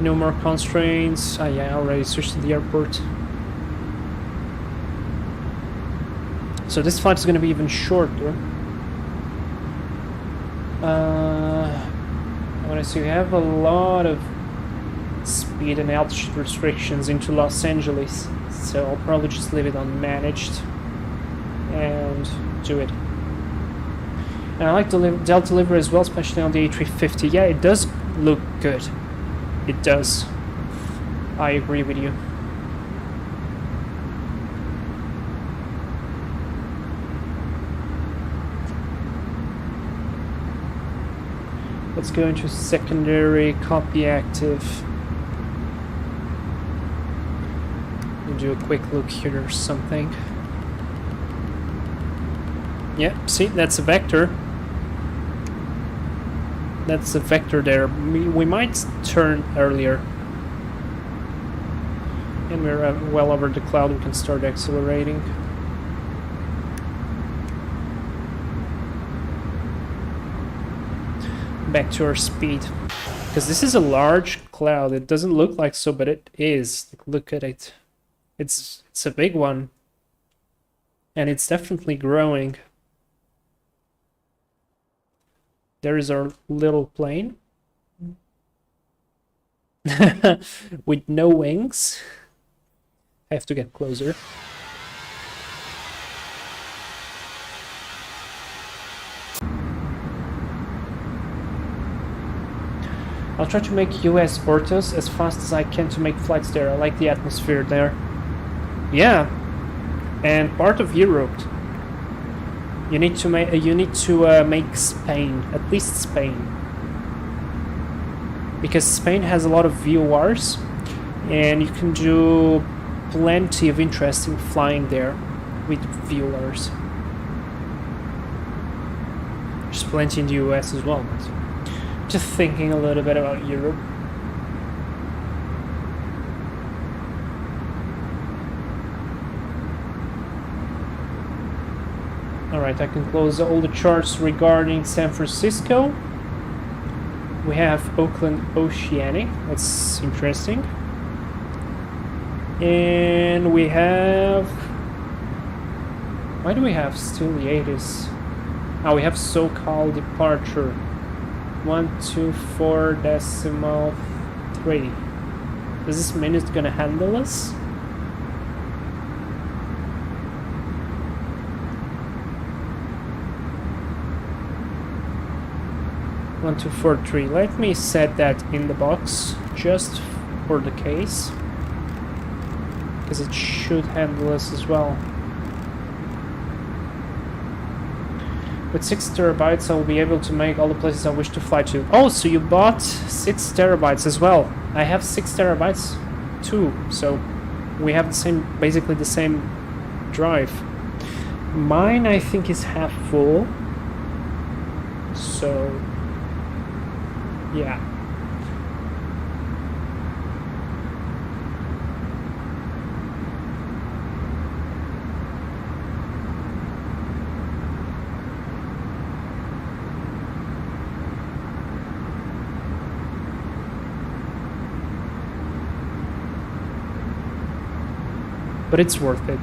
No more constraints. Yeah, I already switched to the airport. So this flight is going to be even shorter. I want to see, we have a lot of speed and altitude restrictions into Los Angeles, so I'll probably just leave it unmanaged and do it. And I like the Delta livery as well, especially on the A350. Yeah, it does look good. It does. I agree with you. Let's go into secondary copy active. We'll do a quick look here or something. Yeah, see, that's a vector. That's a vector there. We might turn earlier. And we're well over the cloud, we can start accelerating. Back to our speed. Because this is a large cloud. It doesn't look like so, but it is. Look at it. It's a big one. And it's definitely growing. There is our little plane. With no wings. I have to get closer. I'll try to make US Ortos as fast as I can to make flights there. I like the atmosphere there. Yeah, and part of Europe. You need to make make Spain, at least Spain, because Spain has a lot of VORs, and you can do plenty of interesting flying there with VORs. There's plenty in the US as well. But just thinking a little bit about Europe. Alright, I can close all the charts regarding San Francisco. We have Oakland Oceanic, that's interesting. And we have... Why do we have still the 80s? Oh, we have SoCal departure. 124.3. Does this mean it's gonna handle us? One, 2, 4, 3. Let me set that in the box just for the case, because it should handle us as well. With 6 terabytes, I will be able to make all the places I wish to fly to. Oh, so you bought 6 terabytes as well. I have 6 terabytes too, so we have the same, basically the same drive. Mine, I think, is half full. So, yeah. But it's worth it.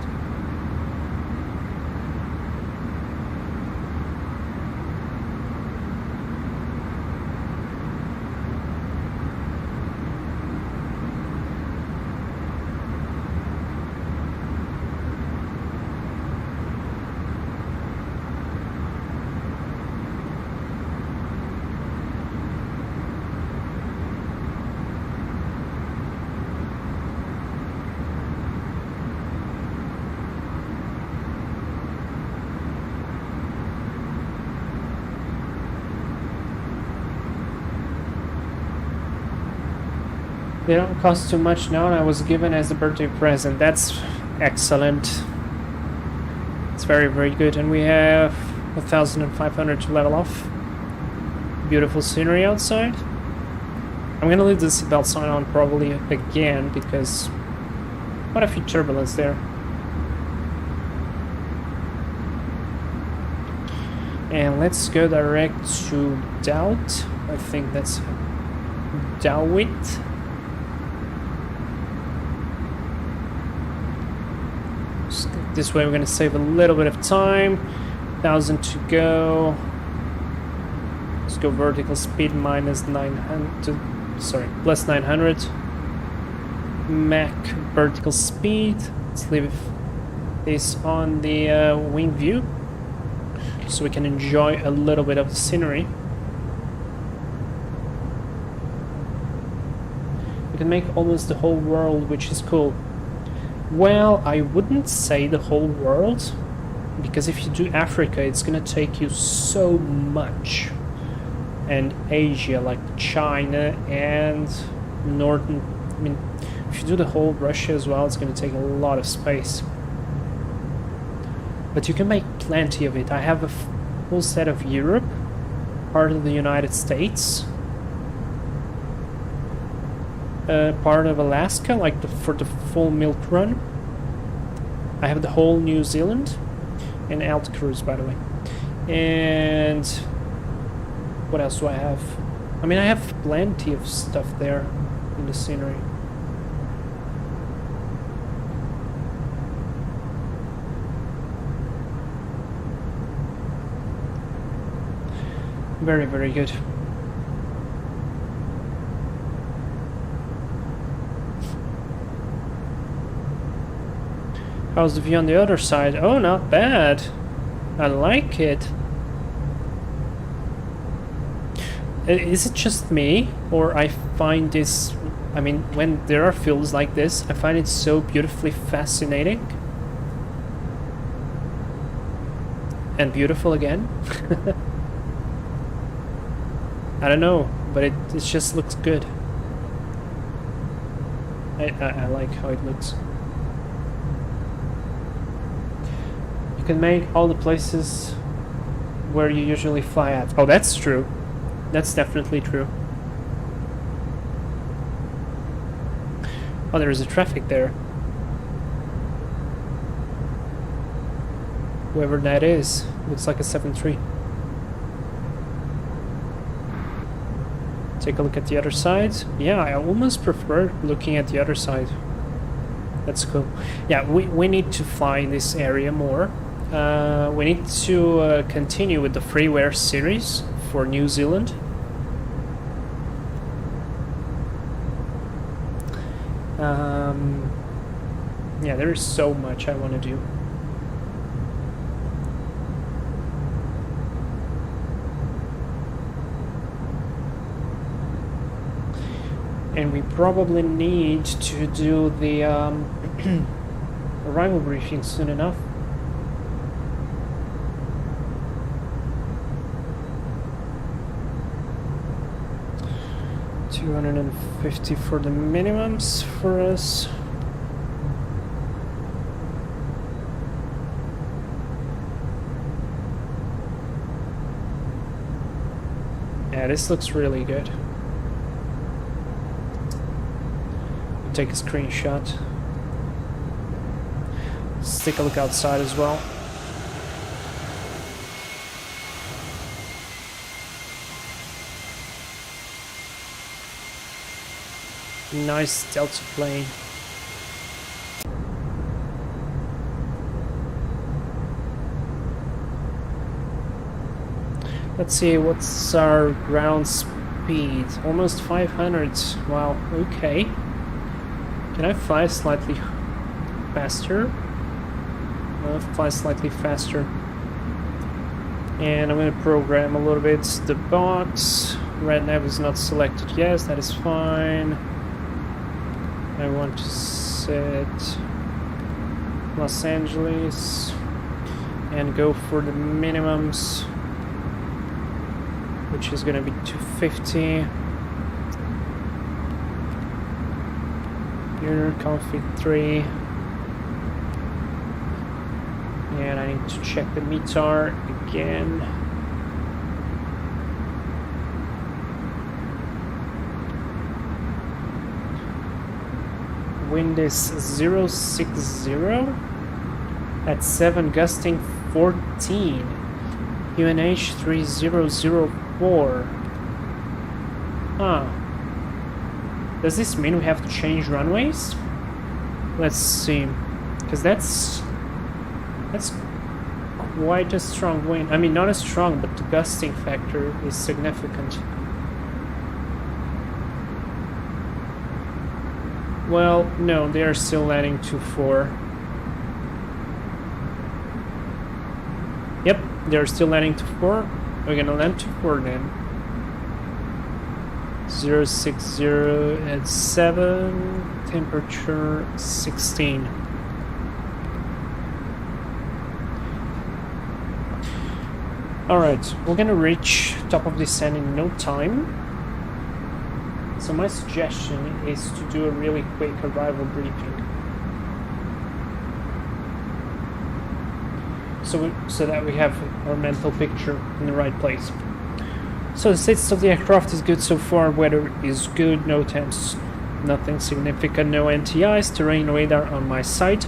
They don't cost too much now, and I was given as a birthday present. That's excellent. It's very, very good. And we have 1,500 to level off. Beautiful scenery outside. I'm gonna leave the seatbelt sign on probably again, because quite a few turbulence there. And let's go direct to Doubt. I think that's Dowit. This way we're going to save a little bit of time. 1,000 to go. Let's go vertical speed minus 900. Sorry, plus 900. Mach vertical speed. Let's leave this on the wing view. so we can enjoy a little bit of the scenery. You can make almost the whole world, which is cool. Well, I wouldn't say the whole world, because if you do Africa, it's gonna take you so much. And Asia, like China and Northern... I mean, if you do the whole Russia as well, it's gonna take a lot of space. But you can make plenty of it. I have a full set of Europe, part of the United States, part of Alaska, like for the full milk run. I have the whole New Zealand and Alt Cruise, by the way. And what else do I have? I mean, I have plenty of stuff there in the scenery. Very, very good. How's the view on the other side? Oh, not bad. I like it. Is it just me, or I find this... I mean, when there are fields like this, I find it so beautifully fascinating. And beautiful again. I don't know, but it just looks good. I like how it looks. You can make all the places where you usually fly at. Oh, that's true. That's definitely true. Oh, there is a traffic there. Whoever that is, looks like a 7-3. Take a look at the other side. Yeah, I almost prefer looking at the other side. That's cool. Yeah, we need to fly in this area more. We need to continue with the freeware series for New Zealand. Yeah, there is so much I want to do. And we probably need to do the arrival briefing soon enough. $250 for the minimums for us. Yeah, this looks really good. Take a screenshot. Let's take a look outside as well. Nice Delta plane. Let's see, what's our ground speed? Almost 500. Wow, okay. Can I fly slightly faster? I'll fly slightly faster. And I'm going to program a little bit the box. Red nav is not selected. Yes, that is fine. I want to set Los Angeles and go for the minimums, which is going to be 250. Here, config 3. And I need to check the METAR again. Wind is 060 at 7, gusting 14. UNH 3004. Huh. Does this mean we have to change runways? Let's see. Because that's quite a strong wind. I mean, not as strong, but the gusting factor is significant. Well, no, they are still landing 2-4. Yep, They're still landing to 4. We're gonna land to 4 then. 060 at 7, temperature 16. Alright, we're gonna reach top of descent in no time. So my suggestion is to do a really quick arrival briefing. So that we have our mental picture in the right place. So the status of the aircraft is good so far, weather is good, no temps, nothing significant, no NTIs, terrain radar on my side.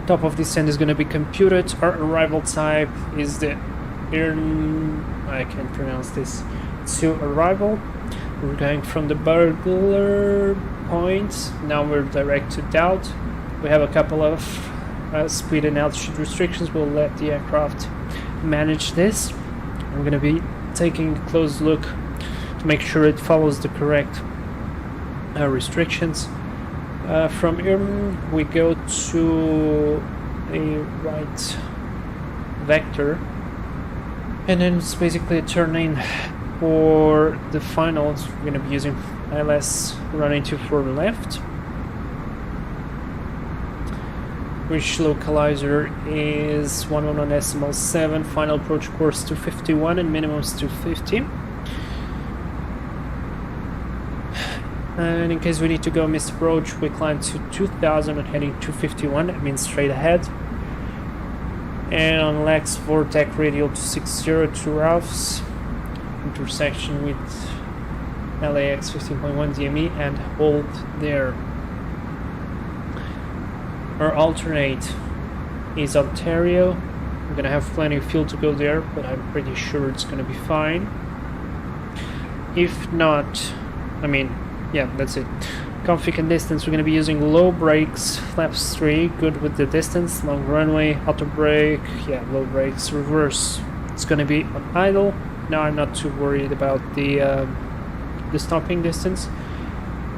Top of descent is going to be computed. Our arrival type is the I can't pronounce this. To arrival. We're going from the burglar point. Now we're directed out. We have a couple of speed and altitude restrictions. We'll let the aircraft manage this. I'm going to be taking a close look to make sure it follows the correct restrictions. From here we go to a right vector, and then it's basically a turn in for the finals. We're going to be using ILS running 24 left, which localizer is 111.7, final approach course 251 and minimum is 250. And in case we need to go missed approach, we climb to 2000 and heading 251, that means straight ahead. And on LAX Vortec radial 260 to Ralph's, intersection with LAX 15.1 DME and hold there. Our alternate is Ontario. I'm gonna have plenty of fuel to go there, but I'm pretty sure it's gonna be fine. If not, I mean, yeah, that's it. Config and distance, we're going to be using low brakes, flaps 3, good with the distance, long runway, auto brake, yeah, low brakes, reverse. It's going to be on idle. Now I'm not too worried about the stopping distance.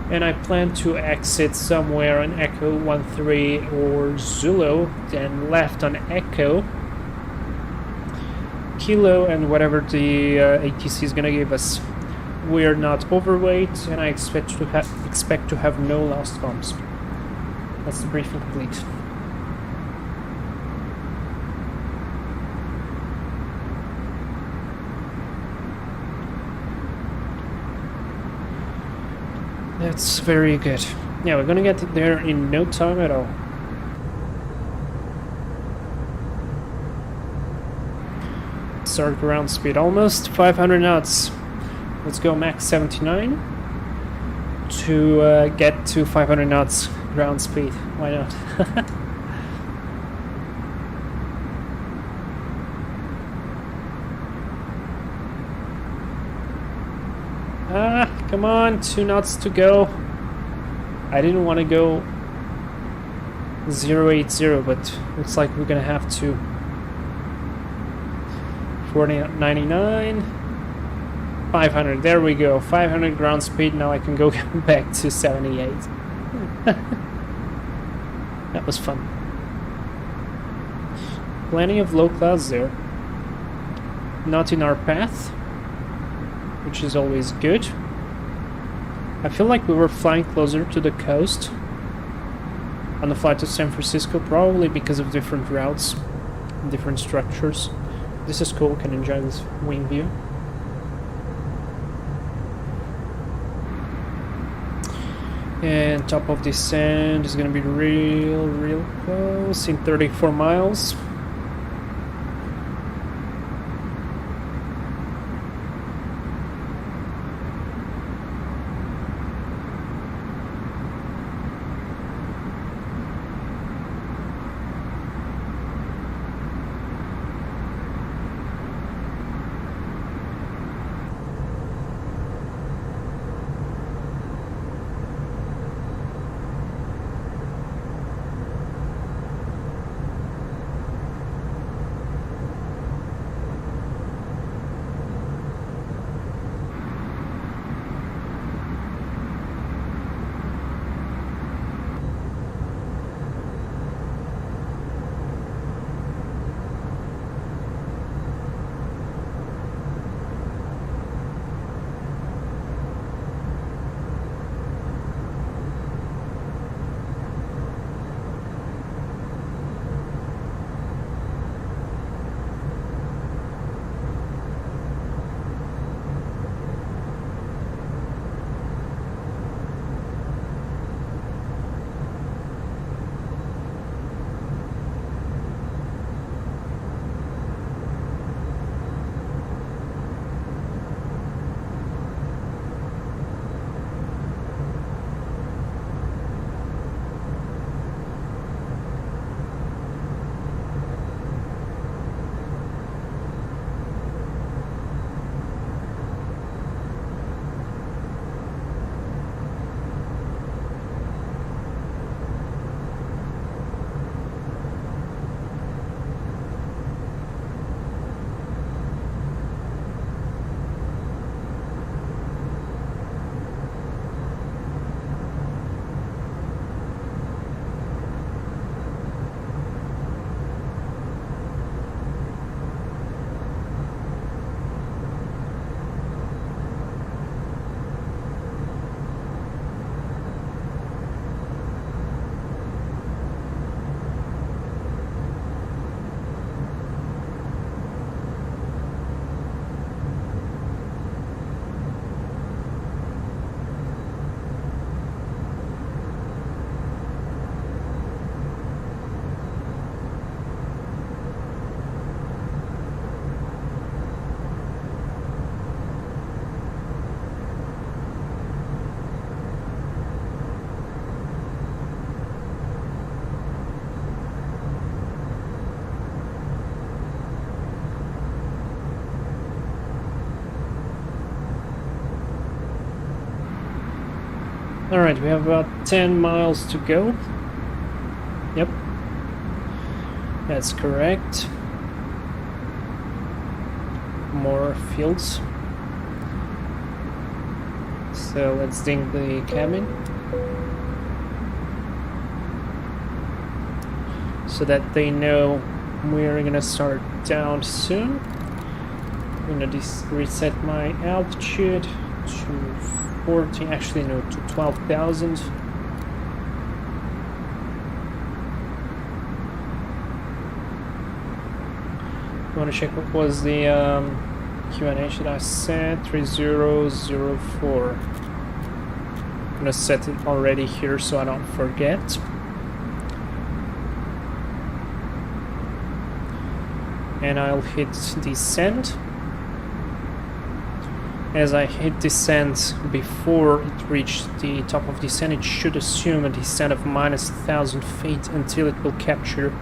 And I plan to exit somewhere on Echo 13 or Zulu, then left on Echo, Kilo, and whatever the ATC is going to give us. We're not overweight, and I expect to have no lost comms. That's the briefing complete. That's very good. Yeah, we're gonna get there in no time at all. Start ground speed, almost 500 knots. Let's go max 79 to get to 500 knots ground speed. Why not? Come on, 2 knots to go. I didn't want to go 080, but looks like we're gonna have to. 499. 500, there we go, 500 ground speed. Now I can go back to 78. That was fun. Plenty of low clouds there. Not in our path, which is always good. I feel like we were flying closer to the coast on the flight to San Francisco, probably because of different routes, different structures. This is cool, can enjoy this wing view. And top of descent is gonna be real close in 34 miles. Alright, we have about 10 miles to go. Yep. That's correct. More fields. So let's ding the cabin. So that they know we're gonna start down soon. I'm gonna reset my altitude to 14, actually no, to 12,000. I want to check what was the Q&A should I set? 3004. I'm gonna set it already here so I don't forget. And I'll hit descend. As I hit descent, before it reached the top of descent, it should assume a descent of minus 1,000 feet until it will capture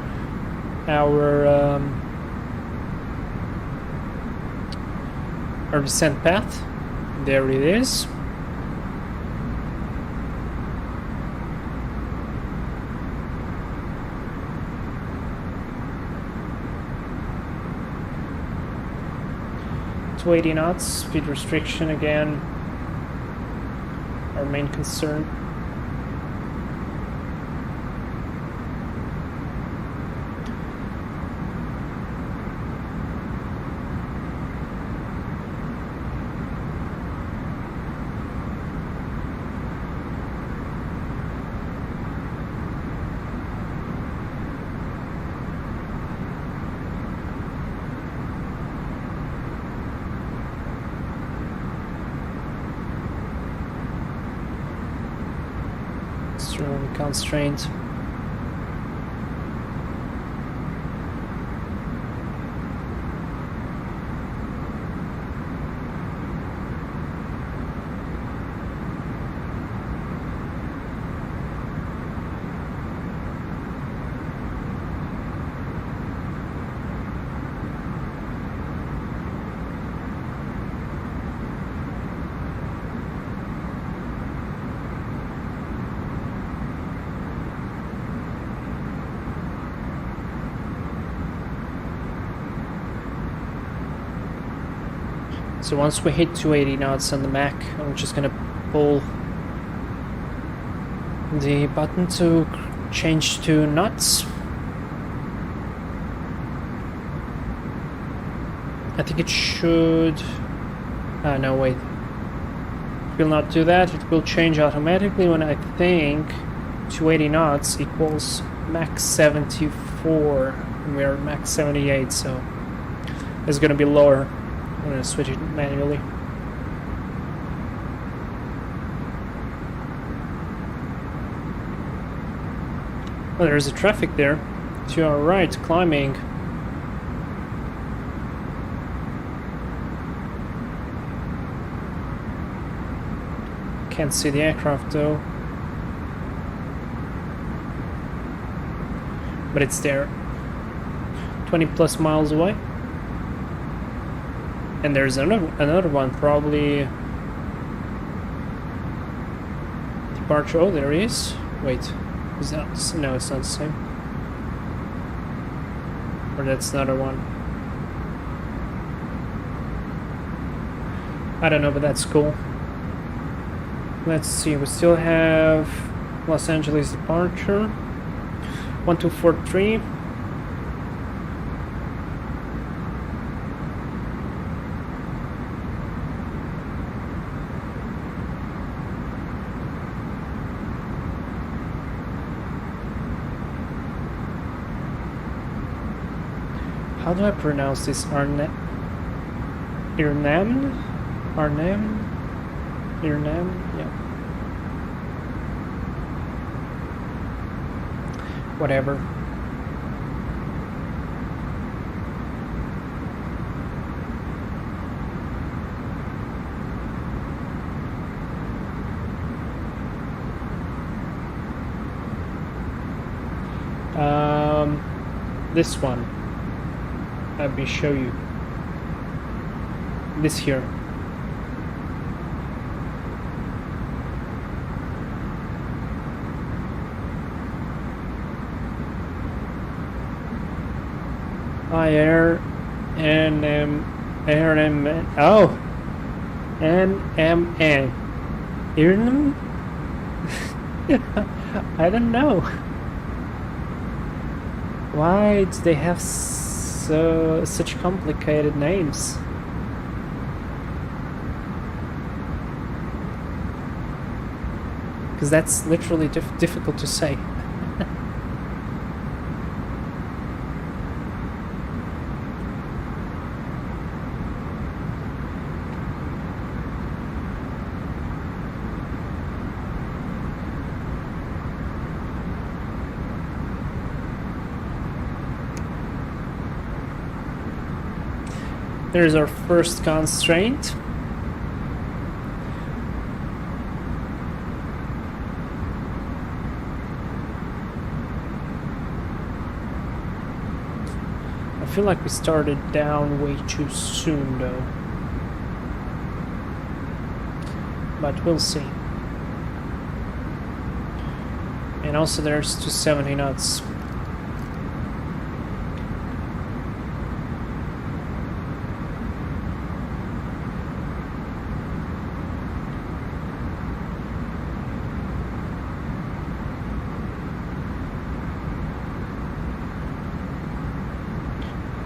our descent path. There it is. To 80 knots, speed restriction again, our main concern. Constraint. So once we hit 280 knots on the Mac, I'm just gonna pull the button to change to knots. I think it should... no, wait. It will not do that. It will change automatically when I think 280 knots equals max 74. And we are at max 78, so it's gonna be lower. I'm gonna switch it manually. Oh, there's a traffic there. To our right, climbing. Can't see the aircraft though. But it's there. 20 plus miles away. And there's another one, probably departure. Oh, there he is. Wait, is that? No, it's not the same. Or that's another one. I don't know, but that's cool. Let's see. We still have Los Angeles departure. 1243. How do I pronounce this? Irnam? Irnam? Yeah. Whatever. This one. Let me show you. This here. Air NMN. Oh, NMN. Irnum? I don't know. Why do they have such complicated names? Because that's literally difficult to say. There's our first constraint. I feel like we started down way too soon though. But we'll see. And also there's 270 knots.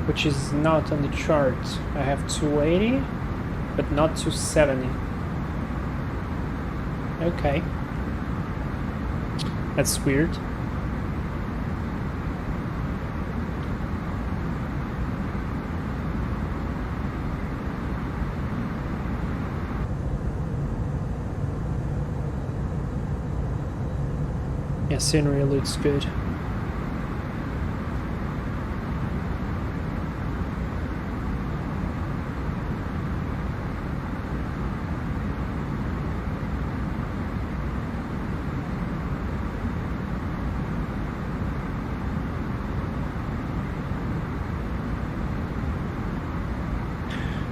Which is not on the chart. I have 280, but not 270. Okay. That's weird. Yeah, scenery looks good.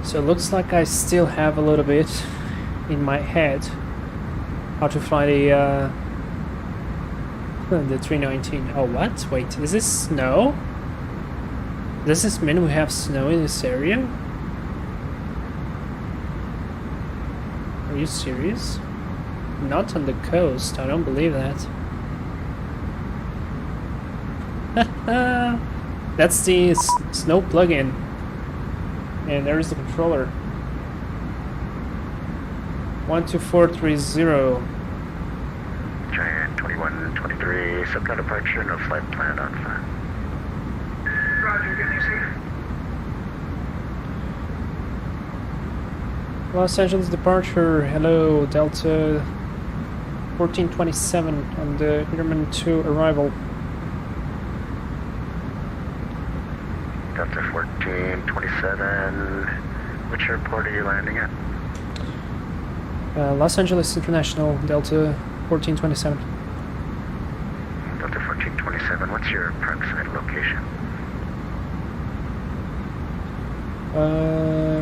So it looks like I still have a little bit in my head how to fly the 319. Oh, what? Wait, is this snow? Does this mean we have snow in this area? Are you serious? Not on the coast, I don't believe that. That's the snow plugin. And there is the controller. 12430. Giant 2123, subcon departure, no flight planned on file. Roger, getting you safe. Los Angeles departure. Hello, Delta 1427 on the Airman 2 arrival. Delta 1427, which airport are you landing at? Los Angeles International, Delta 1427. Delta 1427, what's your approximate location?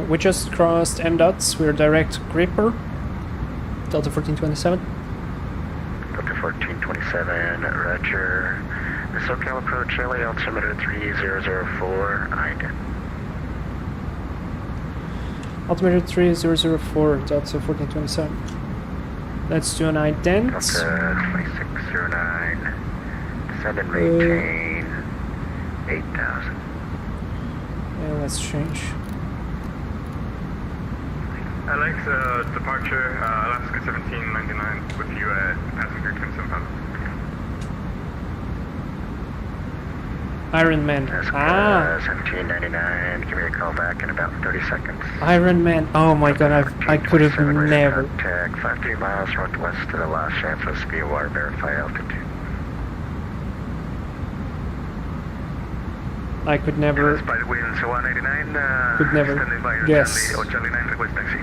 We just crossed MDOTs, we're direct gripper. Delta 1427. Delta 1427, roger. The SoCal approach, LA altimeter 3004, IDEN. Altimeter 3004, Delta 1427. Let's do an ident. Delta 2609, descend and maintain 8,000. Yeah, let's change. LAX departure, Alaska 1799 with you at passenger 27,000. Iron Man. Ah, 1799, give me a call back in about 30 seconds. Iron Man. Oh my god, I could have 1427, never. Contact 53 miles northwest to the Los SFO-LAX, verify altitude. I could never. By the winds 189, Could never standing by your guess. Charlie 9 request taxi.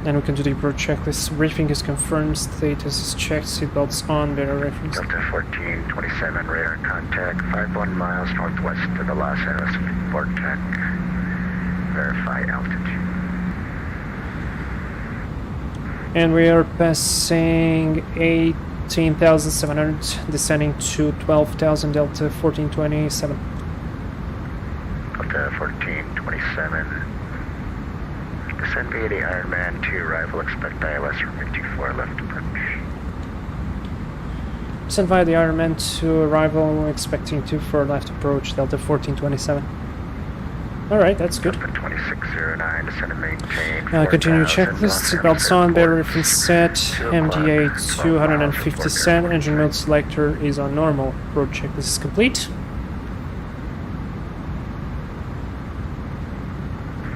And we can do the approach checklist. Briefing is confirmed, status is checked, seatbelts on, better reference. Delta 1427, radar contact 51 miles northwest to the Los SFO-LAX, verify altitude. And we are passing 8 14,700, descending to 12,000, Delta 1427. Delta 1427. Descend via the Ironman 2 arrival, expect ILS runway 24 left approach. Sent via the Ironman to arrival, expecting 24 left approach, Delta 1427. Alright, that's good. Delta 2609, descend and maintain. Continue 4,000, checklist, seatbelts on, battery reference set, MDA 250 set, engine mode selector is on normal. Road checklist is complete.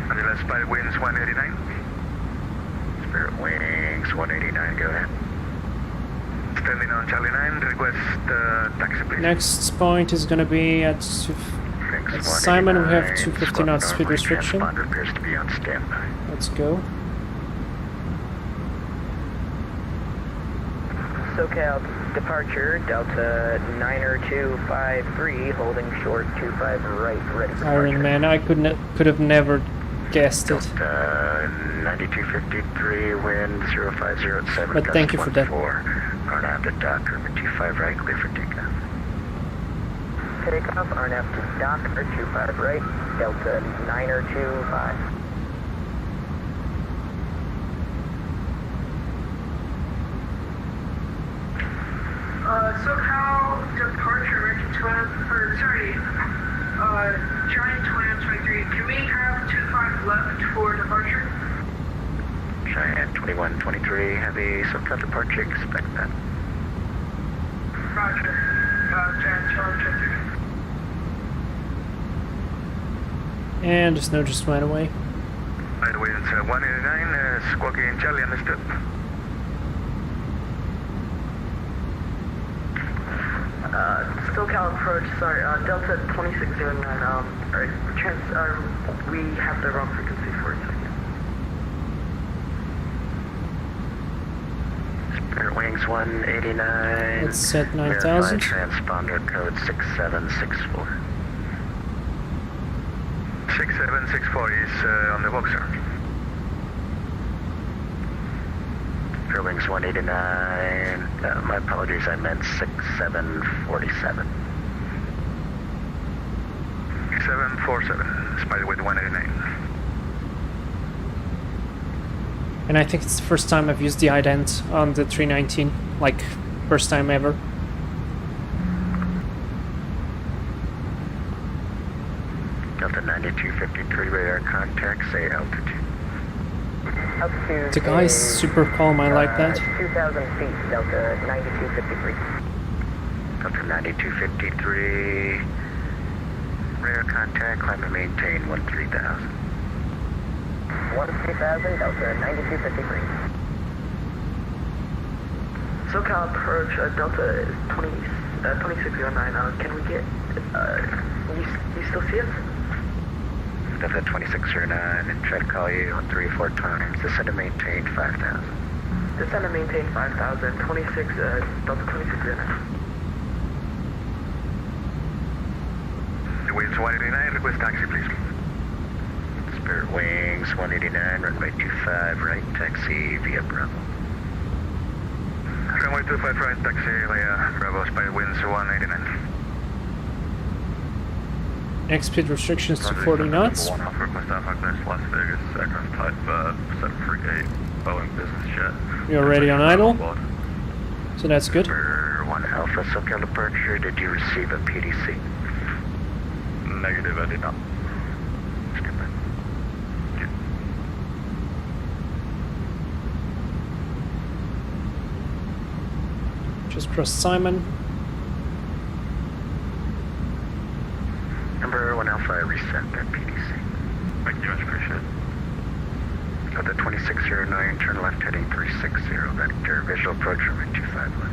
Angeles Spirit Winds 189. Spirit Wings 189, go ahead. Standing on Charlie 9, request taxi please. Next point is going to be at Simon. We have 250 knots speed restriction. Transponder appears to be on standby. Let's go. SoCal departure, Delta 90253, holding short 25 right, ready for Iron Man, I could have never guessed it. Delta 9253, wind 0507. But thank you for that. Arnav to dock, runway 25 right, clear for takeoff. Takeoff, Arnav to dock, or 25 right, Delta 9025. SoCal departure, American 12, or sorry, Giant 2123. Can we have 25 left for departure? Giant 2123, heavy SoCal departure, expect that. Roger. Giant 1223. And the snow just went away. Spirit Winds 189, squawking Charlie, understood. SoCal approach, sorry, Delta 2609, we have the wrong frequency for a second. Spirit Wings 189. Let's set Verify 9,000. transponder code 6764. 6764 is on the boxer. Spirit Wings 189. My apologies, I meant 6747. 747, Spirit Wind 189. And I think it's the first time I've used the ident on the 319. Like, first time ever. Delta 9253 radar contact, say altitude. Altitude The guy is super calm, I like that. 2,000 feet, Delta 9253. Delta 9253. Radar contact, climb and maintain 13,000. 13,000, Delta 9253. SoCal approach, Delta 2609, can we get, you still see us? Delta 2609, and try to call you on 3 or 4 times. Descend and maintain 5,000. Descend and maintain 5,000, 26, Delta 2609. Winds 189, request taxi please. Spirit Wings 189, runway 25 right, taxi via Bravo. Runway 25 right, taxi via Bravo, Spirit Winds 189. Next speed restrictions to 40 knots. One off request Alpha Class Las Vegas, aircraft type 738, Boeing business jet. You're already on idle, so that's good. Number 1 Alpha, SoCal departure, did you receive a PDC? Negative, I did not. Skip it. Just cross Simon. Number 1 Alpha, I resent that PDC. Thank you, much appreciated. Delta 2609, turn left heading 360, vector visual approach runway 25 left.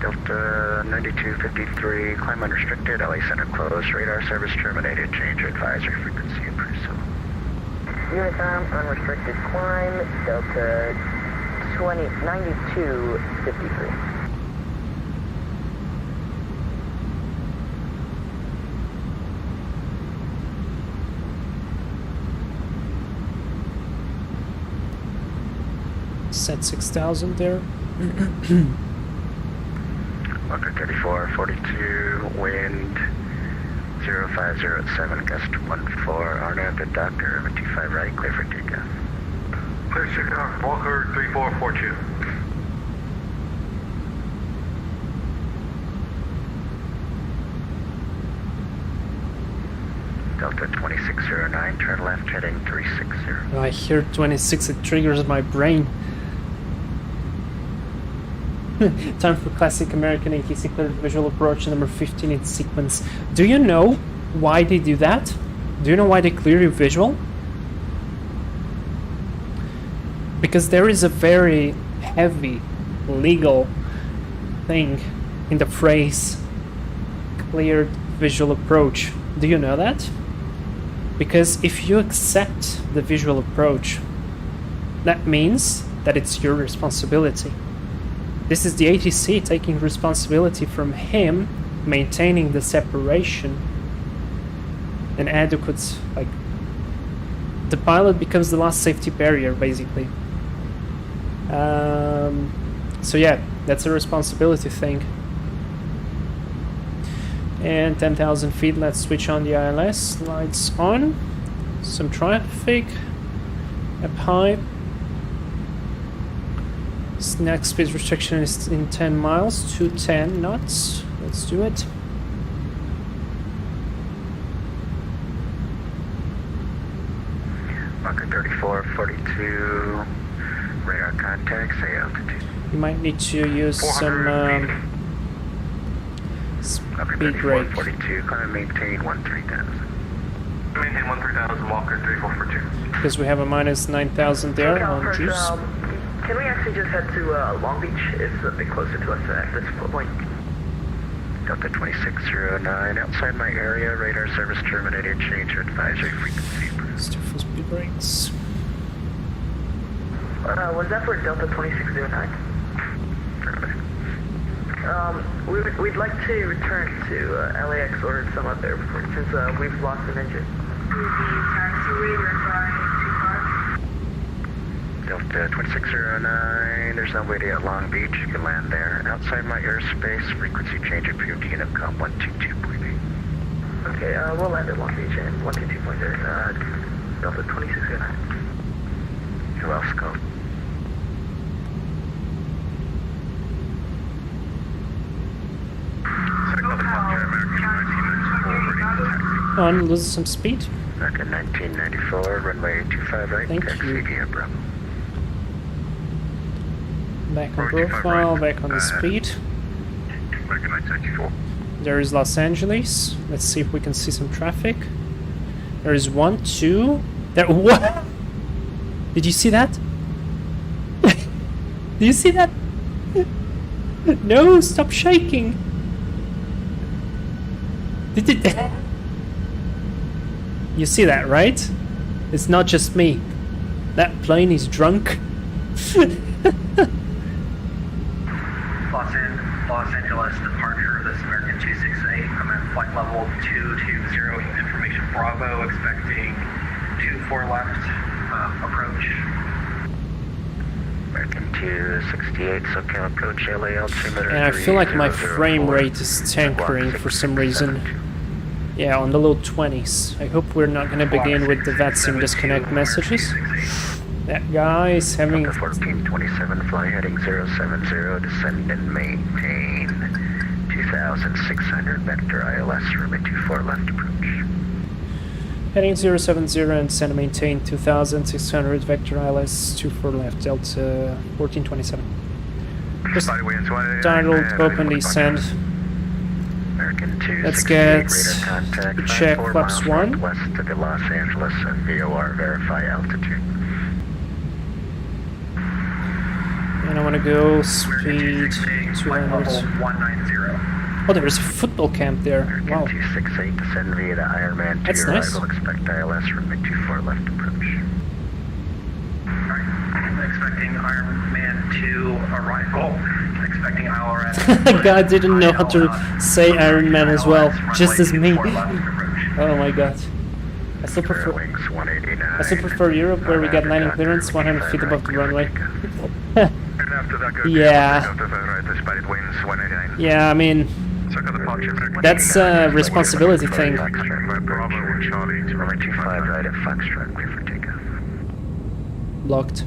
Delta 9253, climb unrestricted, LA Center closed, radar service terminated, change advisory frequency approved. Unicom, unrestricted climb, Delta 9253. Set 6,000 there. Walker 3442, wind 0507, gust 14, Arnab, Doctor, 25 right, clear for takeoff. Clear to takeoff, Walker 3442. Delta 2609, turn left, heading 360. I hear 26, it triggers my brain. Time for classic American ATC cleared visual approach number 15 in sequence. Do you know why they do that? Do you know why they clear your visual? Because there is a very heavy legal thing in the phrase cleared visual approach. Do you know that? Because if you accept the visual approach, that means that it's your responsibility. This is the ATC taking responsibility from him, maintaining the separation and adequate, like, the pilot becomes the last safety barrier, basically. So yeah, that's a responsibility thing. And 10,000 feet, let's switch on the ILS, lights on, some traffic, up high. Next speed restriction is in 10 miles, 210 knots. Let's do it. Walker 3442, radar contact, say altitude. You might need to use some speed brake. 3442, climb maintain 13,000. Maintain 13,000, Walker 3442. Because we have a minus 9,000 there on juice. Can we actually just head to Long Beach? It's a bit closer to us at this point. Delta 2609, outside my area, radar service terminated, change your advisory frequency. Let's do full speed brakes. Was that for Delta 2609? We'd like to return to LAX or some other airport since we've lost an engine. Taxiway, Delta 2609, there's no way to get Long Beach, you can land there. Outside my airspace, frequency change at POT and com 122.8. Okay, we'll land at Long Beach and 122.8, Delta 2609. Who else go? On, lose some speed. American 1994, runway 25 right, Thank taxi you. via Bravo. Back on profile, back on the speed. American 1994. There is Los Angeles. Let's see if we can see some traffic. There is 1, 2. There. What? Did you see that? Did you see that? No, stop shaking. Did it? You see that, right? It's not just me. That plane is drunk. Los Angeles departure, this American 268. I'm at flight level 220, information Bravo, expecting 24 left approach. American 268, SoCal approach, LA altimeter. And I feel like my 3004. frame rate is tankering for some reason. Yeah, on the low 20s. I hope we're not gonna begin with the VATSIM disconnect messages. That guy is having... Delta 1427, fly heading 070, descend and maintain 2,600 vector ILS, runway 24 left approach. Heading 070 and descend and maintain 2,600 vector ILS 24 left, Delta 1427. Just startled, open descend. American 268, Let's get radar contact, check 54 flaps miles 1. northwest of Los Angeles and VOR verify altitude. And I want to go speed 200. 190. Oh, there's a football camp there. American Wow. 268, descend via the Ironman 2 That's nice. arrival, expect ILS, runway 24 left approach. Alright, expecting Ironman 2 arrival, expecting ILS. God didn't know how to say Iron Man as well, just as me. Oh my god. I still prefer Wings 189. I still prefer Europe, where we get landing clearance 100 feet above the runway. And after that, go Yeah. to right, the Spirit Wings 189. Yeah, I mean, Circle departure. that's a responsibility thing. Bravo and Charlie to Runway 25 right at Foxtrot, clear for takeoff. Blocked.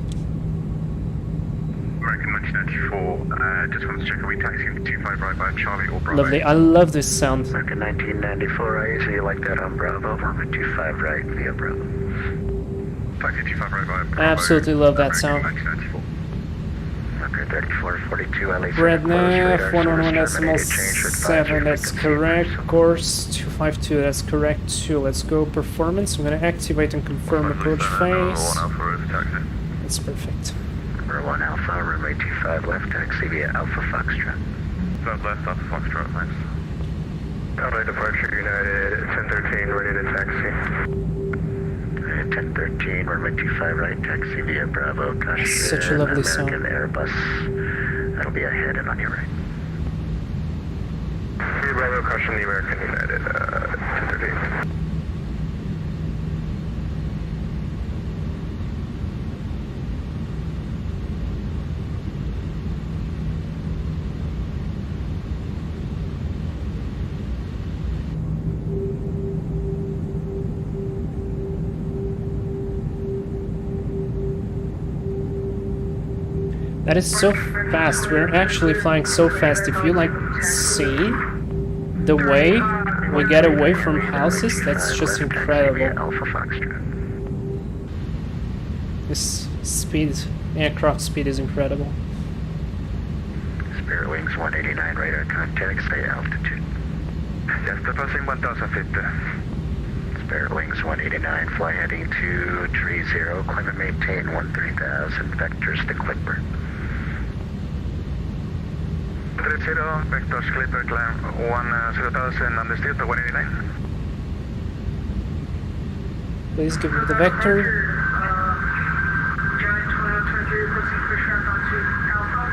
American 1994, just want to check, are we taxiing 25 right by Charlie or Bravo? Lovely. I love this sound. American 1994, I usually like that on Bravo. Runway 25 right via Bravo. Taxi 25 right by Bravo. Absolutely love that sound. American 1994. Marker 3442, LA. Redner 111.7, that's correct. Course 252, that's correct too. Let's go performance. I'm gonna activate and confirm approach phase. 1 Alpha is taxi. That's perfect. Number 1 Alpha, runway 25 left, taxi via Alpha Foxtrot. Third left, Alpha Foxtrot, thanks. LA departure United, 1013, ready to taxi. 1013, runway 25 right, taxi via Bravo, caution. Such a lovely sound. American Airbus, that'll be ahead and on your right. Via Bravo, caution the American United, 1013. That is so fast. We're actually flying so fast. If you like see the way we get away from houses, that's just incredible. Alpha Foxtrot. This speed, aircraft speed is incredible. Spirit Wings 189, radar contact, stay altitude. Yes, passing 1,000 feet. Spirit Wings 189, fly heading to 30, climb and maintain 13,000, vectors to Clipper. 30, vectors Clipper, climb 10,000, understeer to 189. Please give me the vector. Giant 2123, proceed for track onto Alpha.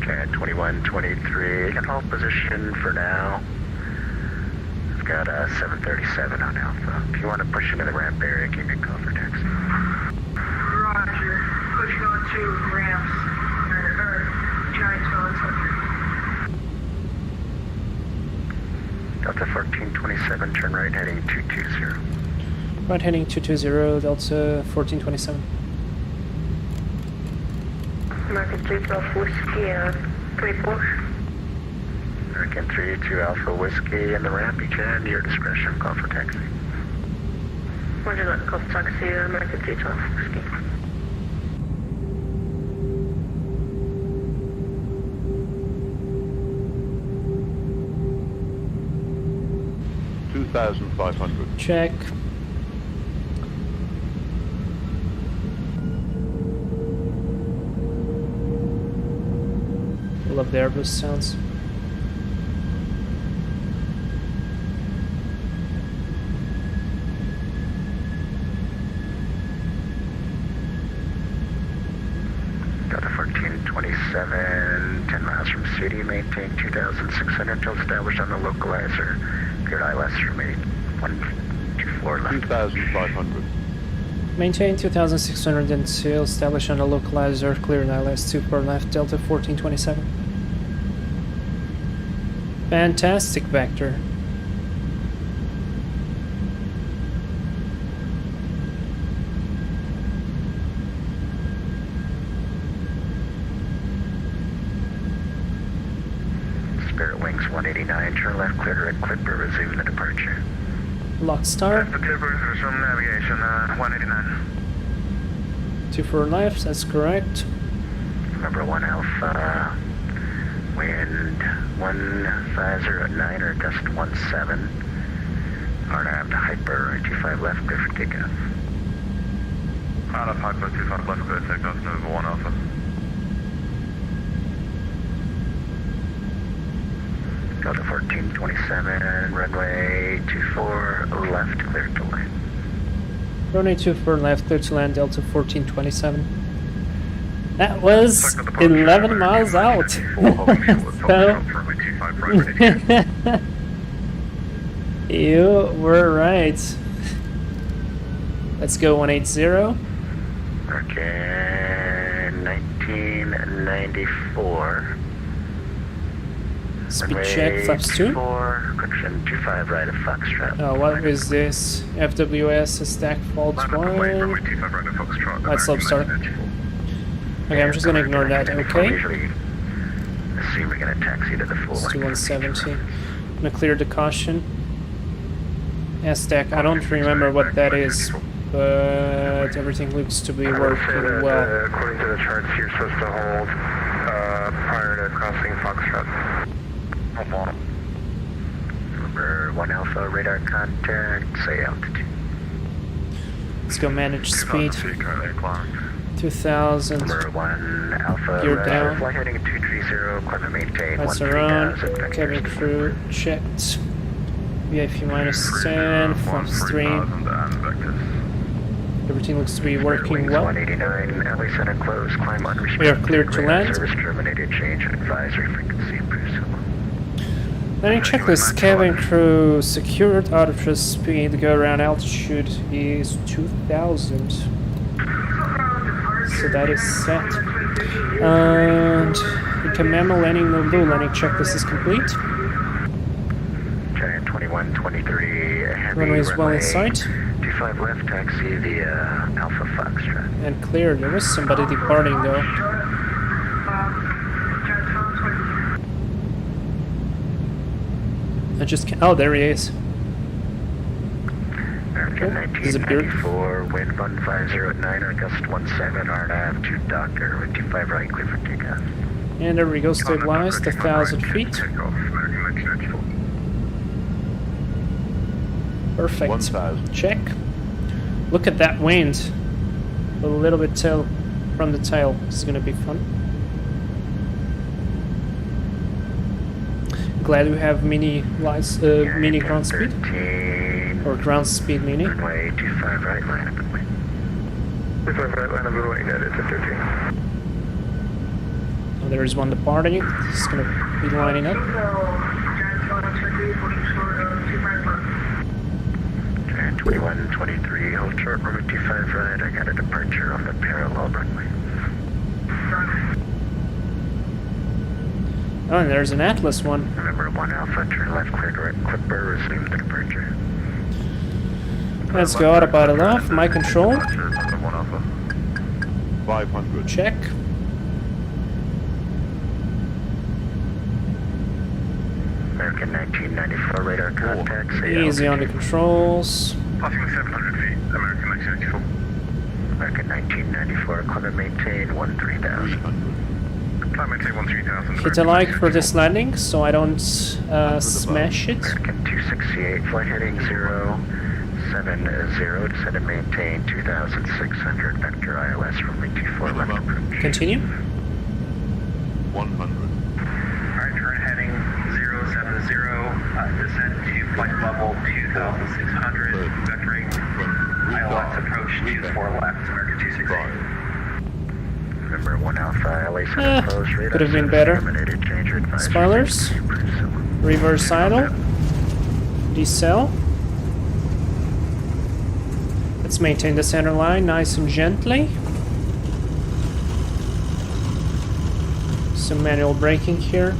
Giant 2123, can hold position for now. I've got a 737 on Alpha. If you want to push into the ramp area, give me a call for taxi. Roger. Pushing on to ramps. Giant 2123. Delta 1427, turn right heading 220. Right heading 220, Delta 1427. American 312 Whiskey, 34. American 32 Alpha Whiskey in the ramp, each end, your discretion, call for taxi. Roger that, call for taxi, American 312 Whiskey. $2,500. Check. I love the Airbus sounds. Delta 1427, 10 miles from city, maintain 2,600 until established on the localizer. Cleared ILS remaining 124 left. 2,500. Maintain 2,600 until established on a localizer, clearing ILS 24 left, Delta 1427. Fantastic vector. Spirit Wings 189, turn left, clear direct Clipper, resume the departure. Lock start. The Clipper, resume navigation, 189. 24 left, that's correct. Number 1 Alpha, wind 150 or gust 17. RNAV to hyper, 25 left, clear for takeoff. Out of hyper, 25 left, clear takeoff, number 1 Alpha. Delta 1427, runway 24 left, clear to land. Runway 24 left, clear to land, Delta 1427. That was 11 miles out. So, you were right. Let's go 180. Okay, 1994. Speed check, flaps 2. Correction, 25 right of Foxtrot. Oh, what is this? FWS, stack fault 1. Let's slope start. Okay, I'm just gonna ignore that, okay? Usually assume we're gonna taxi to the full Let's do length. 170. I'm gonna clear the caution. S-stack, I don't remember what that is, but everything looks to be working well. According to the charts, you're supposed to hold prior to crossing Foxtrot. Number 1 Alpha radar contact, say altitude. Let's go manage speed. 2000. Number 1 Alpha Gear down. flight heading 230, climate maintain That's 13,000. around. Cabin crew checked. VIP minus 10, flaps 3. Everything looks to be working well. 189, LA Center closed, climb unrestricted. We are cleared to radar land. Service terminated, change in advisory frequency, pursue. Landing checklist, cabin crew secured, auto thrust speed, go around altitude is 2000. So that is set. And Kamama landing no blue, landing checklist is complete. Giant 2123, heavy Runway is well in sight. 25 left, taxi via Alpha Foxtrot. And clear. There was somebody departing though. I just can't. Oh, there he is. American Disappeared. 1994, wind 1509, gust 17, RNAV 2 Docker, with 25 right, clear for takeoff. And there we go, stabilized, 1,000 feet. Perfect. 1,000. Check. Look at that wind. A little bit tail from the tail. This is gonna be fun. Glad we have mini lights, mini ground speed. 13, Or ground speed mini. runway 25 right, line up and wait. 25 right, line up and wait, that is a 13. Oh, there is one departing. It's gonna be lining up. Giant 2123, hold short, runway 25 right, I got a departure on the parallel runway. Oh, and there's an Atlas one. Remember 1 Alpha, turn left, clear direct clipper, resume the departure. Let's go autopilot off. My control. 500. Check. American 1994 radar contact, say Easy on the controls. Passing 700 feet, American 1994. American 1994, climate maintain 13,000. Climb maintain 13,000. Hit a like for this landing so I don't smash it. American 268, flight heading 070, descend and maintain 2,600, vector ILS runway 24 left approach. Continue. 100. Alright, turn heading 070, descend to flight level 2,600, vectoring ILS approach 24 left, American 268. Remember 1 Alpha, LA Center closed, radar could have been service better. terminated, change your advisory Spoilers. frequency, pursue. Reverse idle. Decel. Let's maintain the center line nice and gently. Some manual braking here.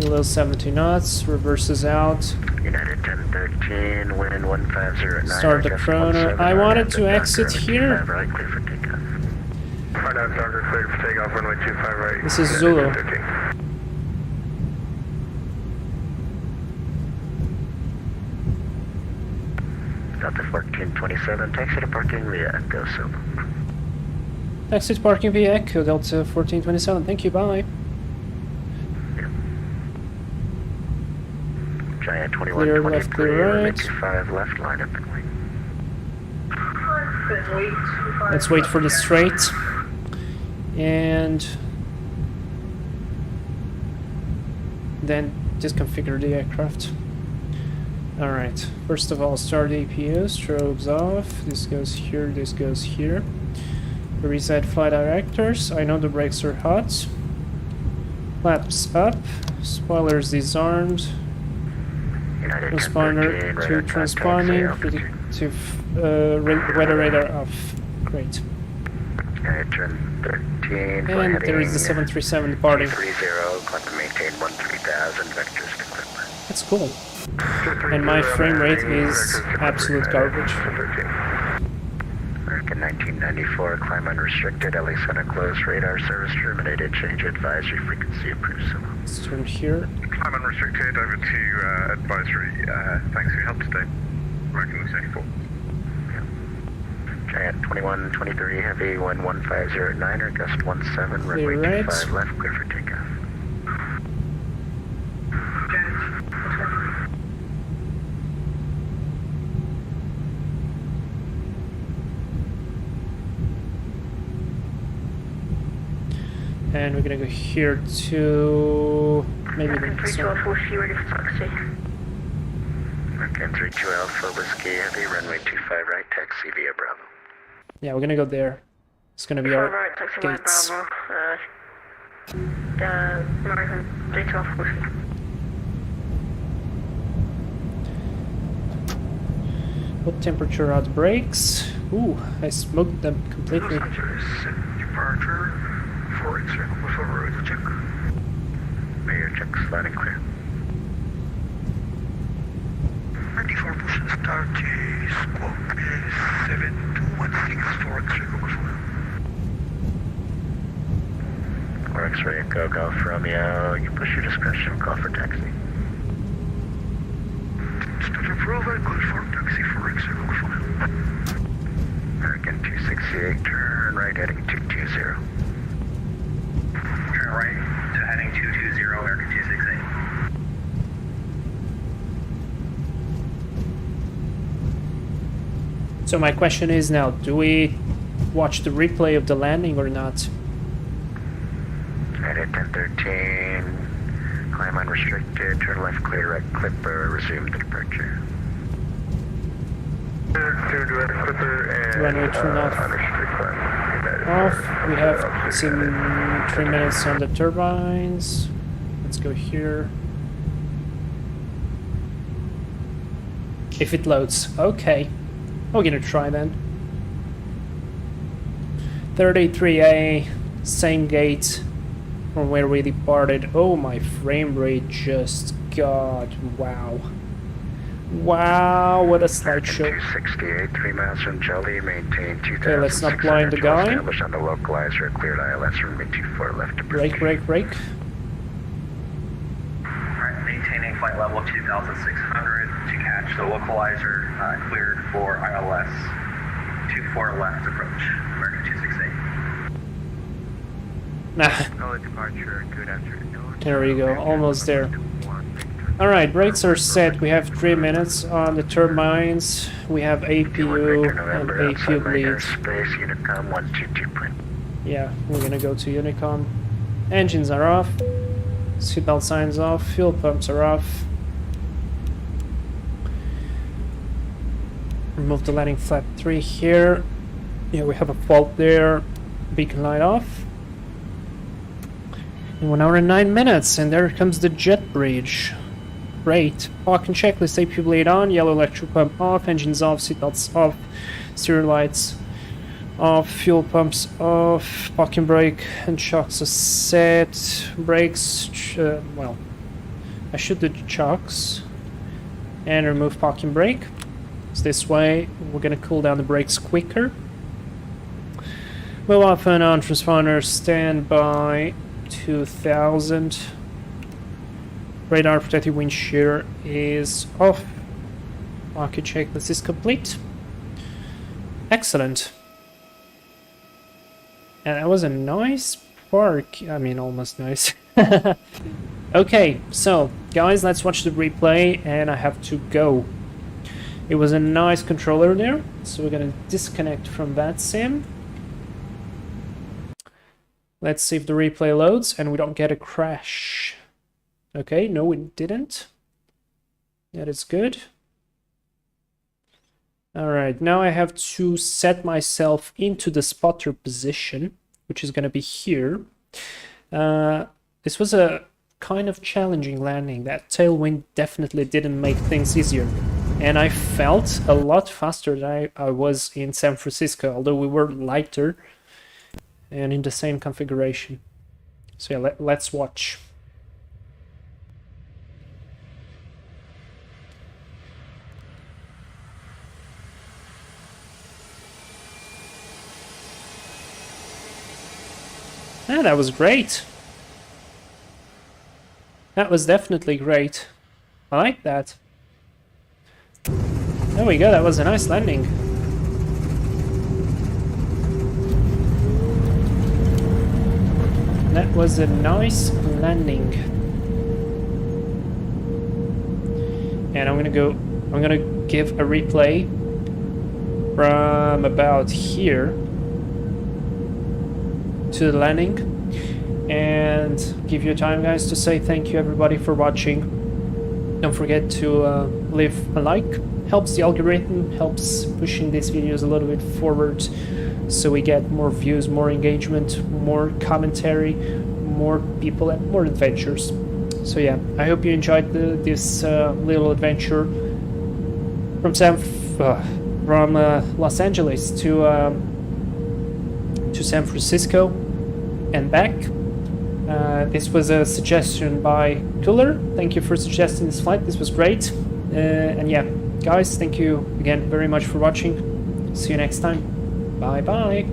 Below 70 knots, reverses out. United 1013, wind 1509. Start the chrono. I wanted to exit here. Right, clear for takeoff. Right now, Docker cleared for takeoff, runway 25 right. This is Zulu. 13. Delta 1427, taxi to parking via Echo Silver. Exit parking via Echo, Delta 1427. Thank you, bye. Giant Clear left, 2123, clear right. 25 left, line up and wait. Let's wait for the straight. And then disconfigure the aircraft. Alright, first of all, start APU, strobes off. This goes here, this goes here. Reset flight directors. I know the brakes are hot. Flaps up. Spoilers disarmed. United Transponder 1013, to radar transponding, contact, predictive weather radar off. Great. Turn 13, And there is the 737 departing. 30, climb and maintain 13,000, vectors to clip. That's cool. And my frame rate is absolute garbage. American 1994, climb unrestricted, LA Center closed, radar service terminated, change advisory frequency approved. Let's turn here. Climb unrestricted, over to advisory. Thanks for your help today. American 94. Giant 2123 heavy 11509 gust 17 runway right. 25 left, clear for takeoff. And we're gonna go here to maybe the next one. 312 ready for taxi. American 32 Alpha Whiskey heavy runway 25 right, taxi via Bravo. Yeah, we're gonna go there. It's gonna be our Right, taxi via gates. Bravo. American 312 whiskey. What temperature are the brakes? Ooh, I smoked them completely. Departure, 4 circle before road check. Mayor check sliding clear. 94 push start squawk 7216 forward circle before. Or X-ray Echo Golf Romeo, you push your discretion, call for taxi. Start approval, call for taxi for X-ray before. American 268, turn right heading 220. Turn right to heading 220, American 268. So my question is now, do we watch the replay of the landing or not? At 1013, climb unrestricted, turn left clear right clipper, resume the departure. Runway turn off. We have some 3 minutes on the turbines. Let's go here. If it loads, okay. We're gonna try then. 33A, same gate from where we departed. Oh, my frame rate just got, wow. Wow, what a slideshow. 268, 3 miles from Jelly, maintain 2,000. Okay, let's not blind the guy. Established on the localizer, cleared ILS runway 24 left to Brake, brake, brake. Alright, maintaining flight level 2,600 to catch the localizer, cleared for ILS. 24 left approach, American 268. Nah, Solid departure, good afternoon. there we go, almost there. Alright, brakes are set. We have 3 minutes on the turbines. We have APU and APU bleed. Space, Unicom 122. Yeah, we're gonna go to Unicom. Engines are off. Seatbelt signs off. Fuel pumps are off. Remove the landing flap 3 here. Yeah, we have a fault there. Beacon light off. In 1 hour and 9 minutes, and there comes the jet bridge. Great. Parking checklist, APU blade on, yellow electric pump off, engines off, seatbelts off, steering lights off, fuel pumps off, parking brake and shocks are set, brakes, well, I should do the shocks, and remove parking brake. So this way, we're gonna cool down the brakes quicker. Move off and on transponder, standby 2000. Radar protected wind shear is off. Market checklist is complete. Excellent. And that was a nice park. I mean, almost nice. Okay, so guys, let's watch the replay, and I have to go. It was a nice controller there, so we're gonna disconnect from that sim. Let's see if the replay loads and we don't get a crash. Okay, no, it didn't. That is good. Alright, now I have to set myself into the spotter position, which is going to be here. This was a kind of challenging landing. That tailwind definitely didn't make things easier. And I felt a lot faster than I was in San Francisco, although we were lighter and in the same configuration. So yeah, let's watch. Ah, that was great. That was definitely great. I like that. There we go, that was a nice landing. That was a nice landing. And I'm gonna give a replay from about here to the landing and give you time, guys, to say thank you everybody for watching. Don't forget to leave a like. Helps the algorithm, helps pushing these videos a little bit forward so we get more views, more engagement, more commentary, more people and more adventures. So yeah, I hope you enjoyed this little adventure from Los Angeles to San Francisco and back. This was a suggestion by Cooler. Thank you for suggesting this flight. This was great. And yeah, guys, thank you again very much for watching. See you next time. Bye bye.